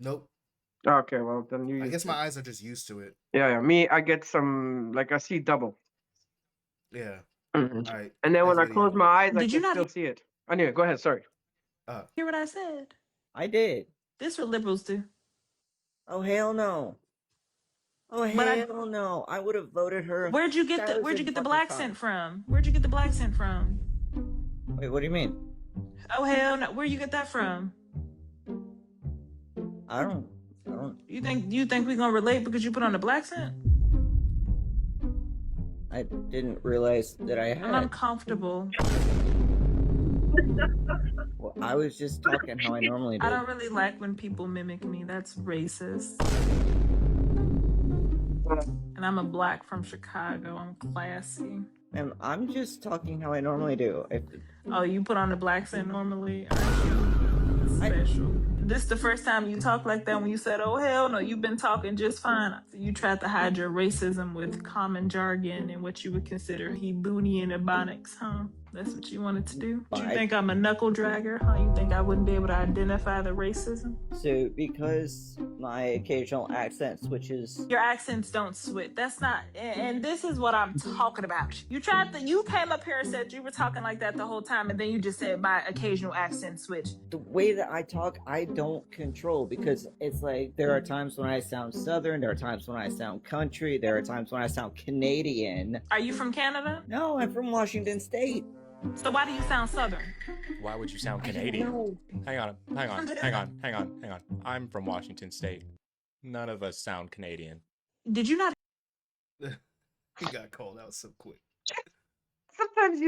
Nope. Okay, well then I guess my eyes are just used to it. Yeah. Me, I get some like I see double. Yeah. Mhm. All right. And then when I close my eyes, I Did you can not still see it. Anyway, go ahead. Sorry. hear what I said? I did. This what liberals do. Oh hell no. Oh hell no. I would have voted her. Where'd you get the black scent from? Where'd you get the black scent from? Wait, what do you mean? Oh hell no. Where you get that from? I don't. You think we gonna relate because you put on the black scent? I didn't realize that I had. I'm uncomfortable. Well, I was just talking how I normally do. I don't really like when people mimic me. That's racist. And I'm a black from Chicago. I'm classy. And I'm just talking how I normally do. Oh, you put on the black scent normally? Aren't you special? This the first time you talk like that when you said, oh, hell no, you've been talking just fine. You tried to hide your racism with common jargon and what you would consider Hebrewian Ebonics, huh? That's what you wanted to do? You think I'm a knuckle dragger, huh? You think I wouldn't be able to identify the racism? So, because my occasional accent switches... Your accents don't switch. That's not... And this is what I'm talking about. You came up here and said you were talking like that the whole time, and then you just said my occasional accent switch. The way that I talk, I don't control, because it's like, there are times when I sound Southern, there are times when I sound country, there are times when I sound Canadian. Are you from Canada? No, I'm from Washington State. So why do you sound Southern? Why would you sound Canadian? Hang on. I'm from Washington State. None of us sound Canadian. Did you not? He got called out so quick. Sometimes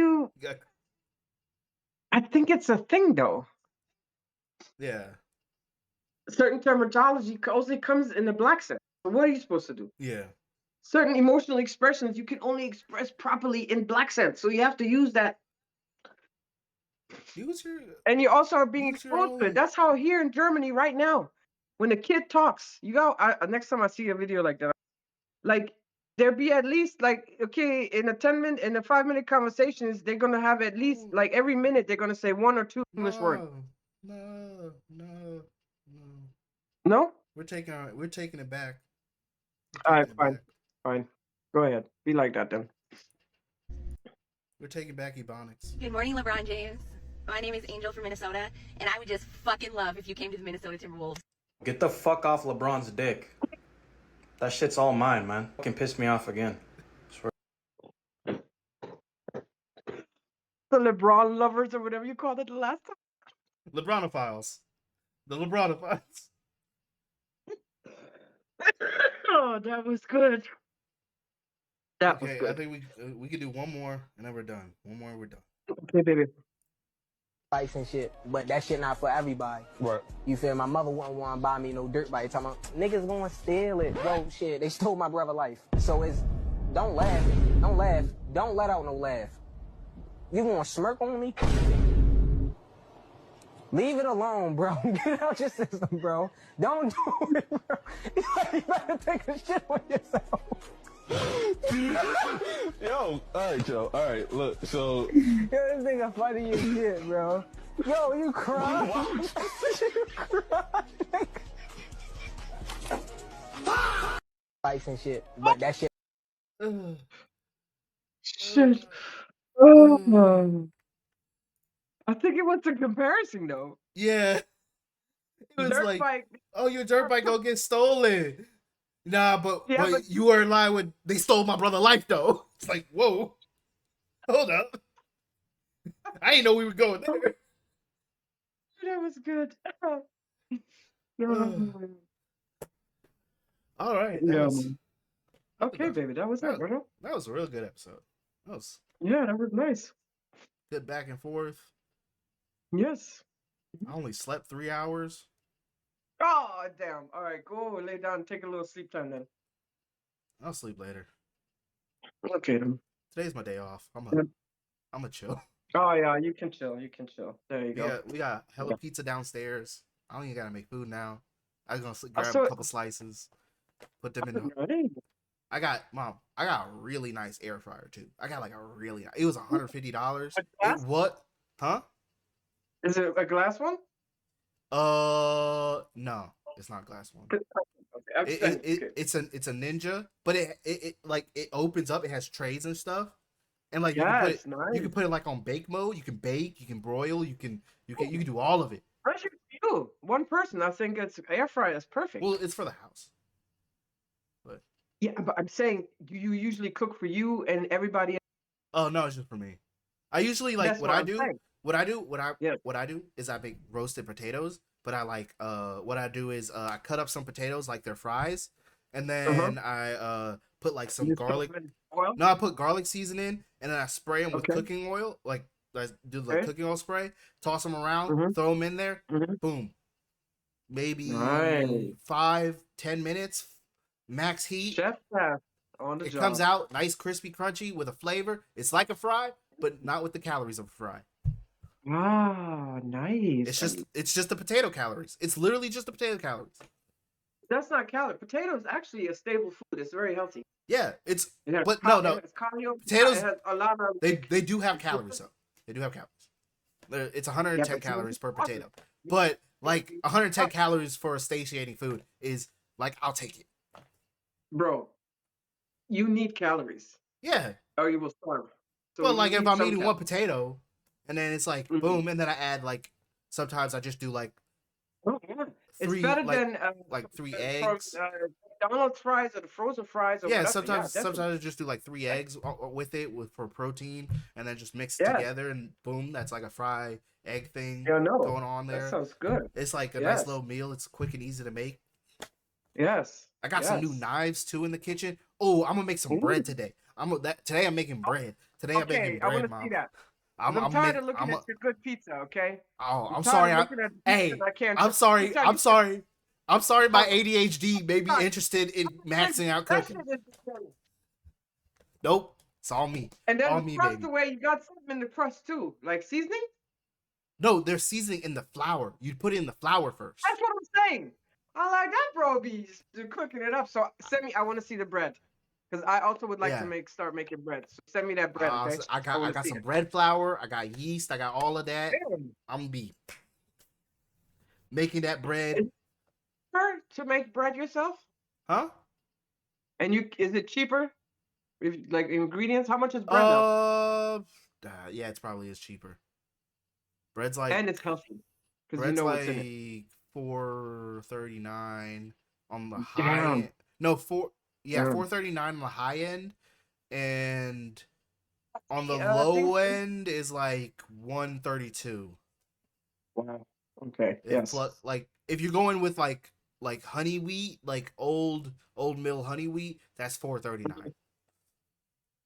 I think it's a thing, though. Yeah. Certain terminology only comes in the black set. So what are you supposed to do? Yeah. Certain emotional expressions you can only express properly in black sense. So you have to use that. And you also are being exposed to it. That's how here in Germany right now, when a kid talks, next time I see a video like that, like there be at least like, okay, in a 5-minute conversations, they're going to have at least like every minute, they're going to say 1 or 2 English words. No? We're taking it back. All right, fine. Go ahead. Be like that then. We're taking back Ebonics. Good morning, LeBron James. My name is Angel from Minnesota, and I would just fucking love if you came to the Minnesota Timberwolves. Get the fuck off LeBron's dick. That shit's all mine, man. Fucking pissed me off again. Swear. The LeBron lovers or whatever you called it the last time. LeBronophiles. The LeBronophiles. Oh, that was good. That was good. I think we could do one more and then we're done. One more and we're done. Okay, baby. Bikes and shit, but that shit not for everybody. Right. You feel? My mother wouldn't want to buy me no dirt bike. Talking about niggas gonna steal it, bro. Shit, they stole my brother life. So don't laugh, don't let out no laugh. You gonna smirk on me? Leave it alone, bro. Get out your system, bro. Don't do it, bro. You better take a shit on yourself. Yo, alright, Joe. Alright, look, so. Yo, this nigga funny as shit, bro. Yo, you crying? You crying? Bikes and shit, but that shit. Shit. Oh. I think it was a comparison, though. Yeah. It was dirt like, bike. oh, your dirt bike gonna get stolen. Nah, but you were in line with, they stole my brother's life, though. It's like, whoa. Hold up. I didn't know we were going there. That was good. All right. Yeah, That man. was Okay, baby, that was it, brother. that was a real good episode. That was Yeah, that was nice. good back and forth. Yes. I only slept 3 hours. Oh, damn. All right, go lay down and take a little sleep time then. I'll sleep later. Okay, then. Today's my day off. I'm a chill. Oh, yeah, you can chill. You can chill. There you go. We got hella Yeah. pizza downstairs. I don't even gotta make food now. I was gonna I grab saw- a couple slices, put them in. Ready? I got a really nice air fryer too. I got like a really. It was $150. glass? What? Huh? Is it a glass one? No, it's not a glass one. Okay, I'm saying, okay. It's a Ninja, but it like it opens up. It has trays and stuff, and like Yes, you can put it like on bake mode. You can bake, you can broil, you can do all of it. Pressure for you. One person. I think it's air fryer is perfect. Well, it's for the house. But yeah, but I'm saying, do you usually cook for you and everybody? oh no, it's just for me. I usually like That's what what I I'm do. saying. What I do is I make roasted potatoes, but I like what I do is I cut up some potatoes like they're fries, and then I put like some You garlic. put oil? No, I put garlic seasoning, and then I spray them with Okay. cooking oil, like I do like Okay. cooking oil spray. Toss them around, Mhm. throw them in there, Mhm. boom. Maybe Nice. 5-10 minutes, max heat. Chef on the It job. comes out nice, crispy, crunchy with a flavor. It's like a fry, but not with the calories of a fry. Ah, nice. It's just the potato calories. It's literally just the potato calories. That's not calorie. Potato is actually a stable food. It's very healthy. Yeah, it's It has but cal- no. It has cardio. Potatoes, It has a lot of. They do have calories though. They do have calories. It's 110 Yeah, but calories per potatoes- potato. But like 110 calories for a satiating food is like I'll take it. Bro, you need calories, Yeah. or you will starve. So But you like if need I'm some eating one calories. potato, and then it's like boom, and then I add like sometimes I just do like Oh, yeah. It's three better like than like 3 from, eggs. McDonald's fries or the frozen fries or Yeah, whatever. sometimes Yeah, definitely. I just do like 3 eggs with it for protein, and then just mix it Yeah. together, and boom, that's like a fry egg thing Yeah, no, going on there. that sounds good. It's like a Yes. nice little meal. It's quick and easy to make. Yes. I got some new Yes. knives too in the kitchen. Oh, I'm gonna make some bread Ooh. today. Today I'm making bread. Today I'm making Okay, I bread, want to Mom. see that. I'm tired make- of looking I'm a- at your good pizza. Okay. Oh, I'm I'm tired sorry. of looking at pizza Hey, and I can't. I'm sorry. Pizza, I'm you- sorry. I'm sorry. My Oh. ADHD made me interested in maxing out That cooking. shit is disgusting. Nope, it's all me. And then All the me, crust baby. away, you got something in the crust too, like seasoning. No, there's seasoning in the flour. You put it in the flour first. That's what I'm saying. I like that, bro. Be cooking it up. So send me. I want to see the bread, because I also would like Yeah. to start making bread. So send me that bread, okay? So I wanna got see some it. bread flour. I got yeast. I got all of that. Damn. I'm gonna be making that bread. Cheaper to make bread yourself? Huh? And is it cheaper? If like ingredients, how much is bread now? Yeah, it's probably is cheaper. Bread's like And it's healthy, because you bread's know like what's in it. $4.39 on the high Damn. end. No, Damn. $4.39 on the high end, and on the Yeah, I low think- end is like $1.32. Wow. Okay. And Yes. plus, like if you're going with like honey wheat, like old mill honey wheat, that's $4.39.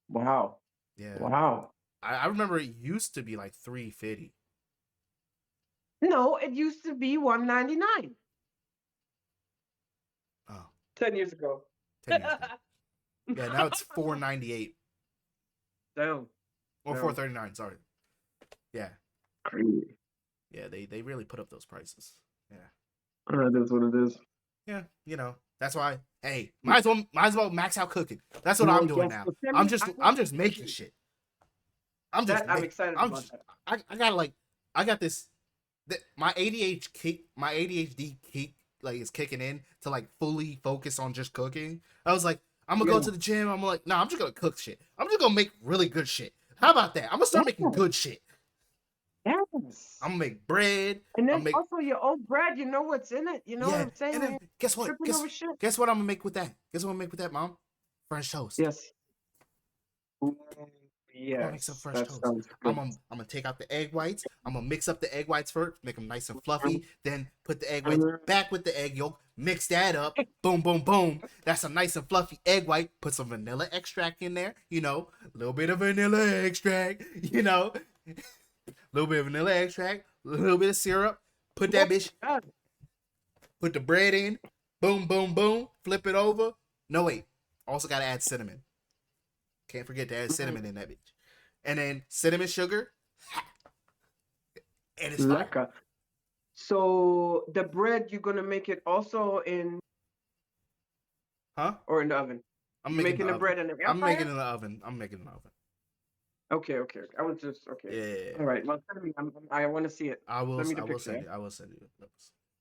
Wow. Yeah. Wow. I remember it used to be like $3.50. No, it used to be $1.99. Oh, 10 years ago. 10 years ago. Yeah, now it's $4.98 Damn. or No. $4.39. Sorry. Yeah, Crazy. yeah. They really put up those prices. Yeah, That is what it is. yeah. You know that's why. Hey, might as well max out cooking. That's what I'm doing now. I'm just making shit. I'm excited I'm about just, that. I got this. My ADHD kick like is kicking in to like fully focus on just cooking. I was like, I'm gonna go to the gym. I'm like, nah, I'm just gonna cook shit. I'm just gonna make really good shit. How about that? I'm gonna start making good shit. Yes. I'm gonna make bread. And then I'm make, also your old bread, you know what's in it. You know what I'm saying? and then guess what? Tripping over shit. Guess what I'm gonna make with that? Guess what I'm gonna make with that, Mom? French toast. Yes. I'm gonna make some Yes, fresh that toast. sounds I'm good. gonna take out the egg whites. I'm gonna mix up the egg whites first, make them nice and fluffy. Then put the egg whites Mhm. back with the egg yolk. Mix that up. Boom, boom, boom. That's a nice and fluffy egg white. Put some vanilla extract in there. You know, a little bit of vanilla extract. You know, a little bit of vanilla extract. A little bit of syrup. Put that bitch. Yeah. Put the bread in. Boom, boom, boom. Flip it over. No, wait. Also gotta add cinnamon. Can't forget to add cinnamon in that bitch. And then cinnamon sugar. And it's fire. Lekker. So the bread, you're gonna make it also in Huh? or in the oven? I'm You're making making the bread in the air I'm fryer? making it in the oven. I'm making it in the oven. Okay. I was just okay. Yeah. All right. Well, send me. I want to see it. I will. Send me the I will picture. send you. I will send you.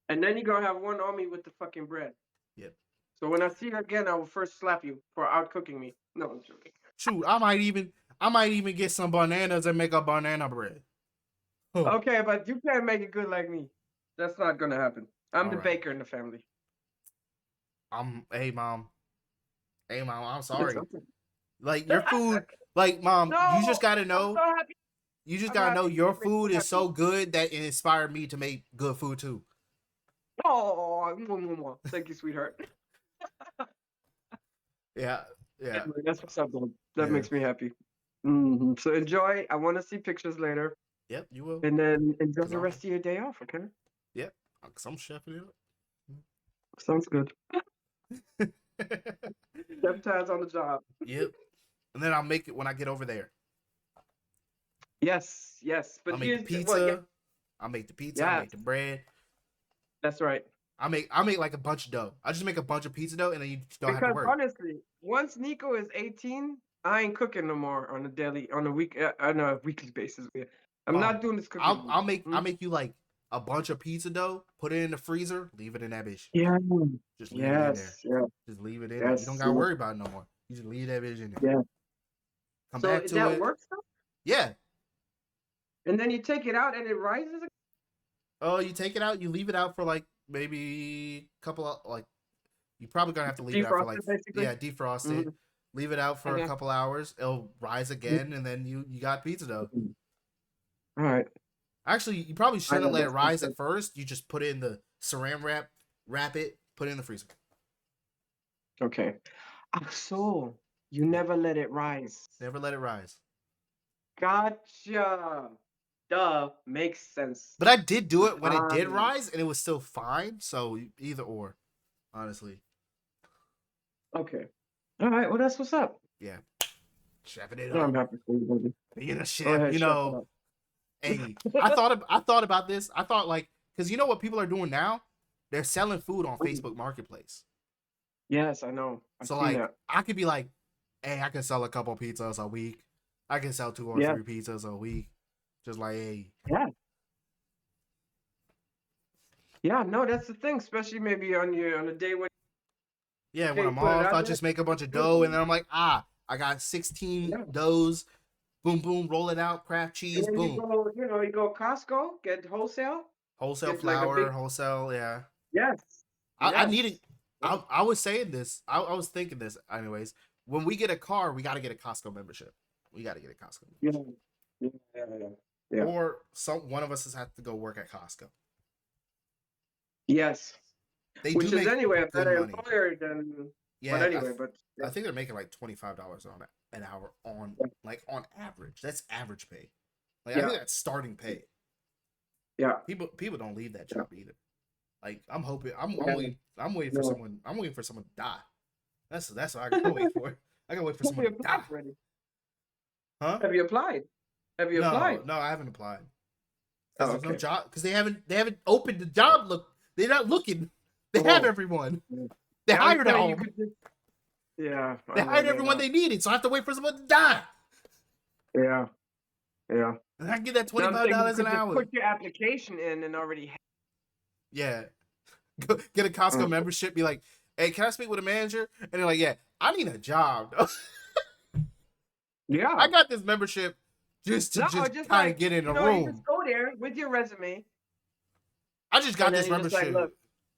And then you're gonna have one on me with the fucking bread. Yep. So when I see you again, I will first slap you for out cooking me. No, I'm joking. Shoot, I might even get some bananas and make a banana bread. Huh. Okay, but you can't make it good like me. That's not gonna happen. I'm the Alright. baker in the family. Hey mom, I'm sorry. okay. Like your food, like mom, No, you just gotta I'm know. so happy. You just I'm gotta know happy. your It makes me food is happy. so good that it inspired me to make good food too. Oh, thank you, sweetheart. Yeah. Anyway, that's what's up, though. That Yeah. makes me happy. So enjoy. I want to see pictures later. Yep, you will. And then enjoy 'Cause the rest of your day off, okay? Yep, cause I'm chefing it up. Sounds good. Stepdad's on the job. Yep. And then I'll make it when I get over there. Yes. But I'll make the pizza. well, yeah, I'll make the pizza. I'll make the bread. that's right. I make like a bunch of dough. I just make a bunch of pizza dough, and then you don't have to Because worry. honestly, once Nico is 18, I ain't cooking no more on a weekly basis. I'm not doing this cooking. I'll make you like a bunch of pizza dough. Put it in the freezer. Leave it in that bitch. Yeah. Just leave it in there. Yeah. Just leave it in there. You don't gotta worry about it no more. You just leave that bitch in there. Yeah. Come So back to that it. works though? Yeah. And then you take it out and it rises again? Oh, you take it out. You leave it out for like maybe a couple of like. You probably gonna have to leave it out for like basically? defrost it. Mhm. Leave it out for Okay. a couple hours. It'll rise again, and then you got pizza dough. All right. Actually, you probably shouldn't let it that's rise good. at first. You just put it in the saran wrap, wrap it, put it in the freezer. Okay. So you never let it rise. Never let it rise. Gotcha. Duh. Makes sense. But I did do it when it did Fine. rise, and it was still fine. So either or, honestly. Okay. All right. Well, that's what's up. Yeah. Chefing it No, up. I'm happy for you, baby. Being a Go chef, ahead, you chef it know. up. Hey, I thought about this. I thought like, because you know what people are doing now? They're selling food on Facebook Marketplace. Yes, I know. I've So seen like, that. I could be like, hey, I can sell a couple pizzas a week. I can sell 2 or 3 pizzas a week. Just like, hey. Yeah. Yeah, no, that's the thing, especially maybe on a day when Yeah, when I'm put it off, out I'll there. just make a bunch of dough, and then I'm like, I got 16 doughs. Boom, boom, roll it out, craft cheese, and then boom. you go Costco, get wholesale. Wholesale Get like a flour, big- wholesale, yeah. Yes. I needed. I was saying this. I was thinking this. Anyways, when we get a car, we got to get a Costco membership. We got to get a Costco. Yeah. Or one of us has had to go work at Costco. Yes. They Which do is make anyway a good better money. employer than. Yeah, But anyway, I think they're making like $25 on an hour on average. That's average pay. Like I think that's starting pay. Yeah. People don't leave that job either. Like I'm hoping I'm waiting for someone. I'm waiting for someone to die. That's what I gotta wait for. I gotta wait for someone to die. Already? Huh? Have you applied? Applied? No, I haven't applied. Oh, There's no okay. job because they haven't opened the job. Look, they're not looking. They have everyone. They hired I'm all. saying you could just- Yeah. They hired everyone they needed, so I have to wait for someone to die. Yeah. And I can get that $25 an hour. Put your application in and already. Yeah. Go get a Costco membership. Be like, hey, can I speak with a manager? And they're like, yeah, I need a job. Yeah. I got this membership just to kind of get in the room. You just go there with your resume. I just got this you're just membership. Like, look,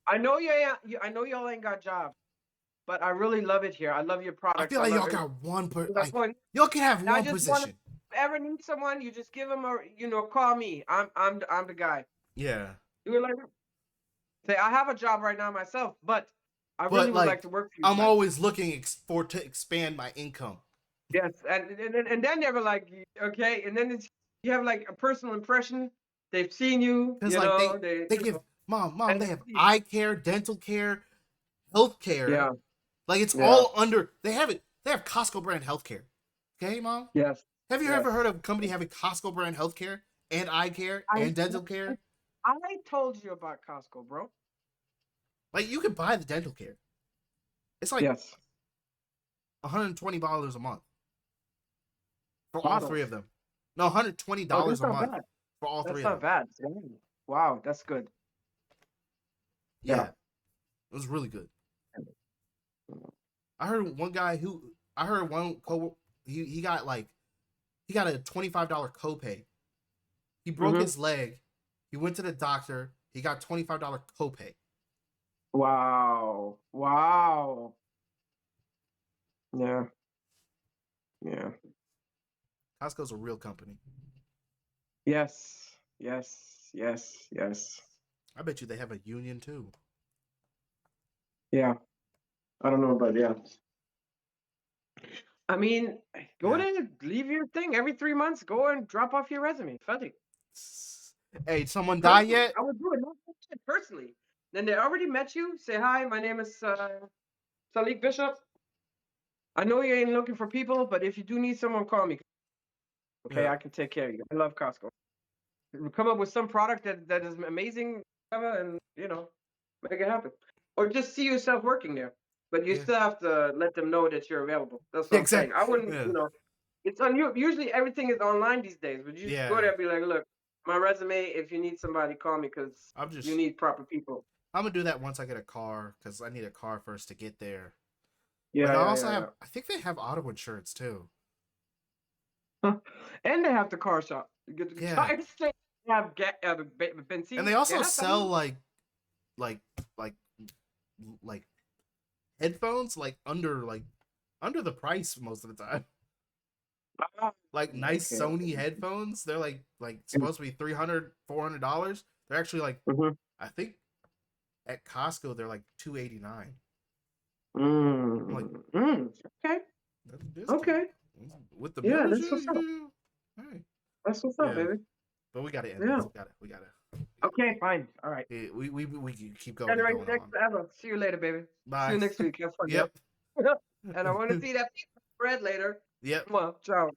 I know I know y'all ain't got jobs, but I really love it here. I love your product. I feel like y'all got one person. Like, y'all can have I one just position. ever need someone, you just give them call me. I'm the guy. Yeah. Do it like that. Say, I have a job right now myself, but I really But would like like, to work for you. I'm guys. always looking to expand my income. Yes, and then they were like, okay, and then you have like a personal impression. They've seen you, Because you like know, they give mom, and they have eye care, dental care, health care. yeah, Like it's yeah, all under. They have it. They have Costco brand healthcare. Okay, mom. yes. Have you Yes. ever heard of a company having Costco brand healthcare and eye care and dental care? I told you about Costco, bro. Like you can buy the dental care. It's like Yes. $120 a month for all Bottles. three of them. No, $120 that's a not month bad. for all That's three not of them. bad. Dang. Wow, that's good. Yeah. Yeah. It was really good. I heard one guy he got a $25 copay. He broke his leg. He went to the doctor. He got $25 copay. Wow. Wow. Yeah. Yeah. Costco's a real company. Yes. Yes. Yes. Yes. I bet you they have a union too. Yeah. I don't know about I mean, go there, leave your thing every 3 months. Go and drop off your resume. Funny. Hey, someone die yet? I would do it not personally. Then they already met you. Say hi. My name is Salik Bishop. I know you ain't looking for people, but if you do need someone, call me. Okay, Yeah. I can take care of you. I love Costco. Come up with some product that is amazing, and make it happen. Or just see yourself working there. But you still have to let them know that you're available. That's what I'm saying. I wouldn't, it's on you. Usually everything is online these days, but you just go there and be like, look, my resume, if you need somebody, call me because you need proper people. I'm gonna do that once I get a car because I need a car first to get there. Yeah. But I also have. I think they have auto insurance too. And they have the car shop. You get the tires. They have benzene. And they also sell like headphones under the price most of the time. Like nice Sony headphones. They're like supposed to be $300, $400. They're actually like I think at Costco they're like $289. Okay. Okay. With the that's what's up. Right. That's what's up, baby. But we gotta end this. We gotta. Okay, fine. All right. We keep going. Generate next ever. See you later, baby. Bye. See you next week. Have fun. Yep. And I want to see that bread later. Yep. Well, ciao.